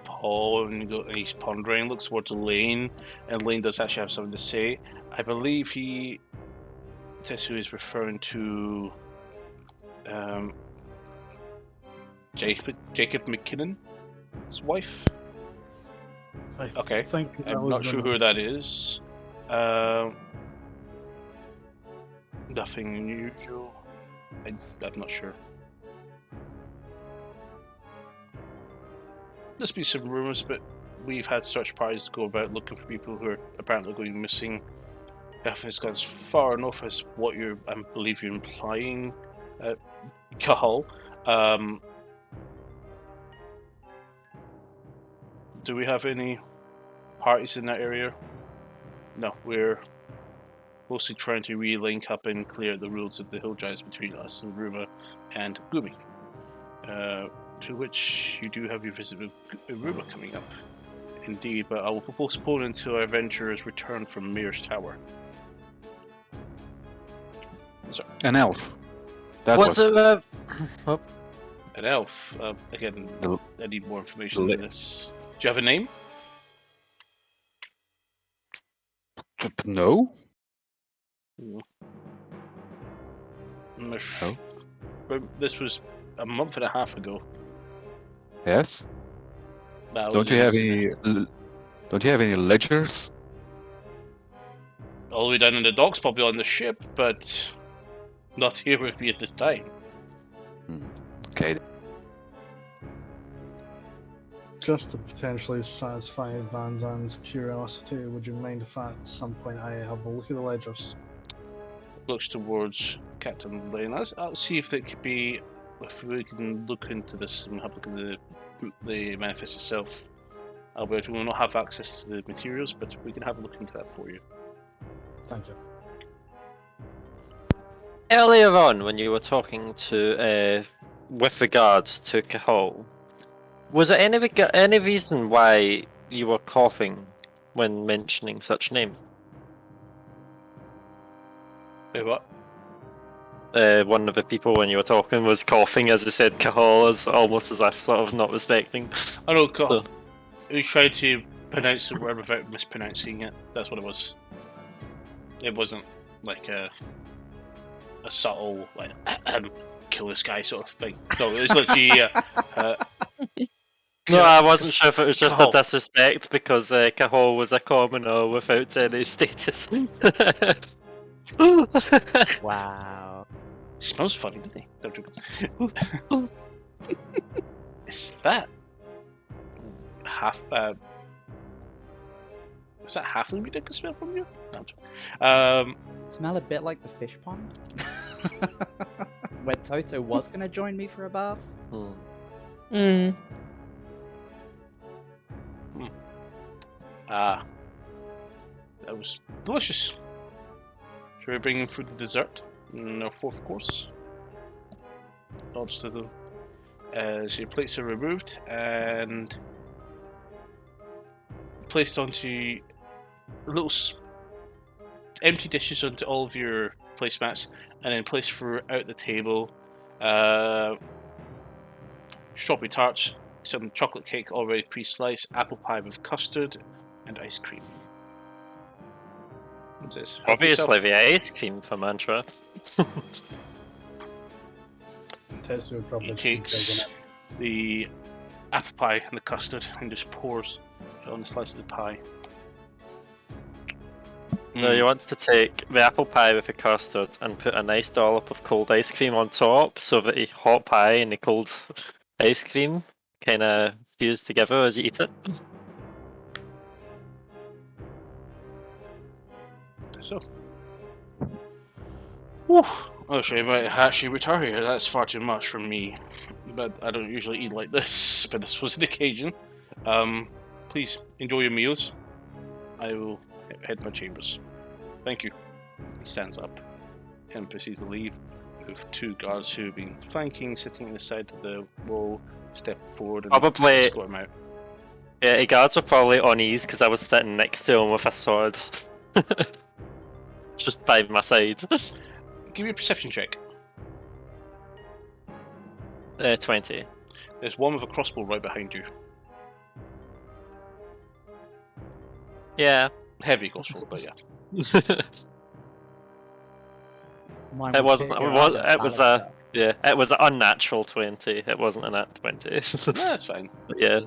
Paul and he's pondering, looks towards Elaine, and Elaine does actually have something to say. I believe Tessu is referring to Jacob McKinnon's wife. Okay, I'm not sure who that is. Nothing unusual. I'm not sure. There's been some rumors, but we've had search parties go about looking for people who are apparently going missing. If it's gone as far enough as what I believe you're implying, Cahal. Do we have any parties in that area? No, we're mostly trying to re-link up and clear the rules of the hill giants between us and Ruma and Gumi. To which you do have your visit with Ruma coming up. Indeed, but I will postpone until our adventurers return from Mir's Tower. Sorry. An elf. That Was it? An elf. Again, I need more information on this. Do you have a name? No. No. This was a month and a half ago. Yes. Don't you have any ledgers? All the way down in the docks, probably on the ship, but not here with me at this time. Okay. Just to potentially satisfy Van Zandt's curiosity, would you mind if at some point I have a look at the ledgers? Looks towards Captain Lane. I'll see if it could be, if we can look into this and have a look at the manifest itself. We will not have access to the materials, but we can have a look into that for you. Thank you. Earlier on, when you were talking to, with regards to Cahal, was there any reason why you were coughing when mentioning such name? Wait, what? One of the people when you were talking was coughing as he said Cahal, as almost as if sort of not respecting. I know, Cahal. We tried to pronounce the word without mispronouncing it. That's what it was. It wasn't like a subtle, like, kill this guy sort of thing. No, it was literally, No, I wasn't sure if it was just Cahal. A disrespect because Cahal was a commoner without any status. Wow. Smells funny, doesn't he? Is that half? Is that halfling we can smell from you? No, I'm sorry. Smell a bit like the fish pond, where Toto was gonna join me for a bath. That was delicious. Should we bring them through the dessert? No, fourth course. Nods to them as your plates are removed and placed onto little empty dishes onto all of your placemats, and then placed throughout the table. Strawberry tarts, some chocolate cake already pre-sliced, apple pie with custard, and ice cream. What's this? Help Obviously, yourself. the ice cream for Mantra. Tetsu would probably He just be takes big enough. the apple pie and the custard and just pours it on the slice of the pie. No, you want to take the apple pie with the custard and put a nice dollop of cold ice cream on top, so that the hot pie and the cold ice cream kind of fuse together as you eat it. So. Whew. Oh, so I might actually retire here. That's far too much for me. But I don't usually eat like this, but this was an occasion. Please, enjoy your meals. I will head to my chambers. Thank you. He stands up and proceeds to leave with two guards who have been flanking, sitting at the side of the wall, step forward and Probably- escort him out. Yeah, the guards were probably on ease because I was sitting next to him with a sword. Just by my side. Give me a perception check. 20. There's one with a crossbow right behind you. Yeah. Heavy crossbow, but yeah. Mine It was wasn't. bigger, It was, I it was balanced a. Yeah, it was an unnatural 20. It wasn't a nat 20. No, that's fine. Yeah.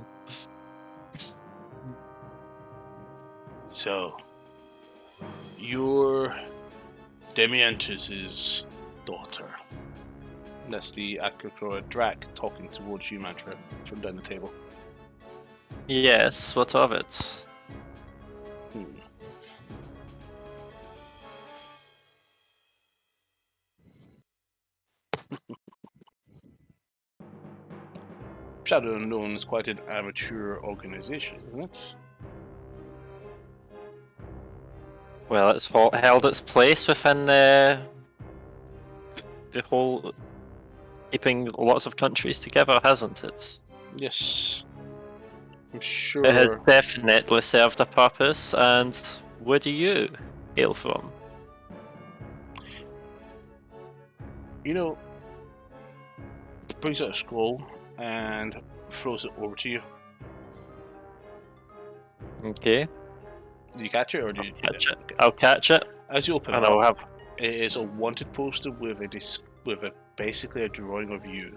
So, you're Demiantus' daughter. That's the Acrocroa Drac talking towards you, Mantra, from down the table. Yes. What of it? Shadow Unknown is quite an amateur organization, isn't it? Well, it's held its place within the whole keeping lots of countries together, hasn't it? Yes. I'm sure. It has definitely served a purpose. And where do you hail from? You know, brings out a scroll and throws it over to you. Okay, Do you catch it, or do you catch it. I'll catch it, As you open it and up, I'll have. it is a wanted poster with a basically a drawing of you.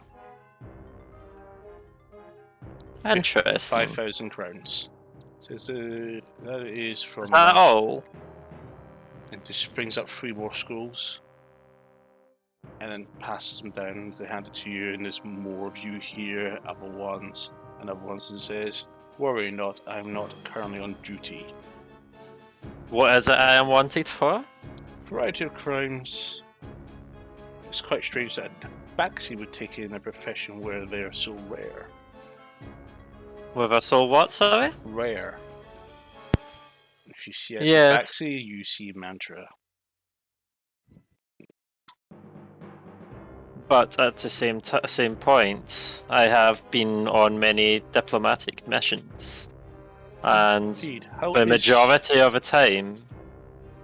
Interesting. 5,000 crowns. So that is from. Is that all? It just brings up 3 more scrolls, and then passes them down. They hand it to you, and there's more of you here. Other ones, and other ones that says, "Worry not, I'm not currently on duty." What is it I am wanted for? Variety of crimes. It's quite strange that Baxi would take in a profession where they are so rare. With a soul what, sorry? Rare. If you see a Yes. Baxi, you see Mantra. But at the same point, I have been on many diplomatic missions, and Indeed. How the is majority of the time,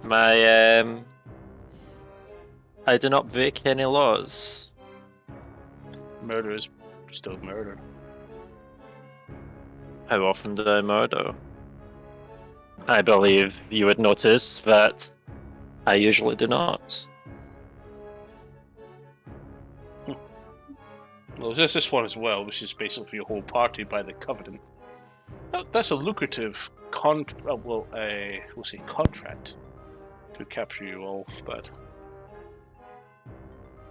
my I do not break any laws. murder is still murder. How often do I murder? I believe you would notice that I usually do not. Well, there's this one as well, which is basically for your whole party by the Covenant. That's a lucrative we'll say contract to capture you all, but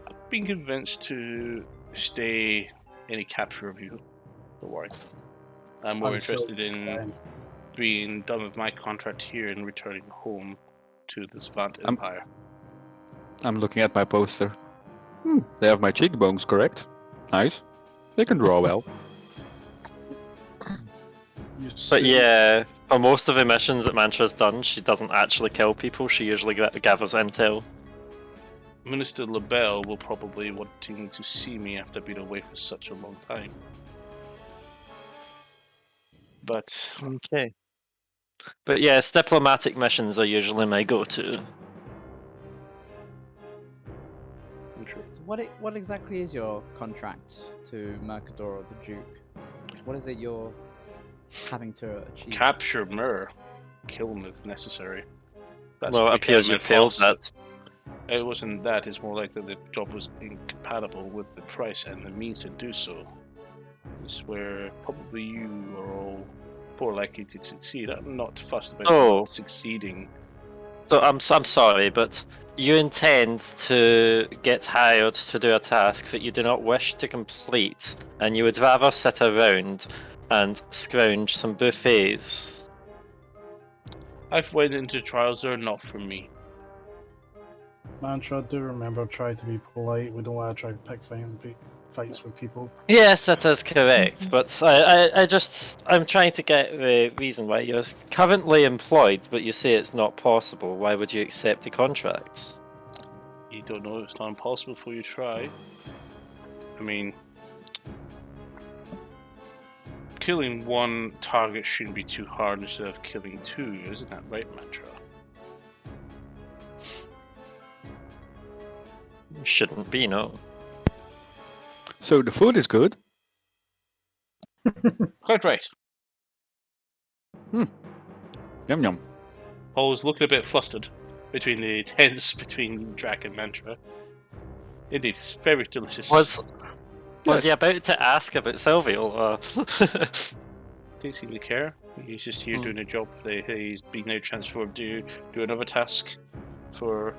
I've been convinced to stay any capture of you. Don't worry. I'm more I'm so interested in fine. being done with my contract here and returning home to the Savant I'm- Empire. I'm looking at my poster. They have my cheekbones, correct? Nice. They can draw well. You But see- yeah, for most of the missions that Mantra's done, she doesn't actually kill people, she usually gathers intel. Minister LaBelle will probably wanting to see me after being away for such a long time. But Okay. But yes, diplomatic missions are usually my go-to. So what exactly is your contract to Mercador or the Duke? What is it you're having to achieve? Capture Mir. Kill him if necessary. That's Well, it the appears you element failed cost. that. It wasn't that. It's more like that the job was incompatible with the price and the means to do so. This is where probably you are all more likely to succeed. I'm not fussed about Oh. not succeeding. So I'm sorry, but you intend to get hired to do a task that you do not wish to complete, and you would rather sit around and scrounge some buffets. I've went into trials that are not for me. Mantra, do remember, try to be polite. We don't want to try to pick fights with people. Yes, that is correct, but I'm trying to get the reason why you're currently employed, but you say it's not possible. Why would you accept the contracts? You don't know, it's not impossible before you try. I mean, killing one target shouldn't be too hard instead of killing two, isn't that right, Mantra? Shouldn't be, no. So the food is good. Quite right. Yum yum. Paul was looking a bit flustered between the tense between Drac and Mantra. Indeed, it's very delicious. Was Yes. he about to ask about Silvio? Didn't seem to care. He's just here doing a job. He's been now transferred to do another task for.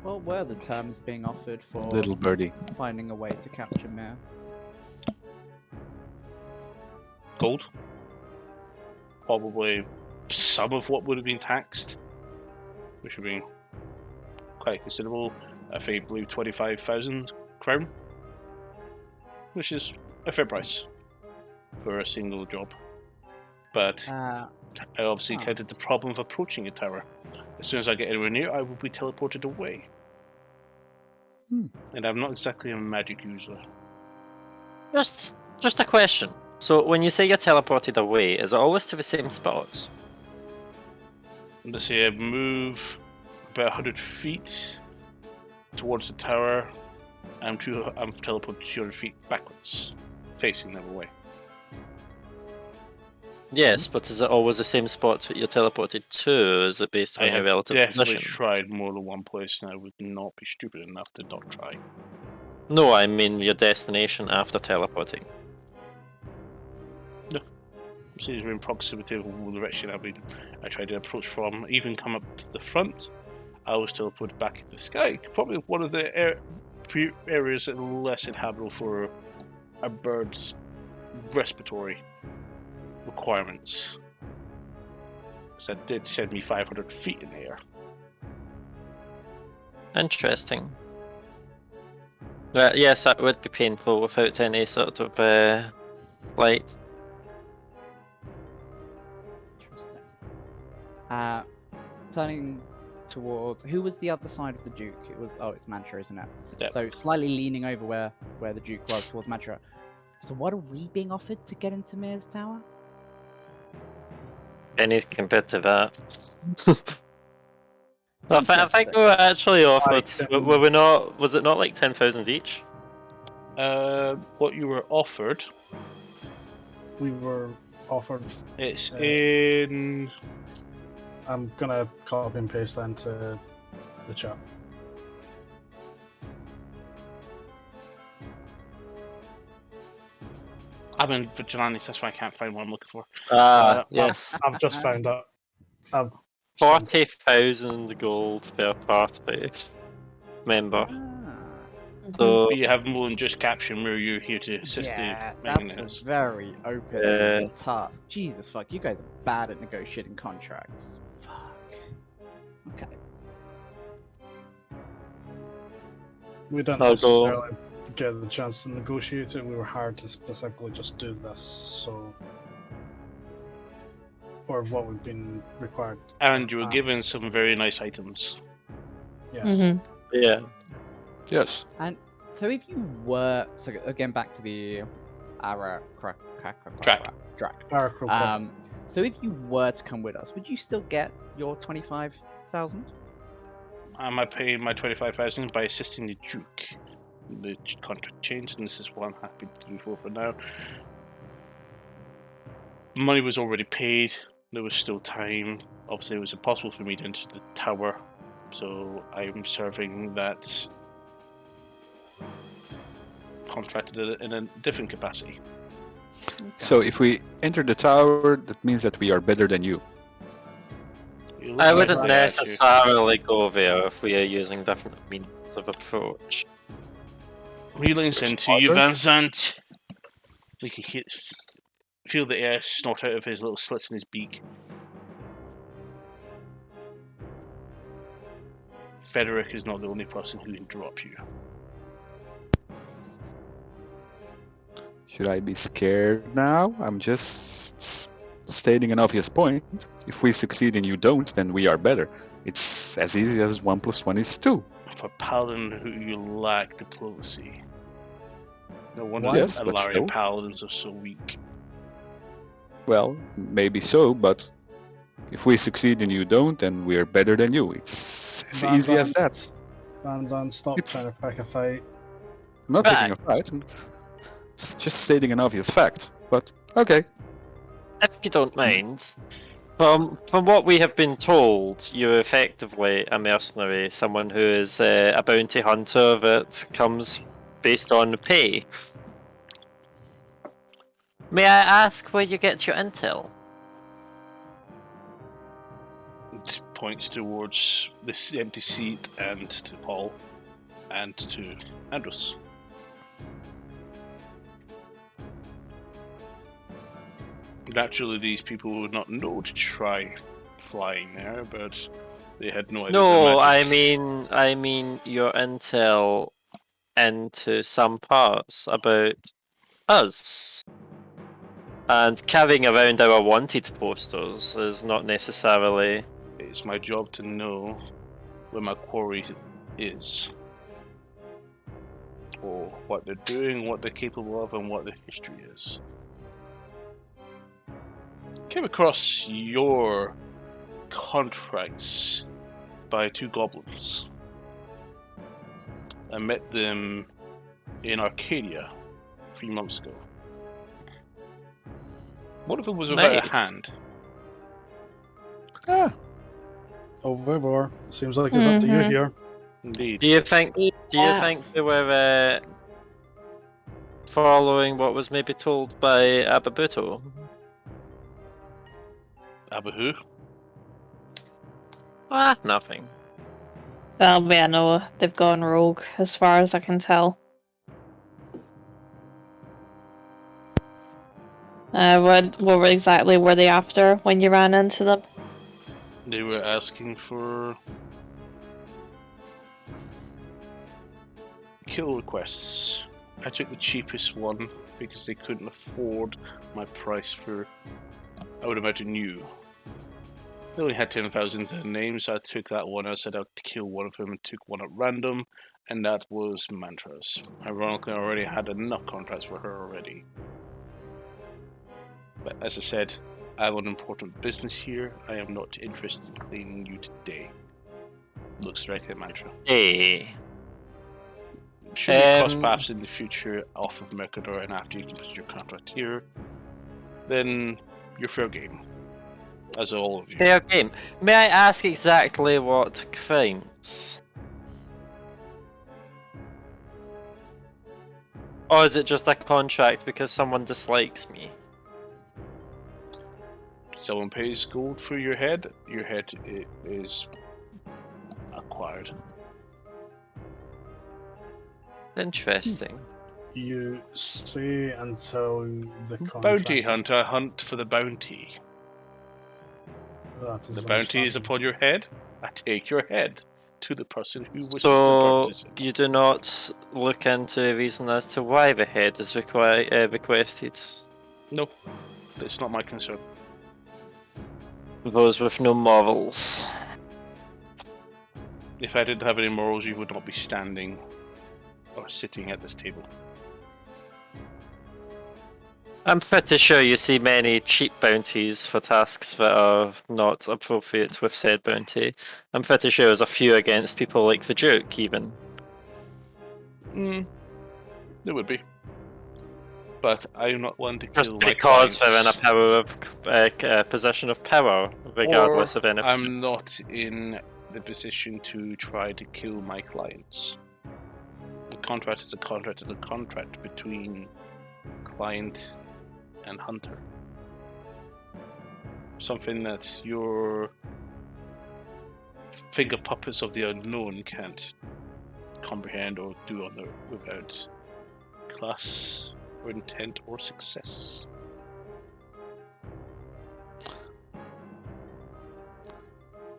What were the terms being offered for Little birdie. finding a way to capture Mir? Gold. Probably some of what would have been taxed, which would be quite considerable. I think, I believe 25,000 crown, which is a fair price for a single job. But I obviously encountered the problem of approaching a tower. As soon as I get anywhere near, I will be teleported away. And I'm not exactly a magic user. Just a question. So when you say you're teleported away, is it always to the same spot? Let's say I move about 100 feet towards the tower. I'm teleported 200 feet backwards, facing them away. Yes, but is it always the same spot that you're teleported to? Is it based on I your have relative definitely position? tried more than one place, and I would not be stupid enough to not try. No, I mean your destination after teleporting. Since we're in proximity of the direction I tried to approach from, even come up to the front, I was teleported back into the sky. Probably one of the areas that are less inhabitable for a bird's respiratory requirements. Because that did send me 500 feet in the air. Interesting. Well, yes, that would be painful without any sort of light. Interesting. Turning towards who was the other side of the Duke? It's Mantra, isn't it? Yep. So slightly leaning over where the Duke was towards Mantra. So what are we being offered to get into Mir's tower? Pennies compared to that. I think we were actually offered. Were we not? Was it not like 10,000 each? What you were offered? We were offered. It's in. I'm gonna copy and paste that into the chat. I'm in Vigilantes, that's why I can't find what I'm looking for. Yes. I've just found out. 40,000 gold per party member. So But you have more than just capturing where you're here to assist Yeah, in that's making a this. very open task. Jesus fuck, you guys are bad at negotiating contracts. Fuck. Okay. We didn't I'll go. necessarily get the chance to negotiate it. We were hired to specifically just do this, so. Or what we've been required. And you were given some very nice items. Yes. yeah. Yes. And so if you were again back to the Drac. So if you were to come with us, would you still get your 25,000? Am I paying my 25,000 by assisting the Duke? the contract changed, and this is what I'm happy to do for now. Money was already paid. There was still time. Obviously, it was impossible for me to enter the tower, so I'm serving that contracted in a different capacity. So if we enter the tower, that means that we are better than you. You look I like wouldn't they are, too. necessarily go there if we are using different means of approach. He leans into you, Van Zandt. We can feel the air snort out of his little slits in his beak. Frederick is not the only person who can drop you. Should I be scared now? I'm just stating an obvious point. If we succeed and you don't, then we are better. It's as easy as 1 + 1 is 2. For Paladin who you lack diplomacy. No wonder Yes, that but Alarian still. Paladins are so weak. Well, maybe so, but if we succeed and you don't, then we're better than you. It's as Van easy as Zandt. that. Van Zandt, stop It's- trying to pick a fight. I'm not picking a fight. It's just stating an obvious fact. But okay. If you don't mind, from what we have been told, you're effectively a mercenary, someone who is a bounty hunter that comes based on pay. May I ask where you get your intel? It points towards this empty seat and to Paul and to Andros. Naturally, these people would not know to try flying there, but they had no idea. No, I mean your intel into some parts about us. And carrying around our wanted posters is not necessarily. It's my job to know where my quarry is, or what they're doing, what they're capable of, and what their history is. Came across your contracts by 2 goblins. I met them in Arcadia 3 months ago. One of them was without a Nice. hand. Ah, Oh, Vivor. Seems like it's up to you Mhm. here. Indeed. Do you think they were following what was maybe told by Ababuto? Abahu? Ah, nothing. Well, yeah, no, they've gone rogue, as far as I can tell. What exactly were they after when you ran into them? They were asking for kill requests. I took the cheapest one because they couldn't afford my price for, I would imagine, you. They only had 10,000 names, so I took that one. I set out to kill one of them and took one at random, and that was Mantras. Ironically, I already had enough contracts for her already. But as I said, I have an important business here. I am not interested in cleaning you today. Looks directly at Mantra. Hey. Should we cross paths in the future off of Mercador and after you complete your contract here, then you're fair game. As all of you. Fair game. May I ask exactly what crimes? Or is it just a contract because someone dislikes me? Someone pays gold for your head is acquired. Interesting. You stay until the contract. Bounty hunter, hunt for the bounty. That is The bounty is understandable. upon your head. I take your head to the person who wishes to So purchase it. you do not look into a reason as to why the head is requested. No, it's not my concern. Those with no morals. If I didn't have any morals, you would not be standing or sitting at this table. I'm pretty sure you see many cheap bounties for tasks that are not appropriate with said bounty. I'm pretty sure there's a few against people like the Duke, even. There would be. But I do not want to Just kill my because clients. they're in a power of position of power, regardless Or of any. I'm not in the position to try to kill my clients. The contract is a contract is a contract between client and hunter. Something that your finger puppets of the unknown can't comprehend or do on their without class or intent or success.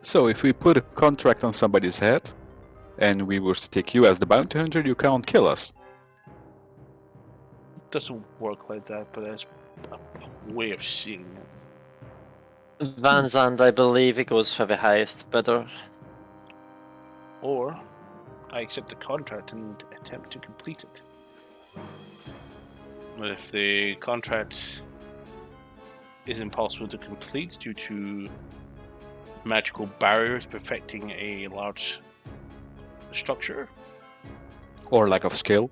So if we put a contract on somebody's head, and we were to take you as the bounty hunter, you can't kill us. It doesn't work like that, but that's a way of seeing it. Van Zandt, I believe, he goes for the highest bidder. Or I accept the contract and attempt to complete it. But if the contract is impossible to complete due to magical barriers perfecting a large structure, Or lack of skill.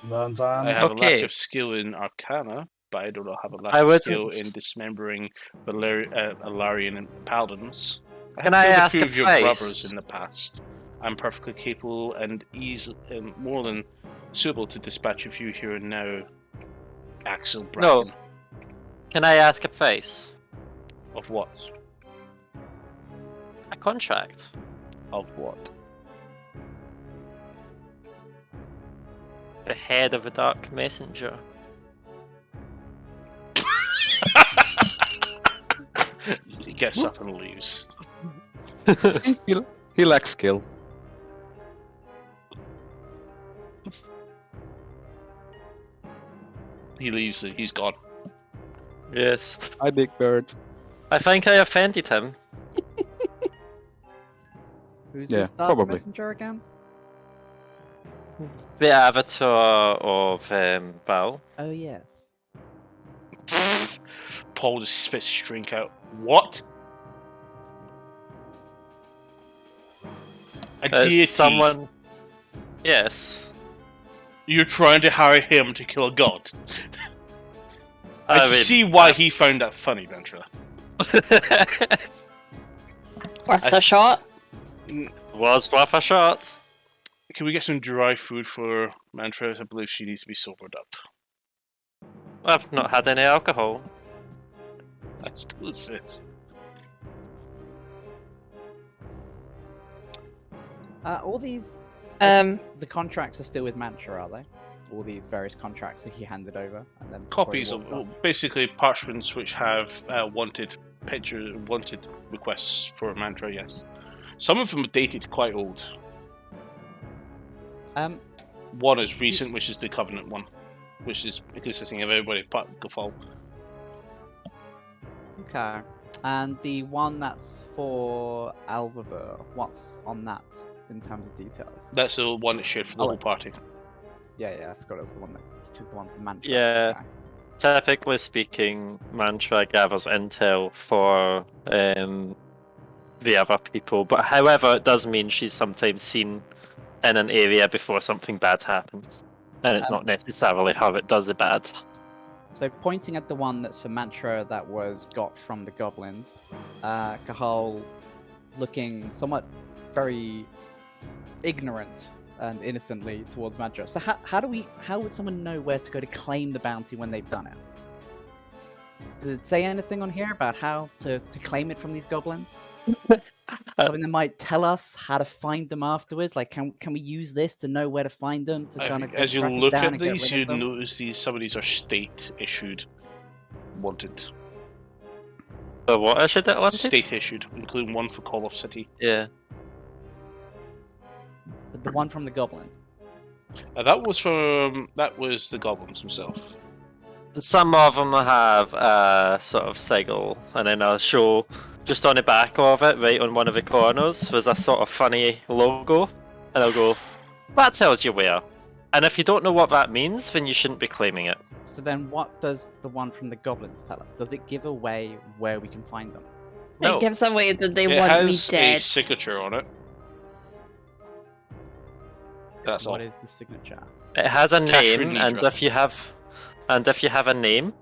Van Zandt. I have a Okay. lack of skill in Arcana, but I do not have a lack I of skill wouldn't- in dismembering Alarian and Paladins. Can have I killed ask a few a of your price? brothers in the past. I'm perfectly capable and more than suitable to dispatch a few here and now. Axel No. Bracken. Can I ask a price? Of what? A contract. Of what? The head of a dark messenger. He gets up and leaves. See, he lacks skill. He leaves. He's gone. Yes. Hi, Big Bird. I think I offended him. Who's Yeah, this Dark probably. Messenger again? The avatar of Val. Oh yes. Paul just spits his drink out. What? A deity. Someone. Yes. You're trying to hire him to kill a god. I can mean, see why he found that funny, Ventura. Worth a shot. was worth a shot. Can we get some dry food for Mantra? I believe she needs to be sobered up. I've not had any alcohol. That still exists. All these the contracts are still with Mantra, are they? All these various contracts that he handed over, and then before he Copies of walked off? basically parchments which have wanted requests for Mantra. Yes, some of them are dated quite old. One is recent, which is the Covenant one, which is consisting of everybody but Gafal. Okay. And the one that's for Alvaver, what's on that in terms of details? That's the one that's shared for the Oh, whole party. Yeah, I forgot it was the one that you took the one from Mantra. Yeah. Okay. Typically speaking, Mantra gathers intel for the other people, but however, it does mean she's sometimes seen in an area before something bad happens. And it's not necessarily how it does the bad. So pointing at the one that's for Mantra that was got from the goblins, Cahal looking somewhat very ignorant and innocently towards Mantra. So how would someone know where to go to claim the bounty when they've done it? Does it say anything on here about how to claim it from these goblins? Something that might tell us how to find them afterwards. Like, can we use this to know where to find them to I kind think of as you track them look down at and get these, rid you of them? notice some of these are state issued, wanted, So what issued it wanted? state issued, including one for Call of City. Yeah. But the one from the goblins. That was the goblins themselves. Some of them have a sort of sigil, and then I'll show just on the back of it, right on one of the corners, there's a sort of funny logo, and I'll go, that tells you where. And if you don't know what that means, then you shouldn't be claiming it. So then what does the one from the goblins tell us? Does it give away where we can find them? No. It gives away that they It want me has a dead. signature on it. That's all. What is the signature? It has a Catherine name, and Nidra. if you have a name,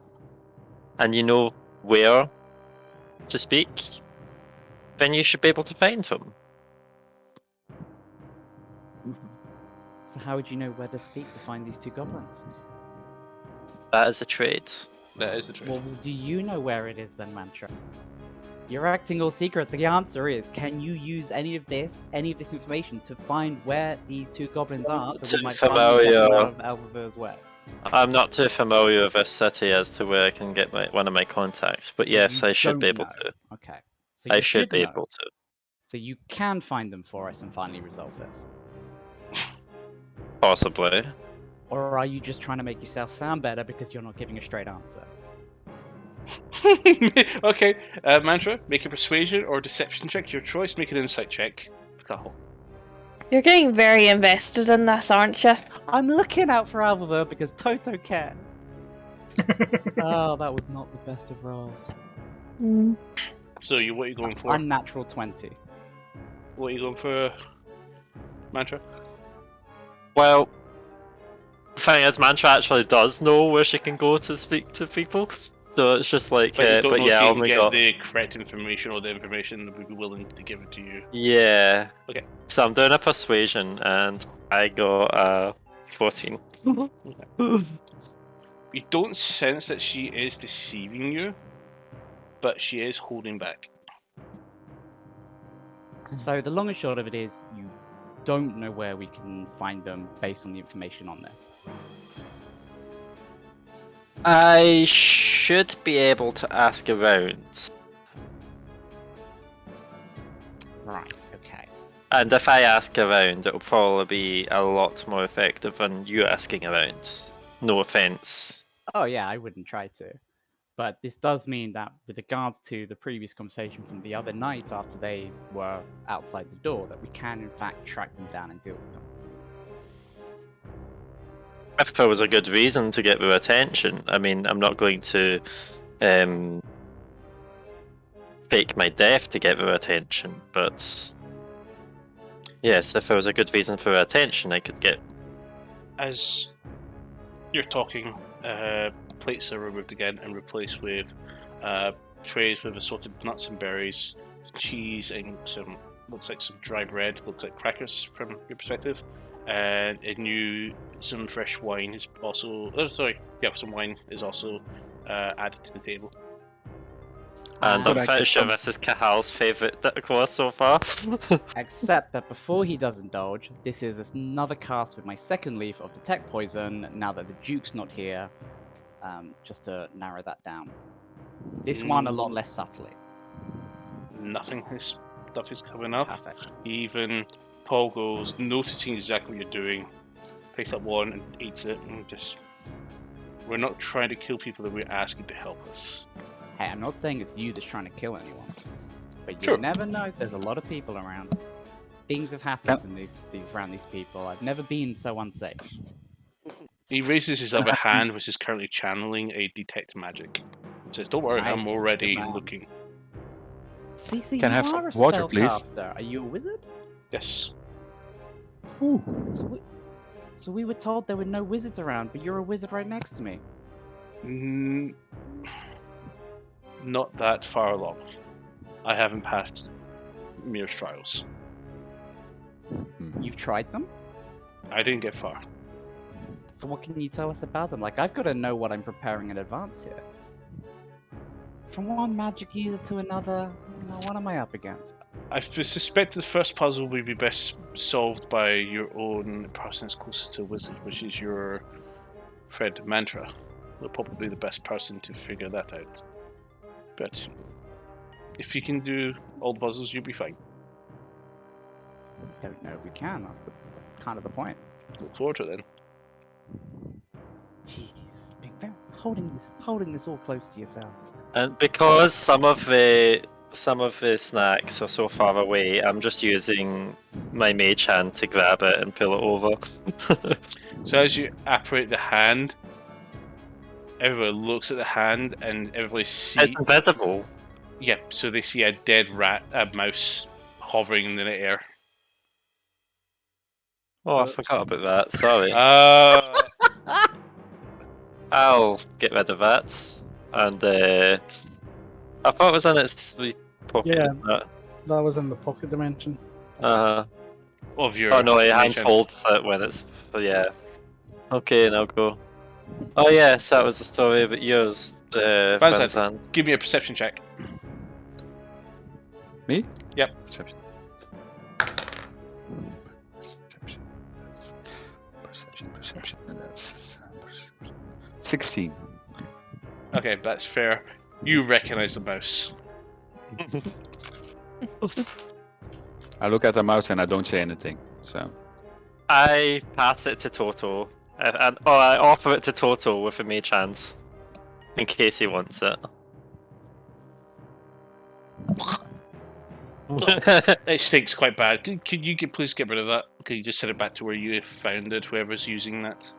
and you know where to speak, then you should be able to find them. So how would you know where to speak to find these two goblins? That is a trade. That is the truth. Well, do you know where it is then, Mantra? You're acting all secret. The answer is, can you use any of this information to find where these two goblins are? That we Too might finally get them familiar. out of Alvavir's way. I'm not too familiar with this city as to where I can get one of my contacts, but So yes, you I should don't be able know. to. Okay. So I you should be know. able to. So you can find them for us and finally resolve this. Possibly. Or are you just trying to make yourself sound better because you're not giving a straight answer? Okay, Mantra, make a persuasion or deception check, your choice. Make an insight check. Cahill. You're getting very invested in this, aren't you? I'm looking out for Alvavir because Toto can. Oh, that was not the best of rolls. So what are you going for? Unnatural 20. What are you going for, Mantra? Well, the thing is, Mantra actually does know where she can go to speak to people, so it's just like, But you don't know yeah, if you oh can my get god. the correct information or the information that would be willing to give it to you. Yeah. Okay. So I'm doing a persuasion, and I got 14. You don't sense that she is deceiving you, but she is holding back. So the long and short of it is, you don't know where we can find them based on the information on this. I should be able to ask around. Right, okay. And if I ask around, it'll probably be a lot more effective than you asking around. No offense. Oh yeah, I wouldn't try to. But this does mean that with regards to the previous conversation from the other night after they were outside the door, that we can in fact track them down and deal with them. If there was a good reason to get their attention, I mean, I'm not going to fake my death to get their attention, but yes, if there was a good reason for their attention, I could get. As you're talking, plates are removed again and replaced with trays with assorted nuts and berries, cheese, and some looks like some dry bread, looks like crackers from your perspective, and some fresh wine is also. Some wine is also added to the table. And Could I'm I pretty get sure some- this is Cahal's favourite course so far. Except that before he does indulge, this is another cast with my second leaf of Detect Poison, now that the Duke's not here, just to narrow that down. This one a lot less subtly. Nothing. His stuff is coming up. Perfect. Even Paul goes, noticing exactly what you're doing, picks up one and eats it, and just. We're not trying to kill people that we're asking to help us. Hey, I'm not saying it's you that's trying to kill anyone, but you Sure. never know. There's a lot of people around. Things have happened in these around these people. I've never been so unsafe. He raises his other hand, which is currently channeling a detect magic. And says, "Don't worry, I'm Nice, already good man. looking." CC, Can I you have some are a water, please? spellcaster. Are you a wizard? Yes. Ooh. So we were told there were no wizards around, but you're a wizard right next to me. Not that far along. I haven't passed Mir's trials. You've tried them? I didn't get far. So what can you tell us about them? Like, I've got to know what I'm preparing in advance here. From one magic user to another, what am I up against? I suspect the first puzzle will be best solved by your own person that's closest to a wizard, which is your friend Mantra. Will probably be the best person to figure that out. But if you can do all the puzzles, you'll be fine. Don't know if we can. That's kind of the point. Look forward to it then. Jeez, Big Bear, holding this all close to yourselves. And because some of the snacks are so far away, I'm just using my mage hand to grab it and pull it over. So as you operate the hand, everybody looks at the hand and everybody sees. It's invisible. Yeah, so they see a dead mouse hovering in the air. Oh, I forgot about that. Sorry. I'll get rid of that. And I thought it was in its wee pocket. Yeah. isn't it? That was in the pocket dimension. Of your. Oh no, he mage hands hand. holds it when it's. Yeah. Okay, now go. Oh yes, that was the story about yours, Van Van Zandt. Zandt. Give me a perception check. Me? Yep. Perception. Perception. That's perception. And that's 16. Okay, that's fair. You recognize the mouse. I look at the mouse and I don't say anything. So I pass it to Toto, and I offer it to Toto with a mage hand, in case he wants it. It stinks quite bad. Could you please get rid of that? Could you just send it back to where you found it, whoever's using that?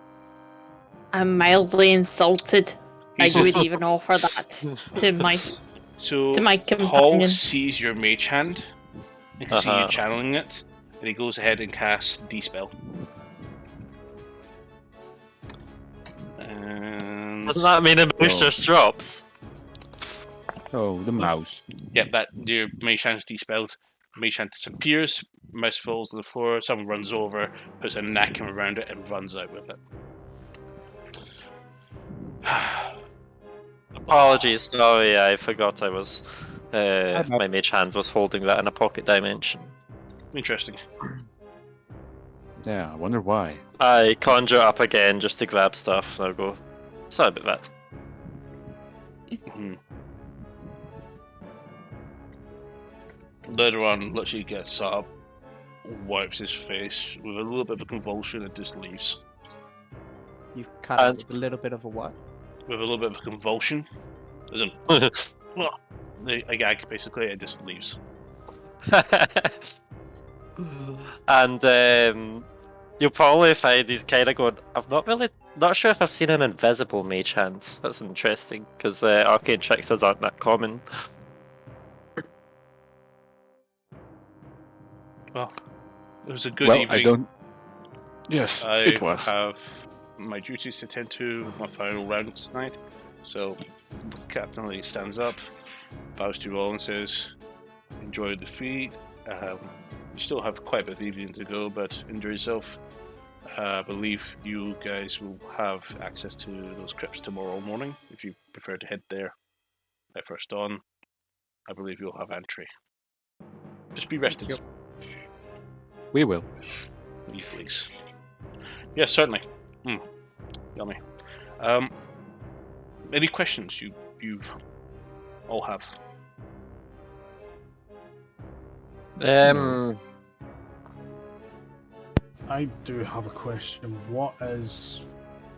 I'm mildly insulted. He's I would even offer that to my So to my Paul companion. sees your mage hand. He can see you channeling it, and he goes ahead and casts Dispel. And Doesn't that mean a moose just drops? oh, the mouse. yep, that your mage hand's dispelled. Mage hand disappears. Mouse falls to the floor. Someone runs over, puts a knacking around it, and runs out with it. Apologies, sorry, I forgot I was. My mage hand was holding that in a pocket dimension. Interesting. Yeah, I wonder why. I conjure up again just to grab stuff, and I'll go. Sorry about that. Later on, literally gets up, wipes his face with a little bit of a convulsion, and just leaves. You've cut it with a little bit of a what? With a little bit of a convulsion. As in, a gag, basically, it just leaves. And you'll probably find he's kind of going. Not sure if I've seen an invisible mage hand. That's interesting because arcane tricksters aren't that common. Well, it was a good well, evening. I don't. Yes, I it was. have my duties to tend to with my final round tonight. So, Captain Lee stands up, bows to you all, and says, "Enjoy the feat. You still have quite a bit of evening to go, but enjoy yourself. I believe you guys will have access to those crypts tomorrow morning if you prefer to head there at first dawn. I believe you'll have entry. Just be rested. We will. You please." Yes, certainly. Yummy. Any questions you all have? I do have a question. What is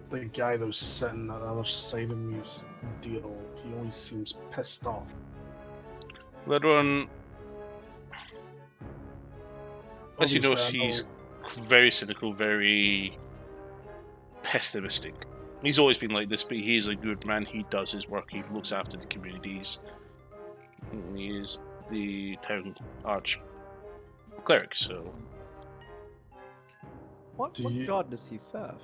the guy that was sitting at the other side of me's deal? He always seems pissed off. Later on, as you notice, he's very cynical, very pessimistic. He's always been like this, but he is a good man. He does his work. He looks after the communities. He is the town arch cleric, so... What god does he serve?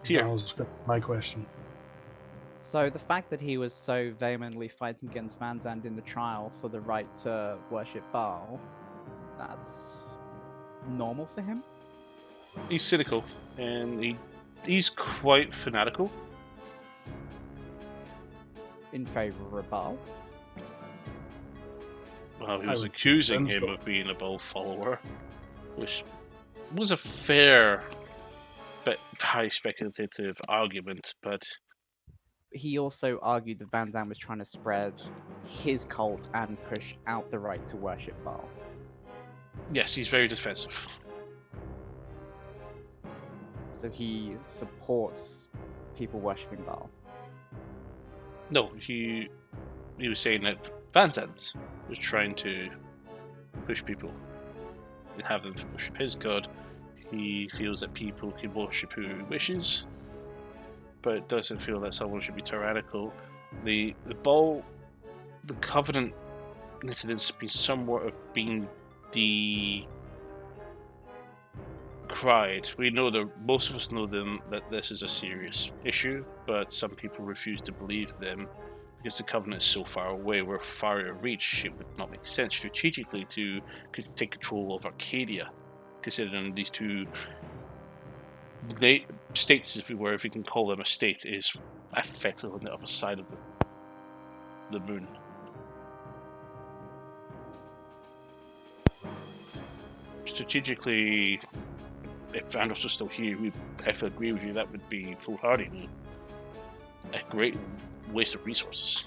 Tyr. That was my question. So the fact that he was so vehemently fighting against Van Zandt in the trial for the right to worship Baal, that's normal for him? He's cynical, and he's quite fanatical. In favor of Baal? Well, he was accusing him of being a Baal follower, which was a fair but high speculative argument, but... He also argued that Van Zandt was trying to spread his cult and push out the right to worship Baal. Yes, he's very defensive. So he supports people worshipping Baal. No, he was saying that Van Zandt was trying to push people and have them worship his god. He feels that people can worship who wishes, but doesn't feel that someone should be tyrannical. The Covenant incident's been somewhat of being cried. We know that most of us know them that this is a serious issue, but some people refuse to believe them because the Covenant is so far away. We're far out of reach. It would not make sense strategically to take control of Arcadia, considering these two states, if you can call them a state, is effectively on the other side of the moon. Strategically, if Andros was still here, if I agree with you, that would be foolhardy. A great waste of resources.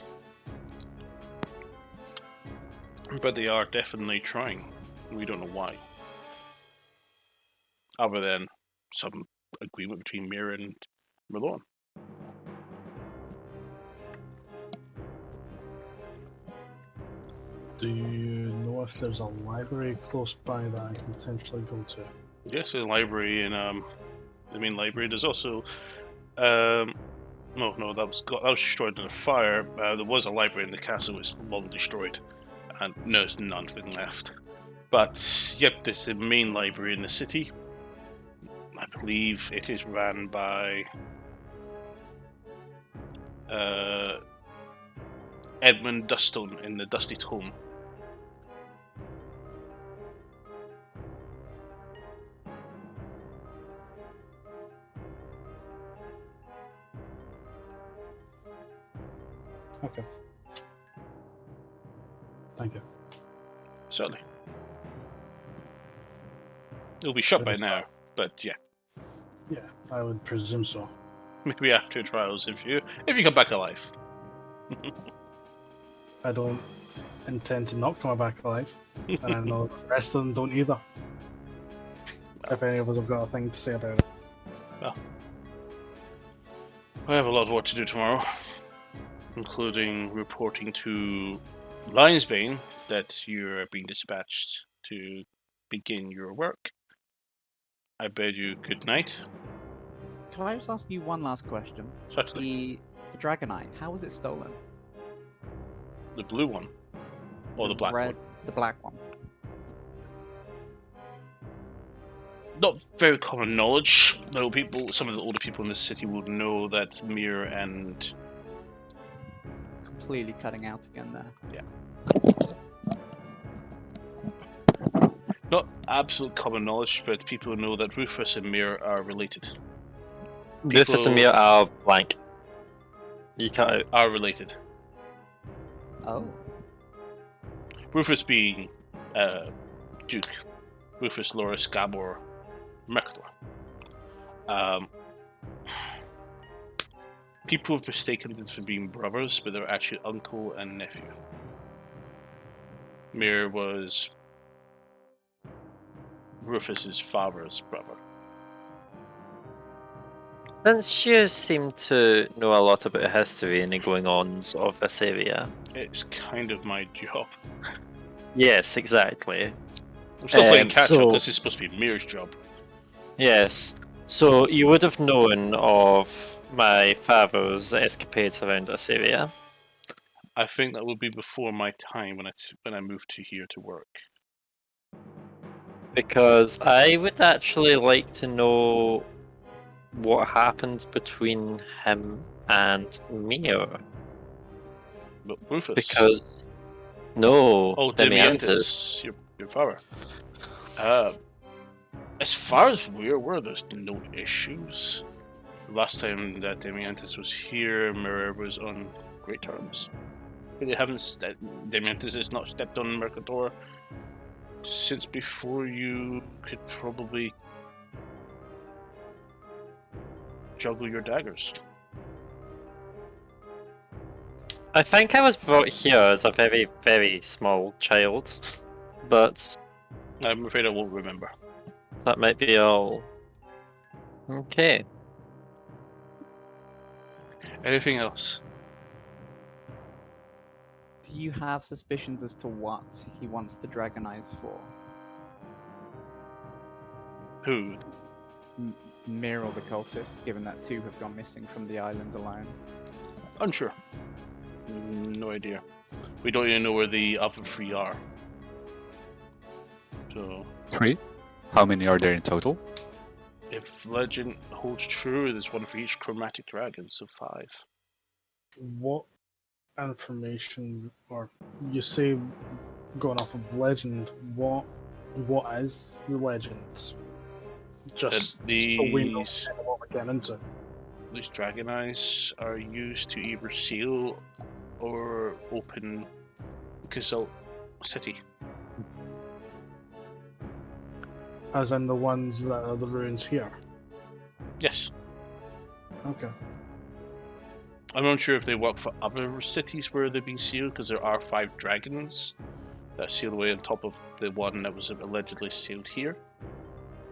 But they are definitely trying. We don't know why. Other than some agreement between Mir and Merlon. Do you know if there's a library close by that I can potentially go to? Yes, there's a library in the main library. There's also no, that was destroyed in a fire. There was a library in the castle, which was long destroyed, and there's nothing left. But yep, there's the main library in the city. I believe it is ran by Edmund Dustone in the Dusty Tome. Okay. Thank you. Certainly. It'll be shut by now, but yeah. Yeah, I would presume so. Maybe after trials if you come back alive. I don't intend to not come back alive, and I know the rest of them don't either. If any of us have got a thing to say about it. Well, I have a lot of work to do tomorrow, including reporting to Lionsbane that you're being dispatched to begin your work. I bid you good night. Can I just ask you one last question? Certainly. The Dragonite, how was it stolen? The blue one? Or the black one? The black one. Not very common knowledge. Though some of the older people in the city would know that Mir and... Completely cutting out again there. Yeah. Not absolute common knowledge, but people know that Rufus and Mir are related. Rufus and Mir are blank. You cut out. Are related. Oh. Rufus being Duke. Rufus, Loris, Gabor, Mercator. People have mistaken them for being brothers, but they're actually uncle and nephew. Mir was Rufus's father's brother. Since you seem to know a lot about history and the going-ons of this area. It's kind of my job. Yes, exactly. I'm still playing catch-up because it's supposed to be Mir's job. Yes. So you would have known of my father's escapades around this area. I think that would be before my time when I moved to here to work. Because I would actually like to know what happened between him and Mir. But Rufus. Because no, Oh, Demiantis. your father. As far as we're aware, there's no issues. The last time that Demiantis was here, Mir was on great terms. They haven't. Demiantis has not stepped on Mercator since before you could probably juggle your daggers. I think I was brought here as a very, very small child, but I'm afraid I won't remember. that might be all. Okay. Anything else? Do you have suspicions as to what he wants the Dragonites for? Who? Mir or the cultists, given that two have gone missing from the island alone? Unsure. No idea. We don't even know where the other three are. So 3? How many are there in total? If legend holds true, there's one for each chromatic dragon, so 5. What information, or you say going off of legend, what is the legend? Just so we know These what we're getting into. dragon eyes are used to either seal or open Gazalt City. As in the ones that are the ruins here. Yes. Okay. I'm not sure if they work for other cities where they've been sealed, because there are 5 dragons that sealed away on top of the one that was allegedly sealed here.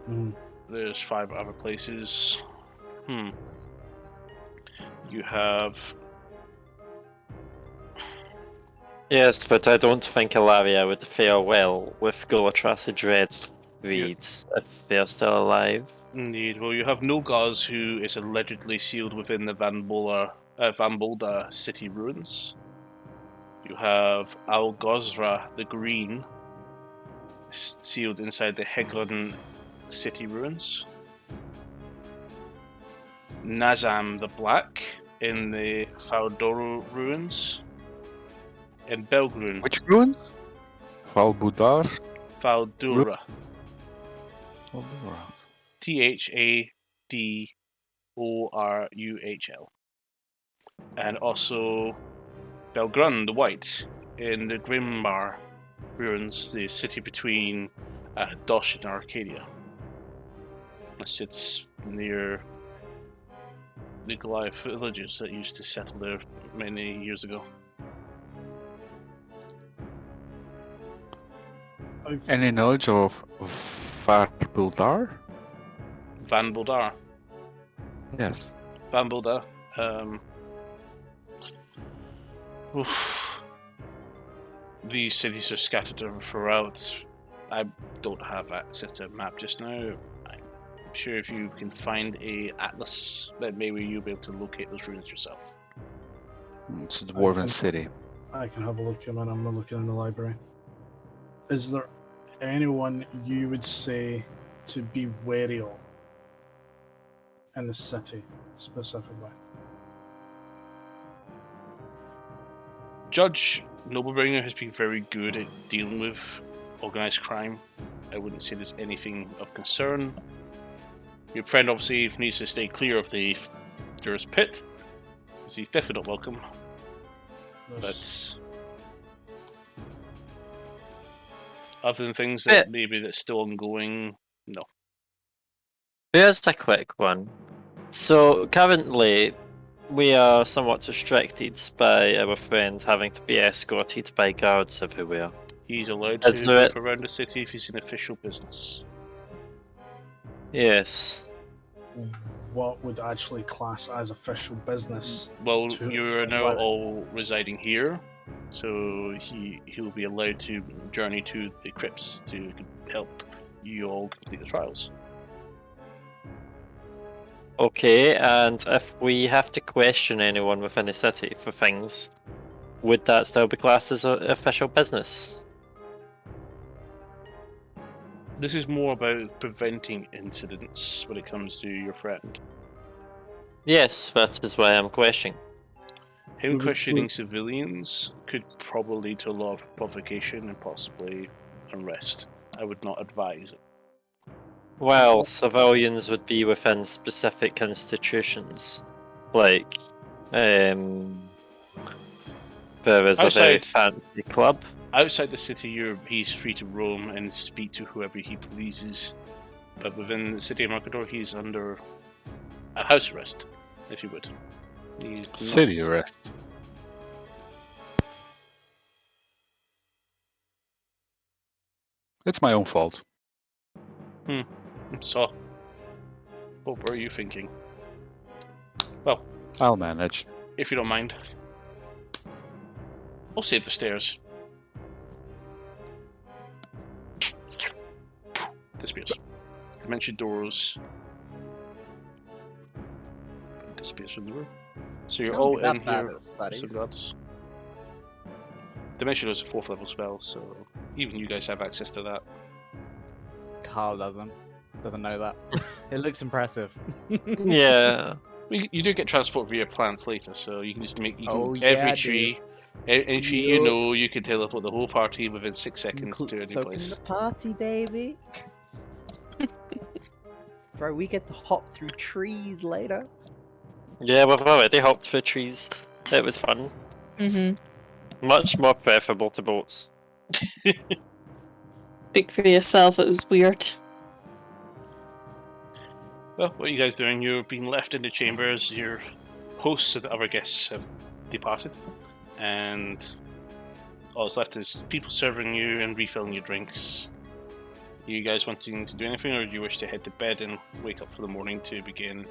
Mm. There's 5 other places. You have... Yes, but I don't think Ilaria would fare well with Golatras's dread reeds if they're still alive. Indeed. Well, you have Nogaz, who is allegedly sealed within the Van Bolda city ruins. You have Al Gozra the Green, sealed inside the Hegon city ruins. Nazam the Black in the Faldoro ruins. In Belgrun. Which ruins? Falbudar? Faldura. Falbudar. Thadorul. And also Belgrun the White in the Grimbar ruins, the city between Dosh and Arcadia. It sits near the Goliath villages that used to settle there many years ago. Any knowledge of Farbildar? Van Boldar. Yes. Van Boldar. These cities are scattered throughout. I don't have access to a map just now. I'm sure if you can find a atlas, then maybe you'll be able to locate those ruins yourself. It's a dwarven city. I can have a look, and I'm looking in the library. Is there anyone you would say to be wary of in the city, specifically? Judge Noblebringer has been very good at dealing with organised crime. I wouldn't say there's anything of concern. Your friend obviously needs to stay clear of the Dur's Pit, because he's definitely not welcome. But other than things that maybe that's still ongoing, no. Here's a quick one. So currently, we are somewhat restricted by our friend having to be escorted by guards everywhere. He's allowed to move around the city if he's in official business. Yes. What would actually class as official business? Well, you're now all residing here, so he'll be allowed to journey to the crypts to help you all complete the trials. Okay, and if we have to question anyone within the city for things, would that still be classed as official business? This is more about preventing incidents when it comes to your friend. Yes, that is why I'm questioning. Him questioning civilians could probably lead to a lot of provocation and possibly unrest. I would not advise it. Well, civilians would be within specific institutions, like, there is a very fancy club. Outside the city, he's free to roam and speak to whoever he pleases. But within the city of Mercador, he's under a house arrest, if you would. City arrest. It's my own fault. So, what were you thinking? Well, I'll manage. If you don't mind. I'll save the stairs. Disappears. Dimension doors. Disappears from the room. So you're all in here. Dimension is a 4th level spell, so even you guys have access to that. Carl doesn't. Doesn't know that. It looks impressive. Yeah. You do get transport via plants later, so you can just make Oh, every yeah, tree, any tree you Yup. know, you can teleport the whole party within 6 seconds to a new Token place. the party, baby. Bro, we get to hop through trees later. Yeah, we've already hopped through trees. It was fun. Much more preferable to boats. Speak for yourself, it was weird. Well, what are you guys doing? You're being left in the chambers. Your hosts and the other guests have departed, and all that's left is people serving you and refilling your drinks. You guys wanting to do anything, or do you wish to head to bed and wake up for the morning to begin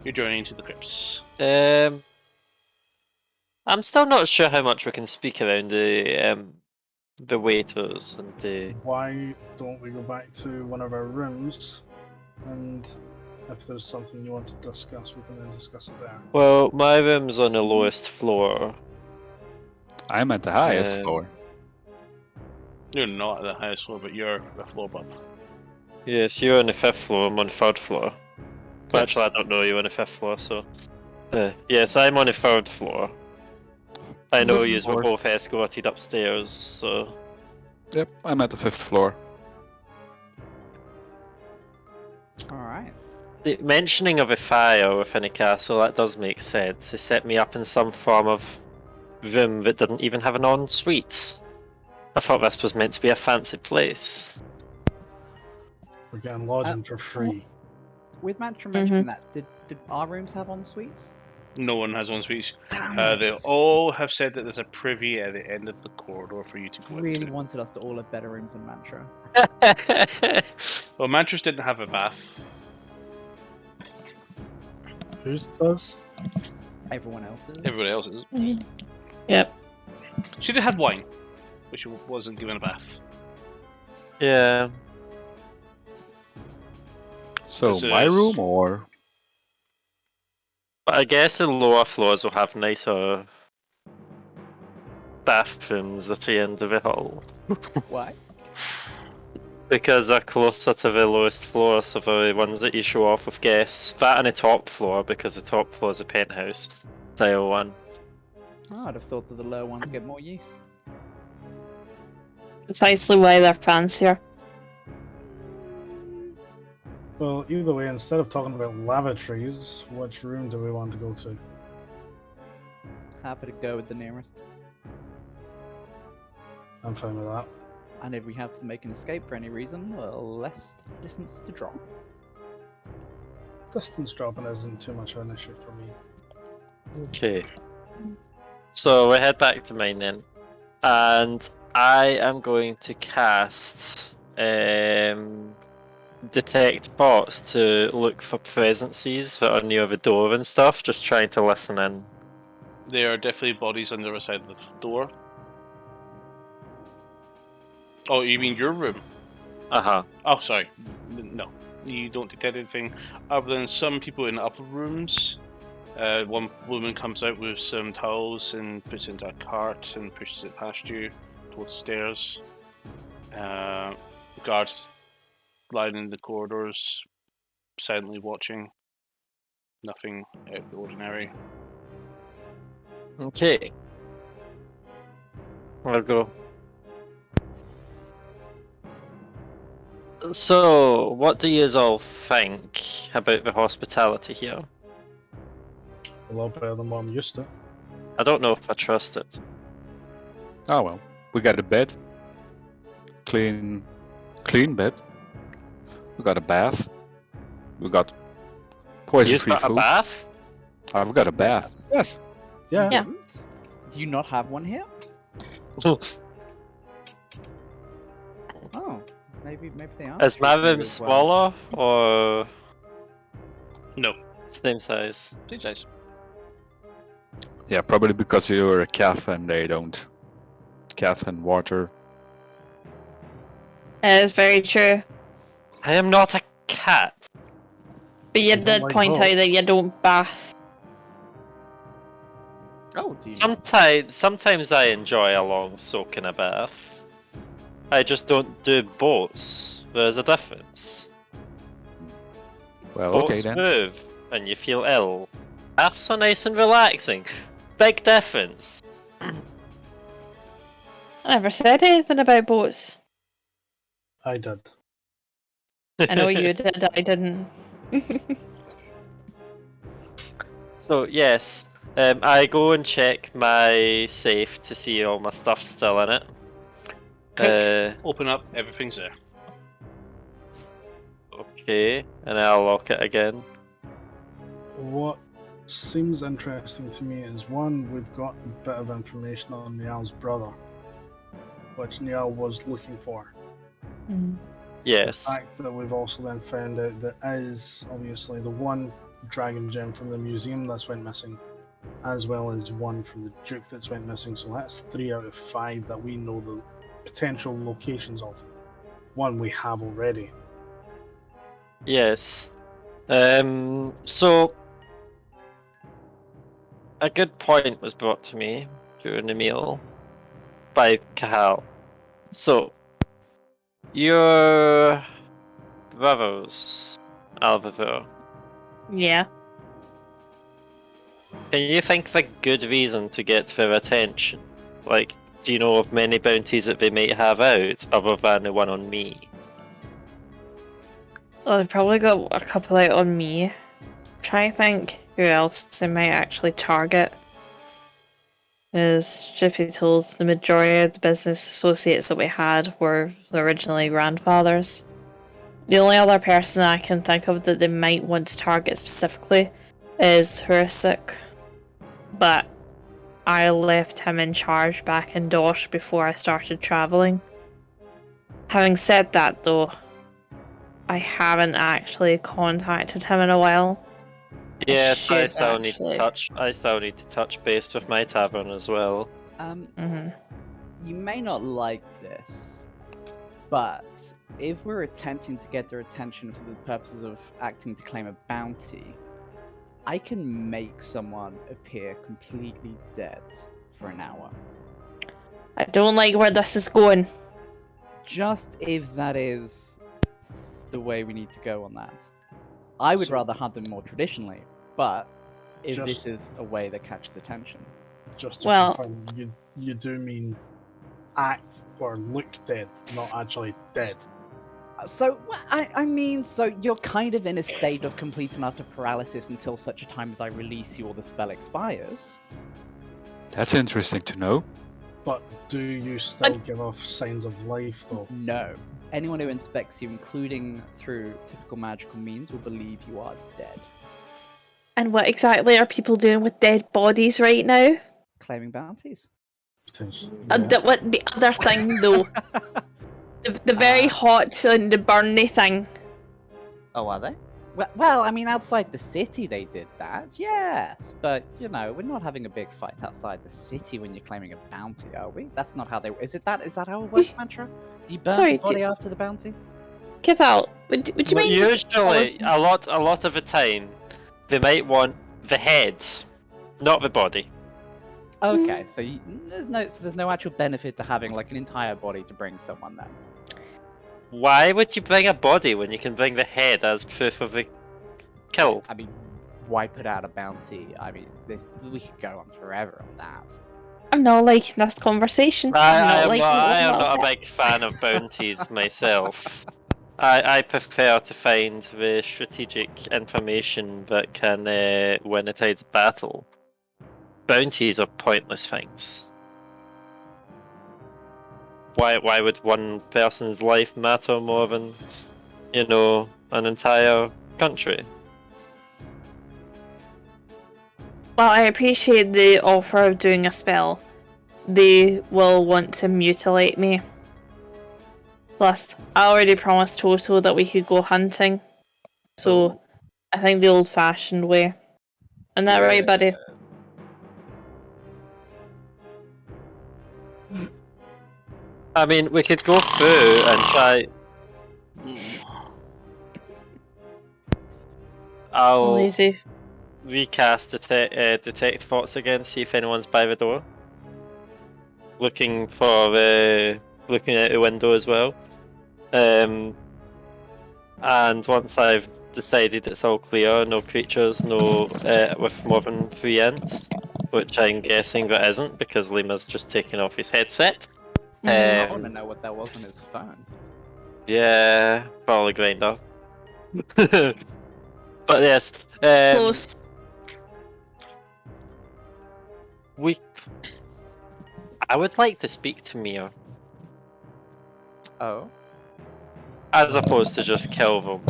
your journey into the crypts? I'm still not sure how much we can speak around the waiters and the. Why don't we go back to one of our rooms, and if there's something you want to discuss, we can then discuss it there. Well, my room's on the lowest floor. I'm at the highest Um, floor. You're not at the highest floor, but you're a floor above. Yes, you're on the 5th floor, I'm on the 3rd floor. Well, Yes. actually, I don't know, you're on the 5th floor, so. Yes, I'm on the 3rd floor. I know Fifth you were floor. both escorted upstairs, so. Yep, I'm at the 5th floor. Alright. The mentioning of a fire within a castle, that does make sense. It set me up in some form of room that didn't even have an ensuite. I thought this was meant to be a fancy place. We're getting lodging for free. With Mantra mentioning that, did our rooms have en suites? No one has en suites. Damn They it. all have said that there's a privy at the end of the corridor for you to go really into. wanted us to all have better rooms than Mantra. Well, Mantras didn't have a bath. Whose does? Everyone else's. Everybody else's. Yep. She did have wine, but she wasn't given a bath. Yeah. So, This my is- room or. But I guess the lower floors will have nicer bathrooms at the end of it all. Why? Because they're closer to the lowest floor, so the ones that you show off with guests. That and the top floor, because the top floor is a penthouse style one. Oh, I'd have thought that the lower ones get more use. Precisely why they're fancier. Well, either way, instead of talking about lavatories, which room do we want to go to? Happy to go with the nearest. I'm fine with that. And if we have to make an escape for any reason, less distance to drop. Distance dropping isn't too much of an issue for me. Okay. So we head back to mine then. And I am going to cast detect bots to look for presences that are near the door and stuff, just trying to listen in. There are definitely bodies on the other side of the door. Oh, you mean your room? Uh-huh. Oh, sorry. No, you don't detect anything other than some people in upper rooms. One woman comes out with some towels and puts it into a cart and pushes it past you towards the stairs. Guards lying in the corridors, silently watching. Nothing out of the ordinary. Okay. I'll go. So, what do you all think about the hospitality here? A lot better than what I'm used to. I don't know if I trust it. Oh well. We got a bed. Clean bed. We got a bath. We got poison You've free got a food. bath? I've got a bath. Yes. Yeah. Yeah. Do you not have one here? Oh, maybe they are. Is my treating you room as well. smaller or No, same size? same size. Yeah, probably because you're a calf and they don't. Calf and water. It is very true. I am not a cat. But you You don't did like point both. out that you don't bath. Oh, do you? Sometimes I enjoy a long soak in a bath. I just don't do boats. There's a difference. Well, okay Boats then. move, and you feel ill. Baths are nice and relaxing. Big difference. I never said anything about boats. I did. I know you did, I didn't. So yes, I go and check my safe to see all my stuff still in it. Click. Open up. Everything's there. Okay, and I'll lock it again. What seems interesting to me is one, we've got a bit of information on Niall's brother, which Niall was looking for. Mm. Yes. The fact that we've also then found out there is obviously the one dragon gem from the museum that's went missing, as well as one from the Duke that's went missing. So that's 3 out of 5 that we know the potential locations of. One we have already. Yes. So a good point was brought to me during the meal by Kahal. So your brothers, Alvaro, Yeah. can you think of a good reason to get their attention? Like, do you know of many bounties that they might have out other than the one on me? Well, they've probably got a couple out on me. Try and think who else they might actually target. As Jiffy told, the majority of the business associates that we had were originally grandfathers. The only other person I can think of that they might want to target specifically is Hurasik. But I left him in charge back in Dosh before I started travelling. Having said that though, I haven't actually contacted him in a while. Yes, I should still need to actually. touch. I still need to touch base with my tavern as well. You may not like this, but if we're attempting to get their attention for the purposes of acting to claim a bounty, I can make someone appear completely dead for an hour. I don't like where this is going. Just if that is the way we need to go on that. I would So- rather hunt them more traditionally, but if Just- this is a way that catches attention. Just to Well- confirm, you do mean act or look dead, not actually dead. So, I mean, so you're kind of in a state of complete and utter paralysis until such a time as I release you or the spell expires. That's interesting to know. But do you still give off signs of life, though? No. Anyone who inspects you, including through typical magical means, will believe you are dead. And what exactly are people doing with dead bodies right now? Claiming bounties. Potentially, What the other thing though? the very hot and the burny thing. Oh, are they? Well, I mean, outside the city they did that, yes. But, you know, we're not having a big fight outside the city when you're claiming a bounty, are we? That's not how they... Is that how it works, Mantra? Do you burn Sorry, the body after the bounty? Kithal, would you mind just Usually, a lot of the time, they might want the head, not the body. Okay, so there's no actual benefit to having, like, an entire body to bring someone then. Why would you bring a body when you can bring the head as proof of the kill? I mean, why put out a bounty? I mean, we could go on forever on that. I'm not liking this conversation. I liking am it. not a big fan of bounties myself. I prefer to find the strategic information that can win a tide's battle. Bounties are pointless things. Why would one person's life matter more than, an entire country? Well, I appreciate the offer of doing a spell. They will want to mutilate me. Plus, I already promised Toto that we could go hunting. So, I think the old-fashioned way. Isn't that right, buddy? I mean, we could go through and try. I'll Lazy. recast detect thoughts again, see if anyone's by the door. Looking out the window as well. And once I've decided it's all clear, no creatures, no with more than 3 ents, which I'm guessing that isn't because Lima's just taken off his headset. I want to know what that was on his phone. Yeah, probably grinder. But yes, Close. I would like to speak to Mia, Oh. as opposed to just kill them.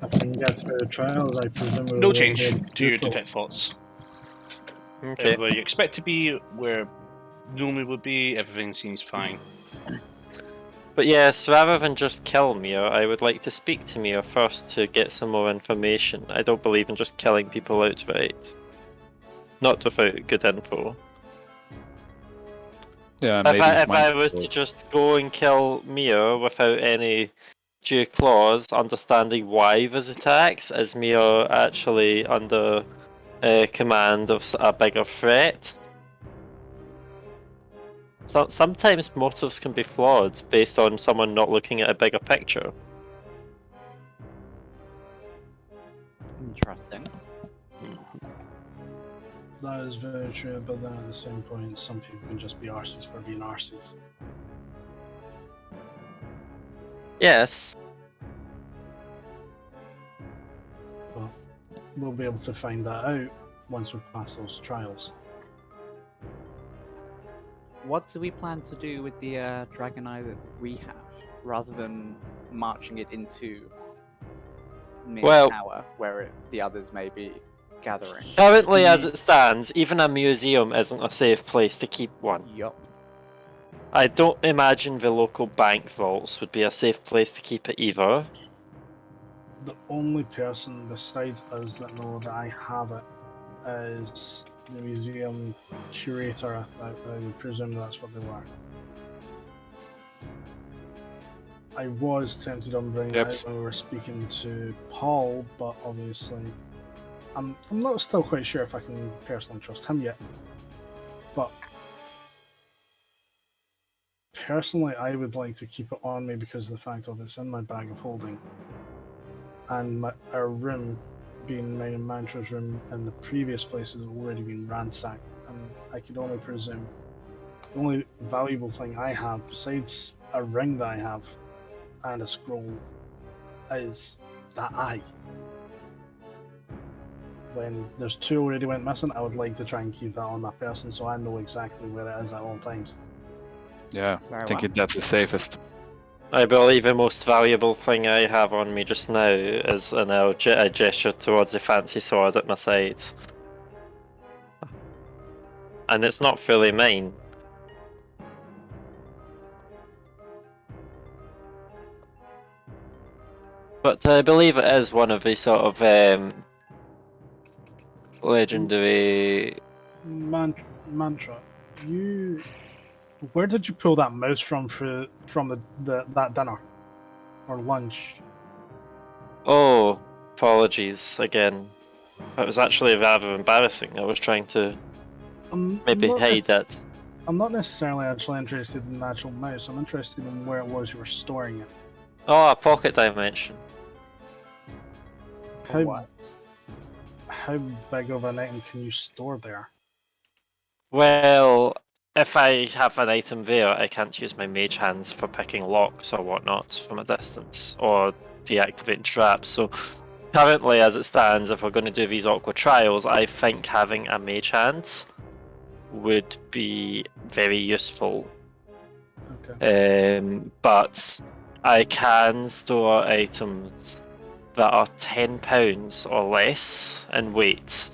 If we can get through the trials, I presume we No will change be able to your do so. detect thoughts. Okay. Where you expect to be, where normally would be, everything seems fine. But yes, rather than just kill Mia, I would like to speak to Mia first to get some more information. I don't believe in just killing people outright. Not without good info. Yeah, If maybe I, it's if I mine. was to just go and kill Mia without any due clause, understanding why there's attacks, is Mia actually under command of a bigger threat? So, sometimes motives can be flawed based on someone not looking at a bigger picture. Interesting. That is very true, but then at the same point, some people can just be arses for being arses. Yes. But we'll be able to find that out once we pass those trials. What do we plan to do with the dragon eye that we have, rather than marching it into near Well- tower where the others may be gathering? Currently, as it stands, even a museum isn't a safe place to keep one. Yup. I don't imagine the local bank vaults would be a safe place to keep it either. The only person besides us that know that I have it is the museum curator. I would presume that's what they were. I was tempted on bringing it out when we were speaking to Paul, but obviously I'm not still quite sure if I can personally trust him yet. But personally, I would like to keep it on me because of the fact of it's in my bag of holding, and our room, being my mantra's room in the previous place, has already been ransacked, and I could only presume the only valuable thing I have besides a ring that I have and a scroll is that eye. When there's 2 already went missing, I would like to try and keep that on my person so I know exactly where it is at all times. Yeah, Very I think well. that's the safest. I believe the most valuable thing I have on me just now is a gesture towards the fancy sword at my side. And it's not fully mine. But I believe it is one of the sort of legendary... Mantra, you... Where did you pull that mouse from that dinner? Or lunch? Oh, apologies again. It was actually rather embarrassing. I was trying to maybe hide it. I'm not necessarily actually interested in the actual mouse. I'm interested in where it was you were storing it. Oh, a pocket dimension. How, What? how big of an item can you store there? Well, if I have an item there, I can't use my mage hands for picking locks or whatnot from a distance, or deactivating traps. So currently, as it stands, if we're going to do these awkward trials, I think having a mage hand would be very useful. Okay. But I can store items that are £10 or less in weight.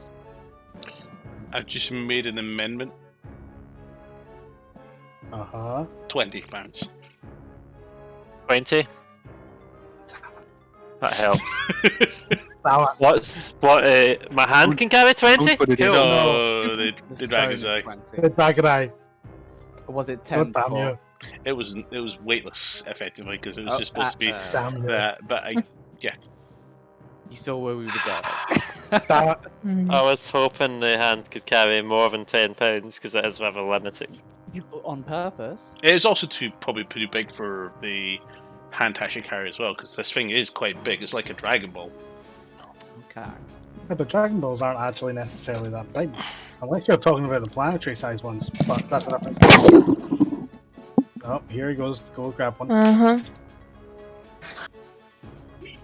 I've just made an amendment. Uh-huh. £20. 20? That helps. That What? My hand can carry 20? Don't put it in. Cool. No, The the dragon's stone eye. is 20. the bag of eye. Or was it 10 Damn before? you. It was weightless, effectively, because it was Oh, just supposed to be Damn you. that. But I, You saw where we were going. Damn it. I was hoping the hand could carry more than £10 because it is rather limiting. On purpose? it's also probably pretty big for the hand to actually carry as well, because this thing is quite big. It's like a Dragon Ball. Okay. Yeah, but Dragon Balls aren't actually necessarily that big. Unless you're talking about the planetary size ones, but that's a different. Oh, here he goes. Go grab one. Uh-huh.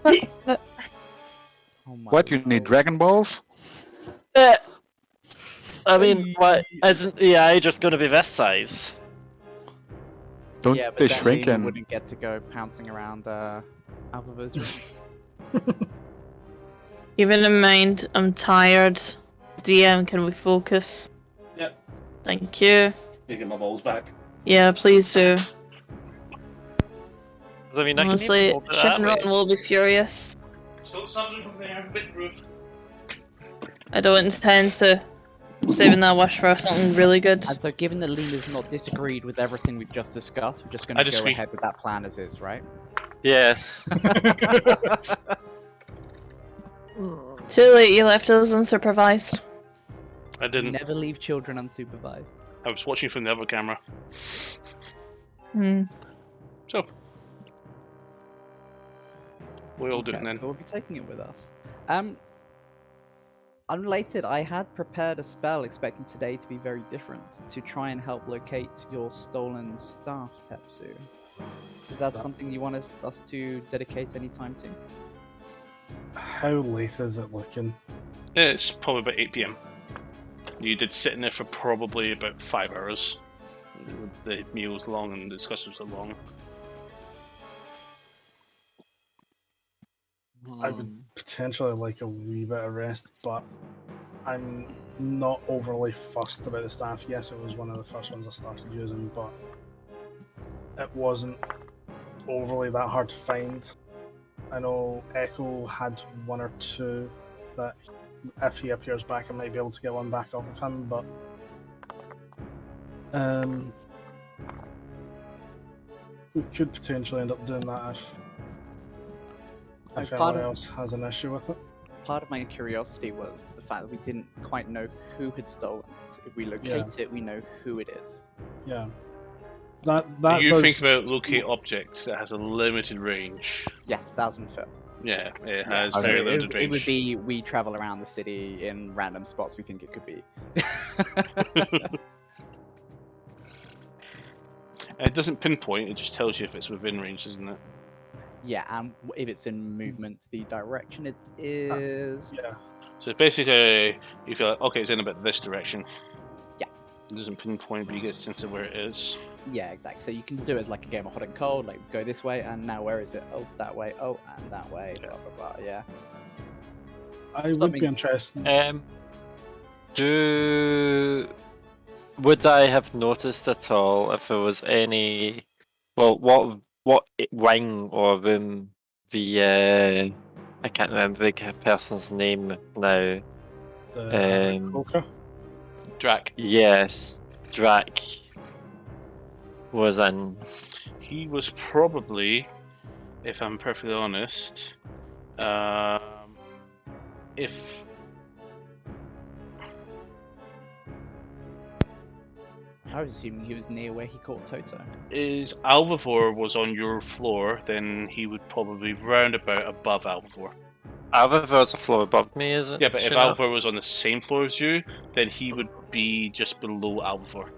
Oh my What, you need lord. Dragon Balls? I mean, what isn't the AI just going to be this size? Don't Yeah, but they then shrink Lena and... wouldn't get to go pouncing around Alpha's room. Keeping in mind, I'm tired. DM, can we focus? Yep. Thank you. You get my balls back. Yeah, please do. I mean, I can Honestly, even hold it that way. Shinron will be furious. Don't summon from there, I'm a bit rough. I don't intend to saving that wish for something really good. And so, given that Lena's not disagreed with everything we've just discussed, we're just going I to go disagree. ahead with that plan as is, right? Yes. Too late, you left us unsupervised. I didn't. Never leave children unsupervised. I was watching from the other camera. Hmm. So, we all do it Okay, then. so we'll be taking it with us. Unrelated, I had prepared a spell expecting today to be very different, to try and help locate your stolen staff, Tetsu. Is that something you wanted us to dedicate any time to? How late is it looking? It's probably about 8 PM. You did sit in there for probably about 5 hours. The meal was long and the discussions were long. I would potentially like a wee bit of rest, but I'm not overly fussed about the staff. Yes, it was one of the first ones I started using, but it wasn't overly that hard to find. I know Echo had one or two that if he appears back I might be able to get one back off of him, but we could potentially end up doing that if part anyone of- else has an issue with it. Part of my curiosity was the fact that we didn't quite know who had stolen it. If we locate it, we know who it is. Yeah. That You does... think about locate objects that has a limited range. Yes, 1,000 foot. Yeah, it has I very mean, limited range. It would be we travel around the city in random spots we think it could be. It doesn't pinpoint, it just tells you if it's within range, doesn't it? Yeah, and if it's in movement, the direction it is. Yeah. So basically, you feel like, okay, it's in about this direction. Yeah. It doesn't pinpoint, but you get a sense of where it is. Yeah, exactly. So you can do it like a game of hot and cold, like go this way, and now where is it? Oh, that way. Oh, and that way. Blah blah blah. Yeah. I would Something- be interested. Would I have noticed at all if there was any? Well, what wing or room the I can't remember the person's name now. The Coca. Drac. Yes, Drac was in. He was probably, if I'm perfectly honest, if I was assuming he was near where he caught Toto. is Alvivor was on your floor, then he would probably round about above Alvivor. Alvavor's a floor above me, isn't? Yeah, but if she not? Alvivor was on the same floor as you, then he would be just below Alvivor.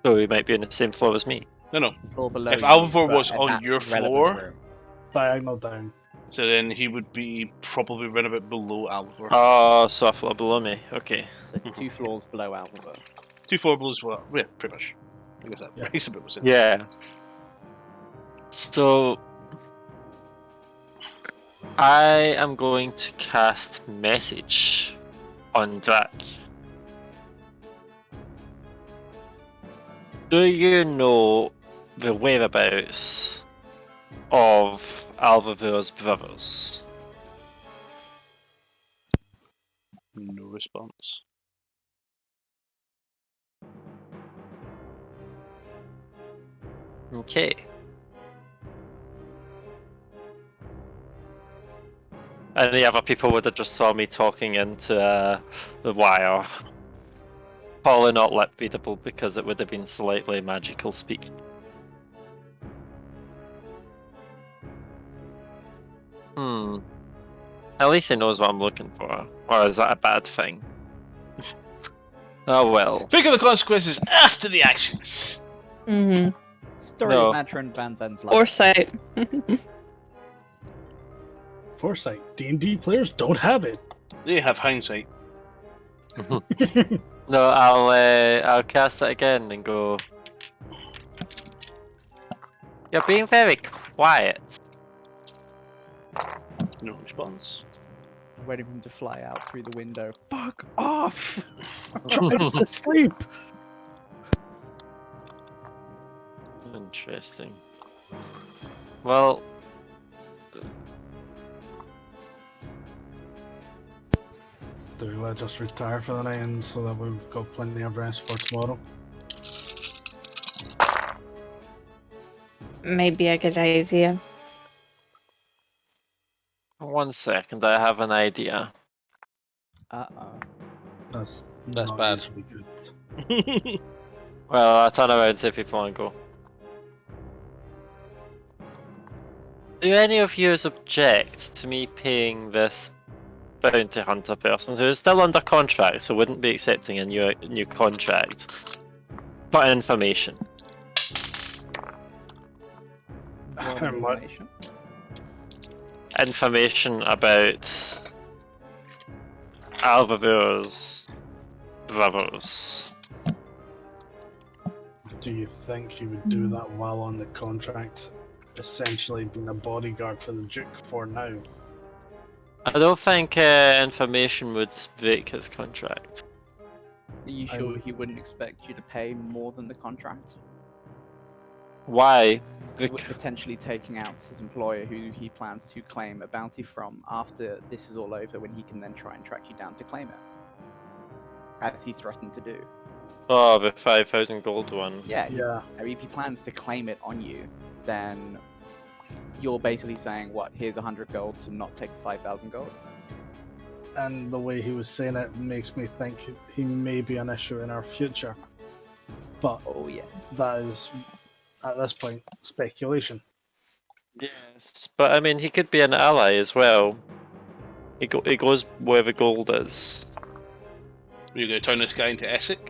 So he might be on the same floor as me. No. Floor below. If you, Alvivor but was at on that your relevant floor- room. Diagonal down. So then he would be probably round about below Alvivor. Oh, so a floor below me. Okay. So 2 floors below Alva. 2 floor below as well. Yeah, pretty much. I guess that Yeah. makes a bit of sense. Yeah. So I am going to cast message on Drac. Do you know the whereabouts of Alvavor's brothers? No response. Okay. And the other people would have just saw me talking into the wire. Probably not lip readable because it would have been slightly magical speak. At least he knows what I'm looking for. Or is that a bad thing? Oh well. Think of the consequences after the actions. Mm-hmm. Story No. of Matra and Van Zen's life. Foresight. Foresight. D&D players don't have it. They have hindsight. No, I'll cast it again and go. You're being very quiet. No response. Waiting for him to fly out through the window. Fuck off! Trying to sleep. Interesting. Well, Do we just retire for the night and so that we've got plenty of rest for tomorrow? Maybe a good idea. 1 second, I have an idea. Uh-oh. That's not bad. usually good. Well, I'll turn around to people and go. Do any of you object to me paying this bounty hunter person who is still under contract, so wouldn't be accepting a new contract for information? What How much? information? Information about Alvavir's brothers. Do you think he would do that while on the contract? Essentially being a bodyguard for the Duke for now. I don't think information would break his contract. Are you I sure would- he wouldn't expect you to pay more than the contract? Why? With potentially taking out his employer who he plans to claim a bounty from after this is all over, when he can then try and track you down to claim it. As he threatened to do. Oh, the 5,000 gold one. Yeah, Yeah. if he plans to claim it on you, then you're basically saying, what, here's 100 gold to not take 5,000 gold? And the way he was saying it makes me think he may be an issue in our future. But Oh yeah. that is, at this point, speculation. Yes, but I mean, he could be an ally as well. He goes where the gold is. Are you going to turn this guy into Essex?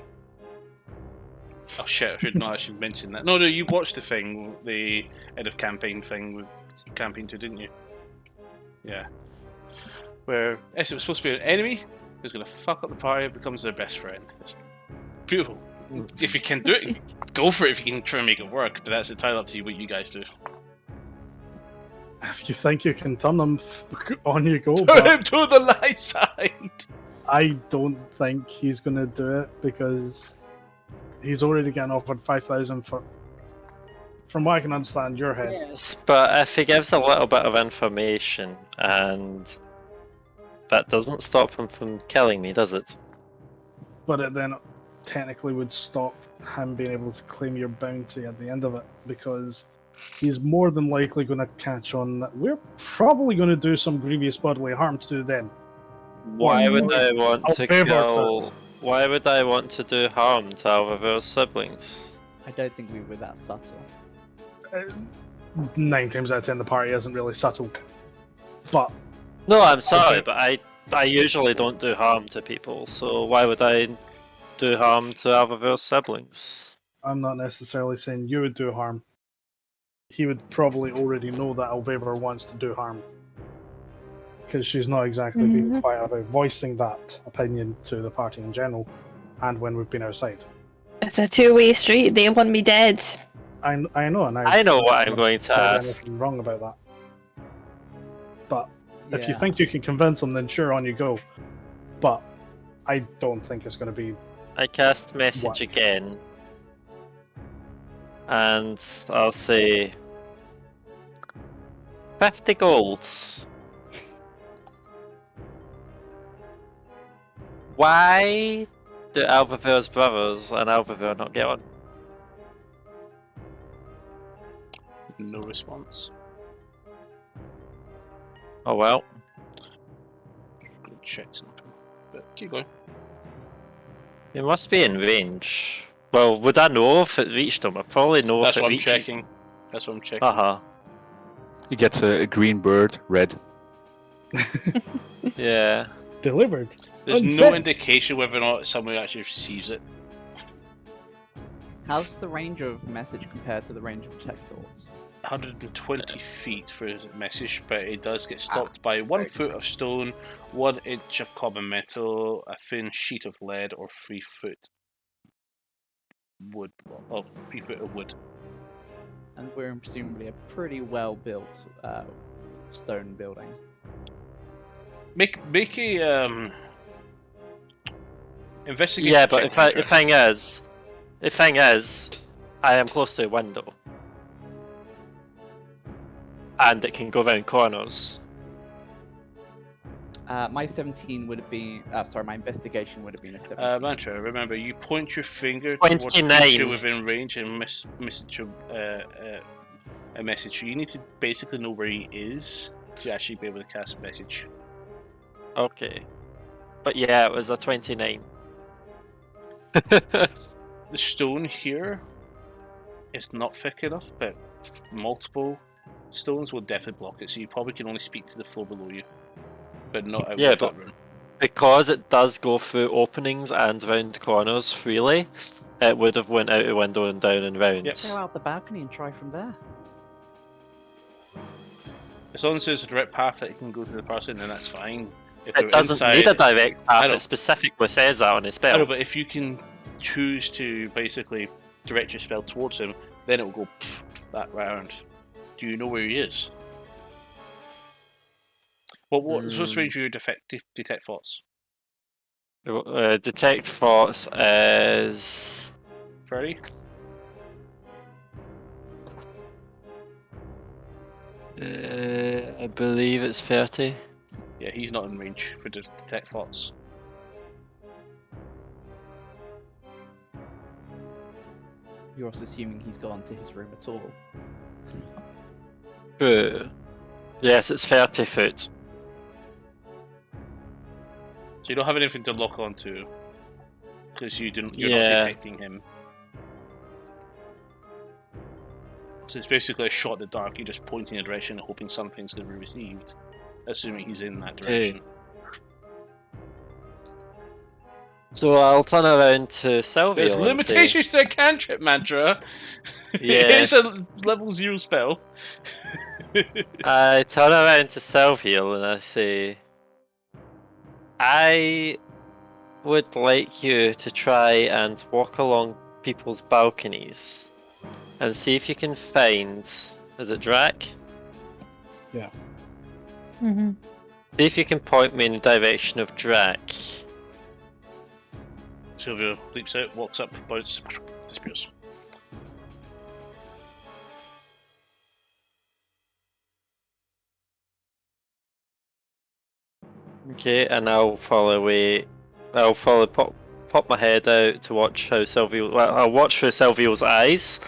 Oh shit, I should not actually mention that. No, you watched the thing, the end of campaign thing with Campaign 2, didn't you? Yeah. Where Essex was supposed to be an enemy, who's going to fuck up the party, becomes their best friend. It's beautiful. If you can do it, go for it if you can try and make it work, but that's entirely up to you what you guys do. If you think you can turn them, on you go. Turn But him to the light side! I don't think he's going to do it because he's already getting offered 5,000 for. From what I can understand, your head. Yes, but if he gives a little bit of information, and that doesn't stop him from killing me, does it? But it then technically would stop him being able to claim your bounty at the end of it because he's more than likely going to catch on that we're probably going to do some grievous bodily harm to them. Why would no, I want I'll to favour kill? Why would I want to do harm to Alvavir's siblings? I don't think we were that subtle. 9 times out of 10, the party isn't really subtle. But No, I'm sorry, Okay. but I usually don't do harm to people, so why would I do harm to Alvavir's siblings? I'm not necessarily saying you would do harm. He would probably already know that Alvaver wants to do harm. Because she's not exactly being quiet about voicing that opinion to the party in general, and when we've been outside. It's a two-way street. They want me dead. I know, and I know what I'm going to said ask. anything wrong about that. But if you Yeah. think you can convince them, then sure, on you go. But I don't think it's going to be. I cast message What? again, and I'll say 50 golds. Why do Alvavir's brothers and Alvavir not get on? No response. Oh well. Good check something. But keep going. It must be in range. Well, would I know if it reached him? I probably know That's if it what I'm reached. checking. That's what I'm checking. Uh-huh. He gets a green bird, red. Yeah. Delivered. There's no Unsent. indication whether or not someone actually receives it. How does the range of message compare to the range of detect thoughts? 120 feet for his message, but it does get stopped by 1 foot of stone, 1 inch of common metal, a thin sheet of lead, or 3 foot wood. Of 3 foot of wood. And we're presumably a pretty well built stone building. Make a investigation. Yeah, but check, the thing is, I am close to a window. And it can go around corners. My 17 would have been. Sorry, my investigation would have been a 17. Mantra, remember, you point your finger towards a 29. creature within range and message a message. So you need to basically know where he is to actually be able to cast a message. Okay. But yeah, it was a 29. The stone here is not thick enough, but multiple stones will definitely block it, so you probably can only speak to the floor below you, but not out of that room. Because it does go through openings and round corners freely, it would have went out a window and down and round. Yep. Go out the balcony and try from there. As long as there's a direct path that you can go to the person, then that's fine. If It they're doesn't inside, need a direct I path, know. it specifically says that on his I know, spell. but if you can choose to basically direct your spell towards him, then it will go that round. Do you know where he is? Well, what's range of your detect thoughts? Detect thoughts is 30? I believe it's 30. Yeah, he's not in range for detect thoughts. You're also assuming he's gone to his room at all. True. Yes, it's 30 foot. So you don't have anything to lock onto because you're not Yeah. detecting him. So it's basically a shot in the dark. You're just pointing a direction and hoping something's going to be received, assuming he's in that direction. So I'll turn around to Sylvia There's and limitations to a cantrip mantra. Yes. It's a level 0 spell. I turn around to Sylvia and I say, I would like you to try and walk along people's balconies and see if you can find. Is it Drac? Mm-hmm. See if you can point me in the direction of Drac. Sylvia leaps out, walks up, bounce, disappears. Okay, and I'll follow away. I'll follow pop my head out to watch how Sylvia. Well, I'll watch through Sylvia's eyes,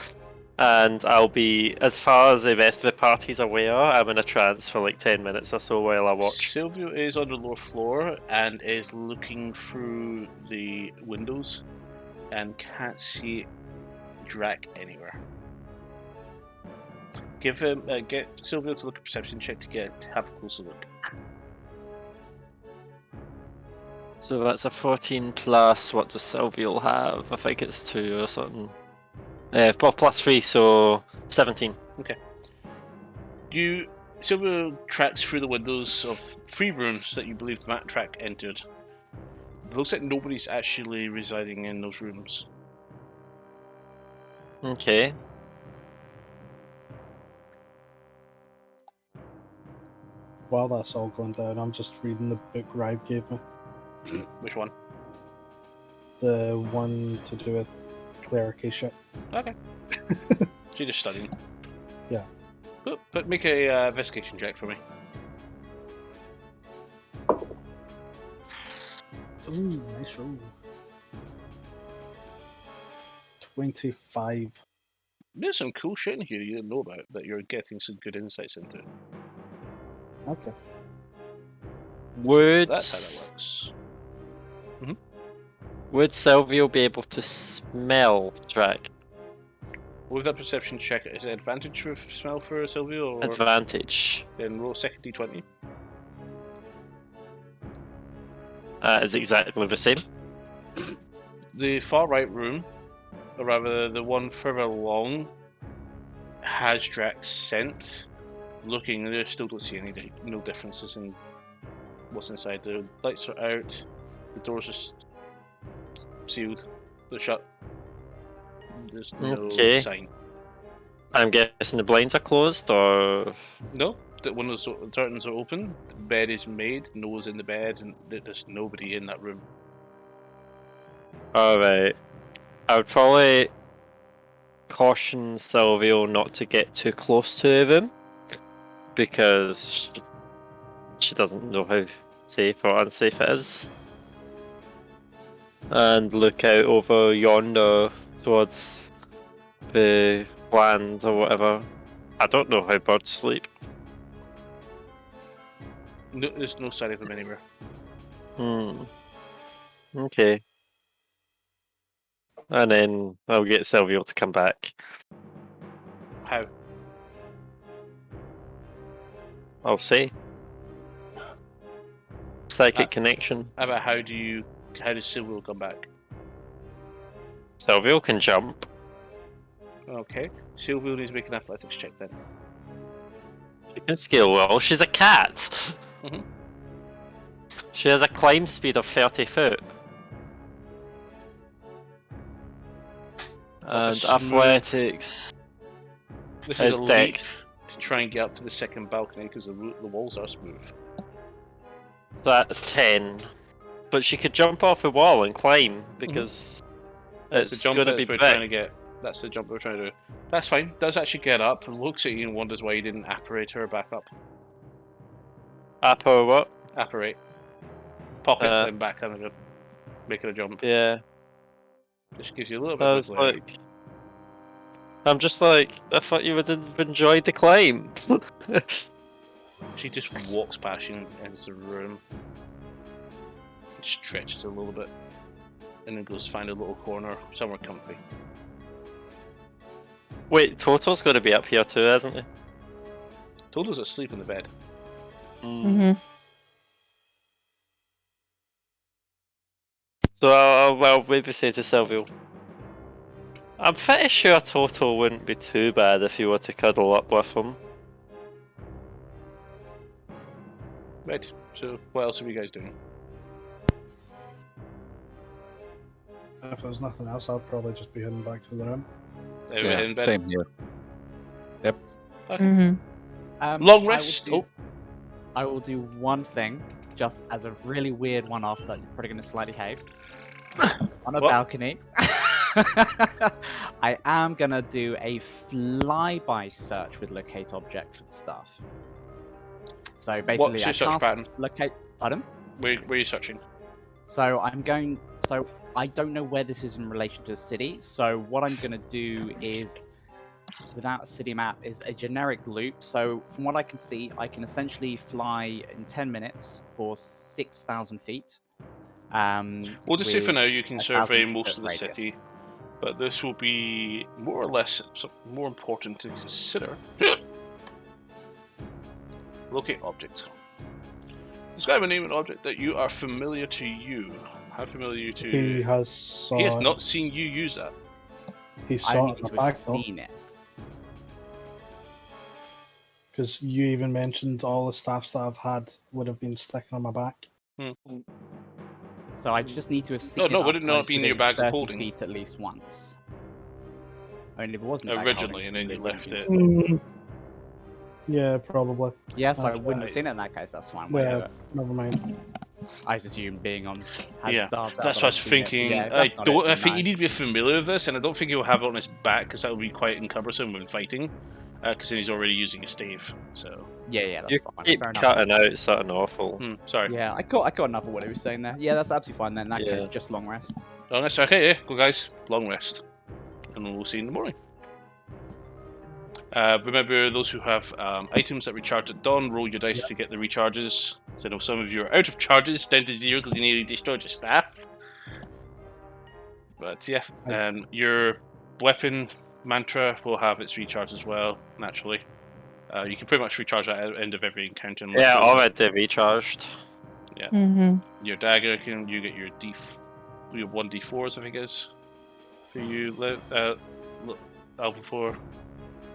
and I'll be as far as the rest of the party's aware. I'm in a trance for like 10 minutes or so while I watch. Sylvia is on the lower floor and is looking through the windows and can't see Drac anywhere. Give him get Sylvia to look a perception check to have a closer look. So that's a 14 plus. What does Sylvia have? I think it's 2 or something. Plus 3, so 17. Sylvia tracks through the windows of 3 rooms that you believe Track entered. It looks like nobody's actually residing in those rooms. Okay. While that's all going down, I'm just reading the book Rive gave me. Which one? The one to do with clericship. Okay. You're just studying. Yeah. But make a investigation check for me. Ooh, nice roll. 25. There's some cool shit in here you didn't know about that you're getting some good insights into. Okay. Would That's how that works. Would Silvio be able to smell Drac? With that perception check, is it advantage with smell for Silvio, or Advantage. then roll second d20? Is exactly the same. The far right room, or rather the one further along, has Drax's scent. Looking, they still don't see no differences in what's inside. The lights are out, the doors are sealed, they're shut. There's no Okay. sign. I'm guessing the blinds are closed, or No, the windows, the curtains are open. The bed is made. No one's in the bed, and there's nobody in that room. alright. I would probably caution Silvio not to get too close to them, because she doesn't know how safe or unsafe it is. And look out over yonder towards the land or whatever. I don't know how birds sleep. No, there's no sign of them anywhere. Okay. And then I'll get Silvio to come back. How? I'll say. Psychic connection. How about how does Silvio come back? Silvio can jump. Okay, Silvio needs to make an athletics check then. She can scale well. She's a cat. Mhm. She has a climb speed of 30 foot. And smooth- athletics This is is a leap dex. to try and get up to the second balcony because the walls are smooth. So that's 10. But she could jump off a wall and climb because That's the it's jump going to that be we're big. trying to get. That's the jump we're trying to do. That's fine. Does actually get up and looks at you and wonders why you didn't apparate her back up. Up or what? Apparate. Pop it Uh, then back and go make it a jump. Yeah. Which gives you a little bit I of was leeway. like, I'm just like, I thought you would have enjoyed the climb. She just walks past you and enters the room. Stretches a little bit. And then goes find a little corner somewhere comfy. Wait, Toto's going to be up here too, isn't he? Toto's asleep in the bed. Mm-hmm. So I'll maybe say to Silvio, I'm pretty sure Toto wouldn't be too bad if you were to cuddle up with him. Right, so what else are you guys doing? If there's nothing else, I'll probably just be heading back to the room. Everybody in bed? Same here. Mm-hmm. Long rest. I will do one thing, just as a really weird one-off that you're probably going to slightly hate. On a What? balcony, I am going to do a flyby search with locate object for the stuff. So basically, What's your I search cast pattern? locate. Pardon? Where are you searching? So I'm going. So I don't know where this is in relation to the city. So what I'm going to do is, without a city map, is a generic loop. So from what I can see, I can essentially fly in 10 minutes for 6,000 feet. We'll just say for with now you can a survey 1,000 most foot of the radius. city, but this will be more or less more important to consider. Locate object. Describe a name and object that you are familiar to you. How familiar are you to? He has He has not seen you use that. He I saw need it in the to back have though, seen it. because you even mentioned all the staffs that I've had would have been sticking on my back. So I just need to have seen it. no, up would it not close be in within your bag of 30 holding? feet at least once. Only if it wasn't a bag of Originally, holding, and then you presumably left wouldn't it. have used Yeah, probably. Yeah, so I That's wouldn't have right. seen it in that case. That's fine. Yeah, Whatever. never mind. I just assume being on. Has Yeah, stars out, that's but what I I've was seen it. thinking. Yeah, if I that's not it, don't. I then think no. you need to be familiar with this, and I don't think he'll have it on his back because that would be quite cumbersome when fighting. Because then he's already using a stave. So, Yeah, that's You fine. keep Fair enough. cutting out something awful. sorry. Yeah, I caught enough of what he was saying there. Yeah, that's absolutely fine then. In that Yeah. case, just long rest. Long rest. Okay, yeah, go guys. Long rest, and we'll see you in the morning. Remember, those who have items that recharge at dawn, roll your dice to get the recharges. So I know some of you are out of charges, down to 0 because you nearly destroyed your staff. But yeah, I- your weapon mantra will have its recharge as well, naturally. You can pretty much recharge that at the end of every encounter. Unless Yeah, there's already recharged. your dagger, you get your 1d4s, I think it is, for you, Alpha 4.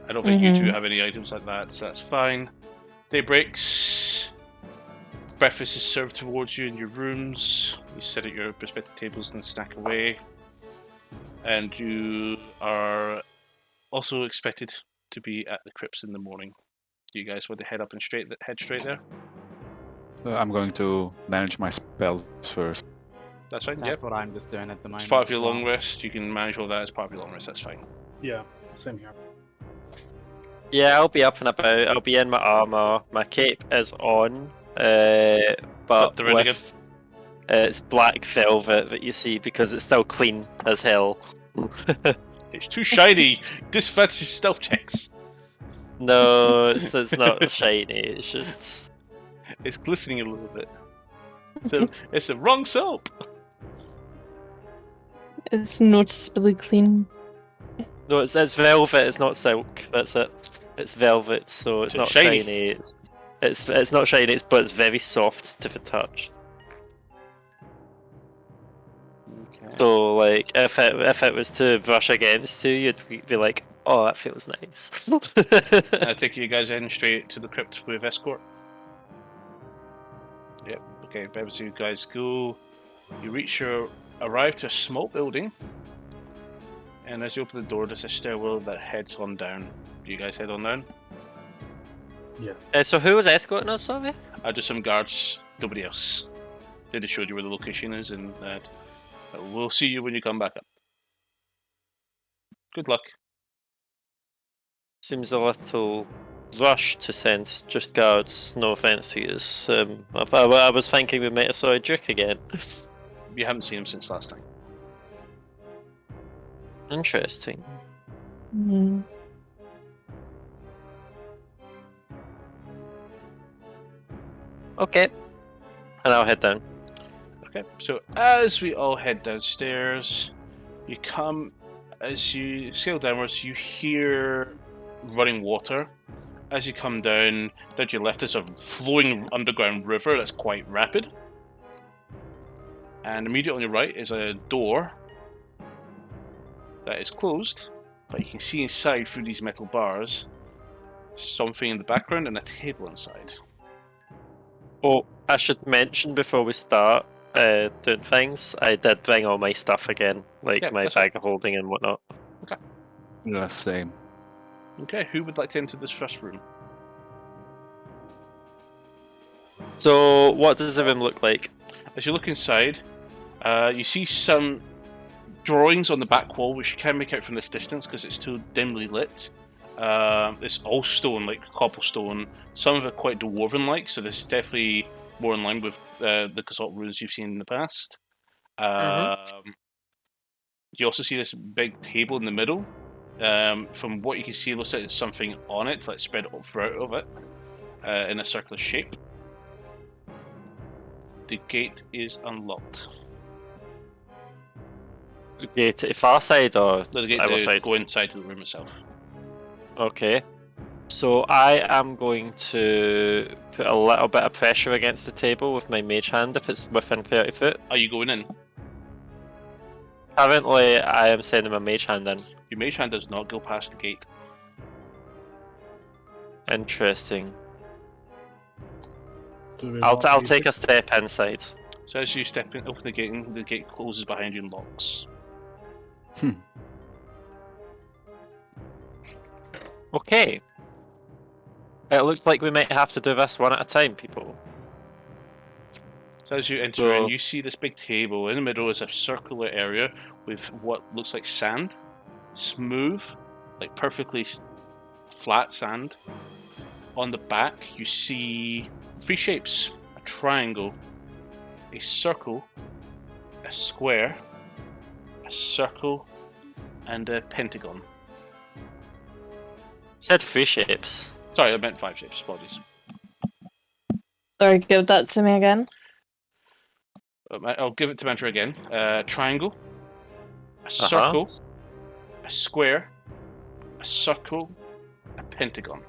I don't think you two have any items like that, so that's fine. Day breaks. Breakfast is served towards you in your rooms. You sit at your respective tables and snack away. And you are also expected to be at the crypts in the morning. Do you guys want to head up and head straight there? I'm going to manage my spells first. That's fine. That's what I'm just doing at the moment. It's part of as your well. long rest. You can manage all that as part of your long rest. That's fine. Yeah, same here. Yeah, I'll be up and about. I'll be in my armor. My cape is on, but Flip the red again. with it's black velvet that you see because it's still clean as hell. It's too shiny. Disadvantage stealth checks. No, it's not shiny. It's just It's glistening a little bit. So it's the wrong soap. It's noticeably clean. no, it's velvet. It's not silk. That's it. It's velvet, so it's So not shiny. shiny. It's not shiny. But it's very soft to the touch. Okay. So like if it was to brush against you, you'd be like, oh, that feels nice. I take you guys in straight to the crypt with escort. Yep. Okay. Better so you guys go. You arrive to a small building, and as you open the door, there's a stairwell that heads on down. Do you guys head on down? So who was escorting us, sorry? Just some guards. Nobody else. They just showed you where the location is, and we'll see you when you come back up. Good luck. Seems a little rushed to send just guards. No offense to you. I was thinking we might have saw a Duke again. You haven't seen him since last time. Interesting. Okay. And I'll head down. Okay, so as we all head downstairs, as you scale downwards, you hear running water. As you come down to your left, there's a flowing underground river that's quite rapid. And immediately on your right is a door that is closed, but you can see inside through these metal bars something in the background and a table inside. Oh, I should mention before we start doing things, I did bring all my stuff again, like Yeah, my that's bag of holding and whatnot. Yeah, same. Okay, who would like to enter this first room? So, what does the room look like? As you look inside, you see some drawings on the back wall, which you can make out from this distance because it's too dimly lit. It's all stone, like cobblestone. Some of it quite dwarven-like, so this is definitely more in line with the Casalt runes you've seen in the past. You also see this big table in the middle. From what you can see, it looks like there's something on it, like spread throughout of it, in a circular shape. The gate is unlocked. The gate to the far side or The gate other to side? go inside to the room itself. Okay. So I am going to put a little bit of pressure against the table with my mage hand if it's within 30 foot. Are you going in? Currently, I am sending my mage hand in. Your mage hand does not go past the gate. Interesting. Do we I'll want take a step inside. So as you step in, open the gate, and the gate closes behind you and locks. Okay. It looks like we might have to do this one at a time, people. So as you enter So- in, you see this big table. In the middle is a circular area with what looks like sand. Smooth, like perfectly flat sand. On the back, you see three shapes. A triangle, a circle, a square, a circle, and a pentagon. Said three shapes. Sorry, I meant five shapes. Apologies. Sorry, give that to me again. I'll give it to Mantra again. Triangle, a circle, a square, a circle, a pentagon.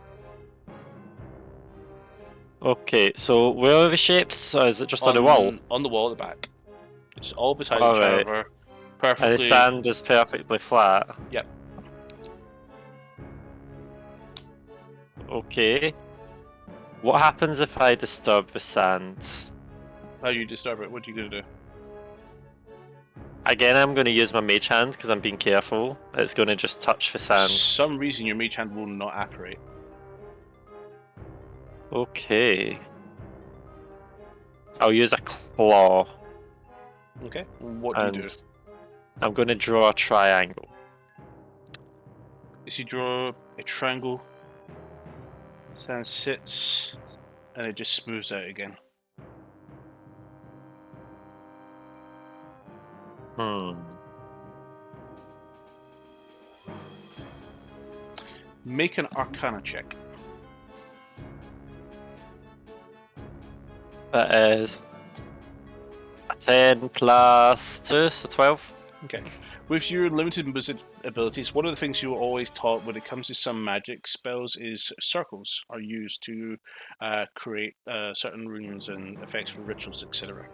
Okay, so where are the shapes? Or is it just on the wall? On the wall at the back. It's all beside All each right. other. And Perfectly. the sand is perfectly flat. Yep. Okay. What happens if I disturb the sand? How you disturb it? What are you gonna do? Again, I'm going to use my mage hand because I'm being careful. It's going to just touch the For sand. some reason, your mage hand will not apparate. Okay. I'll use a claw. Okay. What do you do? And I'm going to draw a triangle. Is you draw a triangle, sand sits, and it just smooths out again. Make an Arcana check. That is a 10 plus 2, so 12. Okay. With your limited wizard abilities, one of the things you were always taught when it comes to some magic spells is circles are used to create certain runes and effects for rituals, etc.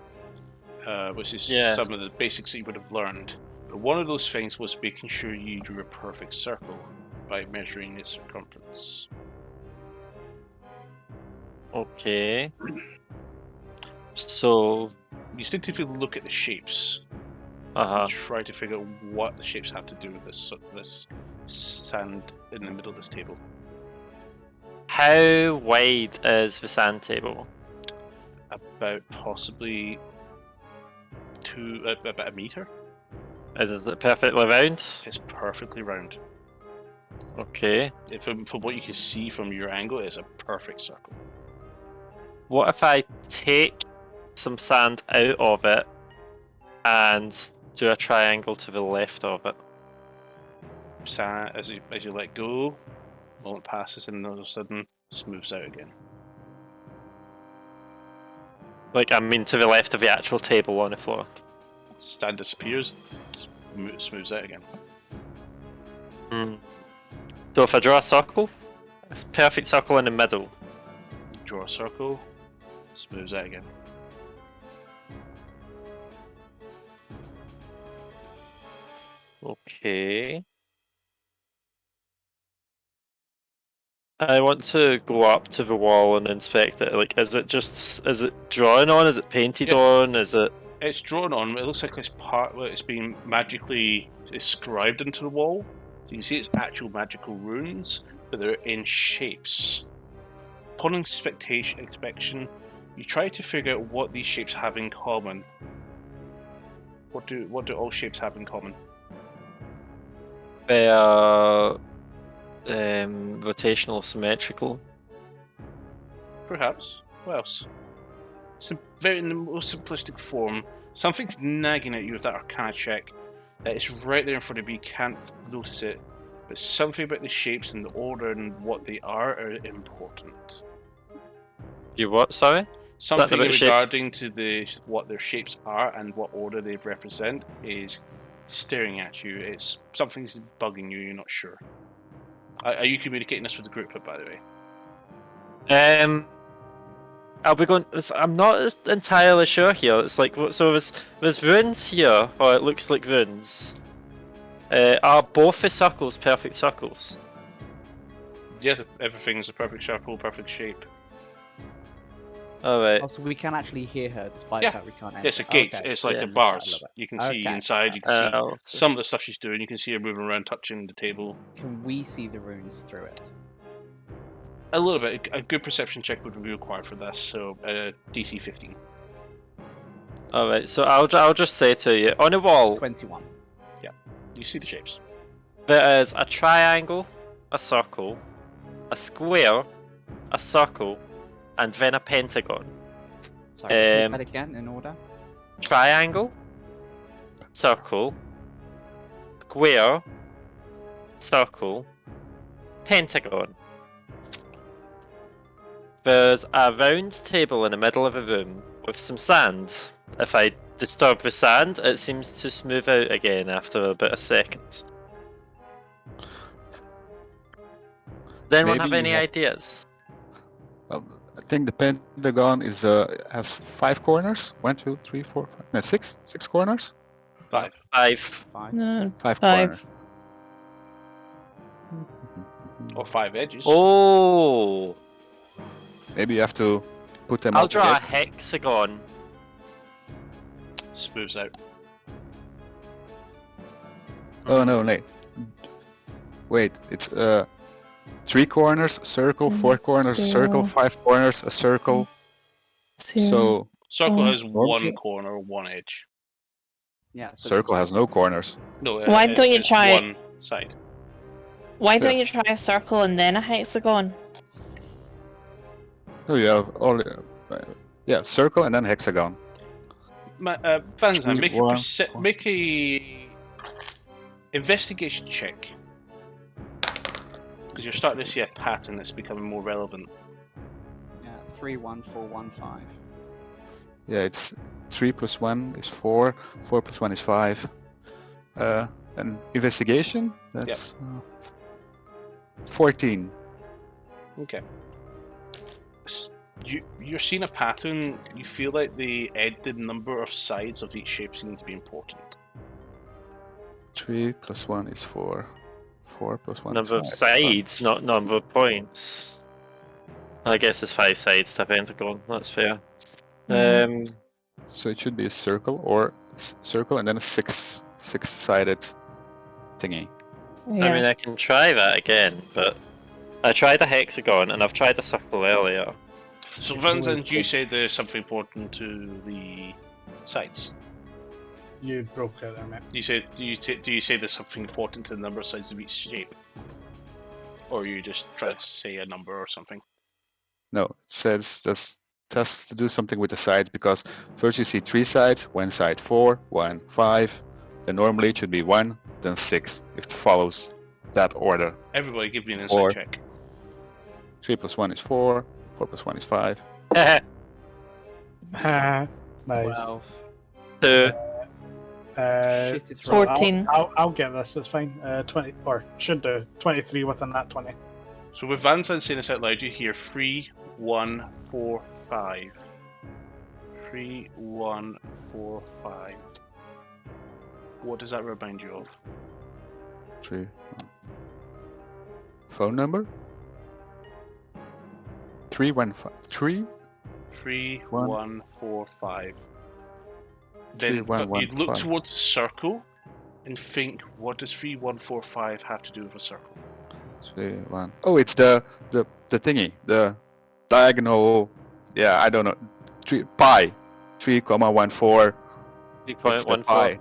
Which is some of the basics that you would have learned. But one of those things was making sure you drew a perfect circle by measuring its circumference. Okay. So You instinctively look at the shapes. Try to figure out what the shapes have to do with this sand in the middle of this table. how wide is the sand table? About possibly about a meter. Is it perfectly round? It's perfectly round. Okay. From what you can see from your angle, it's a perfect circle. What if I take some sand out of it and do a triangle to the left of it? Sand, as you let go, moment passes, and all of a sudden smooths out again. Like, I mean to the left of the actual table on the floor. Sand disappears, smooths out again. So if I draw a circle, a perfect circle in the middle. Draw a circle, smooths out again. Okay. I want to go up to the wall and inspect it. Like, is it drawn on? Is it painted on? Is it? It's drawn on. It looks like it's been magically inscribed into the wall. So you can see it's actual magical runes, but they're in shapes. Upon inspection, you try to figure out what these shapes have in common. What do all shapes have in common? They are rotational, symmetrical. Perhaps. What else? In the most simplistic form, something's nagging at you with that Arcana check that is right there in front of you. You can't notice it, but something about the shapes and the order and what they are important. You what? Sorry. Something regarding to what their shapes are and what order they represent is staring at you. It's something's bugging you. You're not sure. Are you communicating this with the group, by the way? I'll be going. I'm not entirely sure here. It's like, so there's runes here, or it looks like runes. Are both the circles perfect circles? Yeah, everything's a perfect circle, perfect shape. Alright. Also, we can actually hear her despite Yeah. that we can't enter. It's a gate. Okay. It's like Yeah. a bars. You can see Okay. inside. You can Oh, see some of the stuff she's doing. You can see her moving around, touching the table. Can we see the runes through it? A little bit. A good perception check would be required for this. So DC 15. Alright, so I'll just say to you, on the wall 21. You see the shapes. there is a triangle, a circle, a square, a circle, and then a pentagon. Sorry, repeat that again in order. Triangle, circle, square, circle, pentagon. There's a round table in the middle of a room with some sand. If I disturb the sand, it seems to smooth out again after about a second. Does anyone Maybe have you any have- ideas? Well, I think the pentagon is has 5 corners. 1, 2, 3, 4, 5. No, 6. 6 corners. 5. 5. 5. No, 5 Five. corners. Or 5 edges. Oh! Maybe you have to put them I'll all draw a together. hexagon. Smooths out. Oh no, wait. It's 3 corners, circle, 4 corners, circle, 5 corners, a circle. So Circle has Normally- one corner, one edge. Yeah. So circle has no corners. No, Why don't you it's try- one side. Why don't you Yes. try a circle and then a hexagon? So you have all. Yeah, circle and then hexagon. Van Zandt, Three, make one, make a investigation check. Because you're starting to see a pattern that's becoming more relevant. Yeah. 3, 1, 4, 1, 5. Yeah, it's 3 plus 1 is 4. 4 plus 1 is 5. And investigation. That's 14. Okay. You're seeing a pattern. You feel like the number of sides of each shape seem to be important. 3 plus 1 is 4. 4 plus 1 Number of is 5. sides, not number of points. I guess it's 5 sides to a pentagon. That's fair. So it should be a circle or circle and then a six-sided thingy. Yeah. I mean, I can try that again, but I tried a hexagon and I've tried a circle earlier. So Van Zandt, you said there's something important to the sides. You broke out there, mate. You say do you say there's something important to the number of sides of each shape, or you just try to say a number or something? No, it says this has to do something with the sides because first you see 3 sides, 1 side 4, 1 5. Then normally it should be 1, then 6 if it follows that order. Everybody, give me an insight Or- check. 3 plus 1 is 4. 4 plus 1 is 5. Nice. 12. 2. Shit, it's so I'll- 14. I'll get this. It's fine. 20 or should do 23 within that 20. So with Van Zandt saying this out loud, you hear 3, 1, 4, 5. 3, 1, 4, 5. What does that remind you of? 3. Phone number? 3 1 5 3 3, One. 1, 4, 5. Three, Then one, one, you'd look 5. towards the circle and think, what does 3, 1, 4, 5 have to do with a circle? 3 1. Oh, it's the thingy, the diagonal. Yeah, I don't know. 3 pi. 3 comma 1 4. It's the 3.14. pi.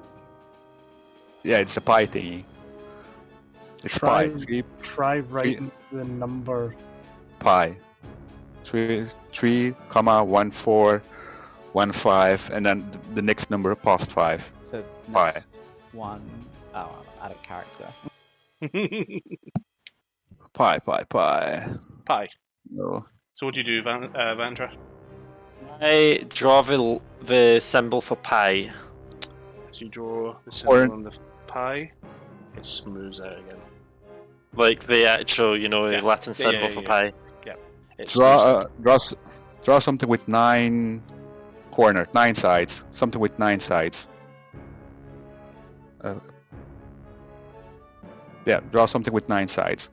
Yeah, it's the pi thingy. It's pi. Try- 3 Try writing the number. pi. 3 comma 1 4 1 5, and then the next number past 5. So Pi. next one. Oh, add a character. Pi. Pi. No. So what do you do, Vantra? I draw the symbol for pi. So you draw the symbol Or- on the pi, it smooths out again. Like the actual, Yeah. Latin Yeah, symbol yeah, for yeah. pi. It smooths out. Draw something with 9 corners, 9 sides. Something with 9 sides. Yeah, draw something with 9 sides.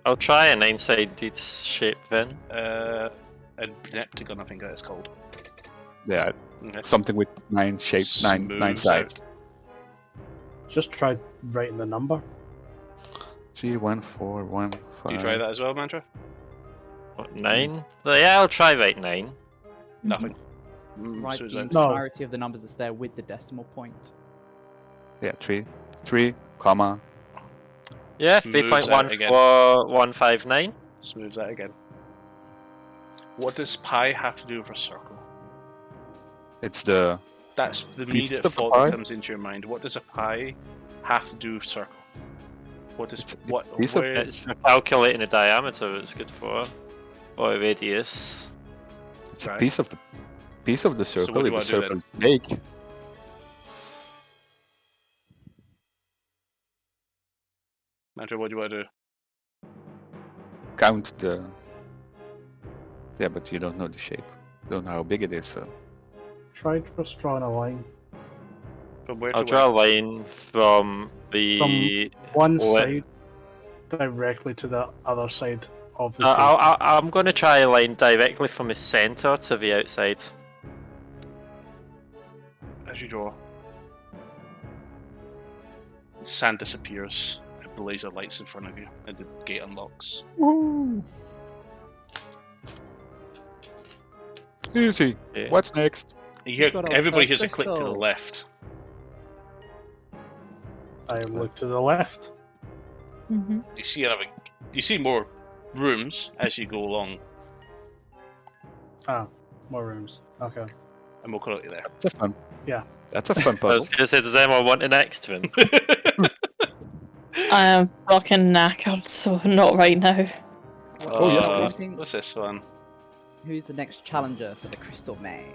I'll try a 9-sided shape then. A heptagon, I think that is called. Yeah, Okay. something with 9 shapes, 9 Smooths sides. Just try writing the number. 3 1 4 1 5. Do you try that as well, Mantra? What, 9? Yeah, I'll try right 9. Nothing. Write Smooths the out. No. entirety of the numbers that's there with the decimal point. Yeah, 3 comma. Yeah, Smooths out again. 3.14159. Smooths out again. What does pi have to do with a circle? It's the That's the Piece immediate of the thought pie? that comes into your mind. What does a pi have to do with circle? What does It's what? a piece of- where- It's for calculating the diameter it's good for. Or a radius. it's Right. a piece of the circle. what do you If the wanna do then? circle is big, Andrew, what do you want to do? Count the. Yeah, but you don't know the shape. You don't know how big it is, so. Try just drawing a line. From where I'll to draw a where? line from the. One le- side directly to the other side of the I'm going to try a line directly from the centre to the outside. As you draw, sand disappears. A blaze of lights in front of you, and the gate unlocks. Woo! Easy. Yeah. What's next? You hear, got our everybody first hears a click to the crystal. left. I look to the left. Mm-hmm. You see more rooms as you go along, Ah, more rooms. Okay. and we'll call it there. That's a fun. Yeah. That's a fun I puzzle. was going to say, does anyone want the next one? I am fucking knackered, so not right now. Oh, yes, What do you please. think- What's this one? Who's the next challenger for the crystal maze?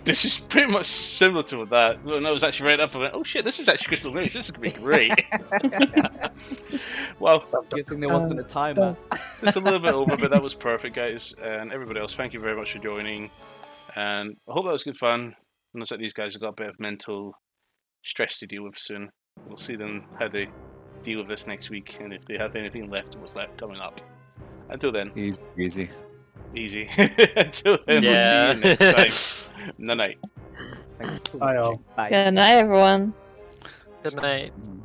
This is pretty much similar to that. When I was actually right up, I went, "Oh shit, this is actually Crystal Maze. This is gonna be great." Well, Good thing there wasn't a timer. just a little bit over, but that was perfect, guys. And everybody else, thank you very much for joining. And I hope that was good fun. And looks like these guys have got a bit of mental stress to deal with soon. We'll see them how they deal with this next week, and if they have anything left, what's left coming up. Until then, Easy, easy. easy. Until then, Yeah. we'll see you next time. Night night. Thanks for Bye, all. watching. Bye. Good night, everyone. Good night. Mm.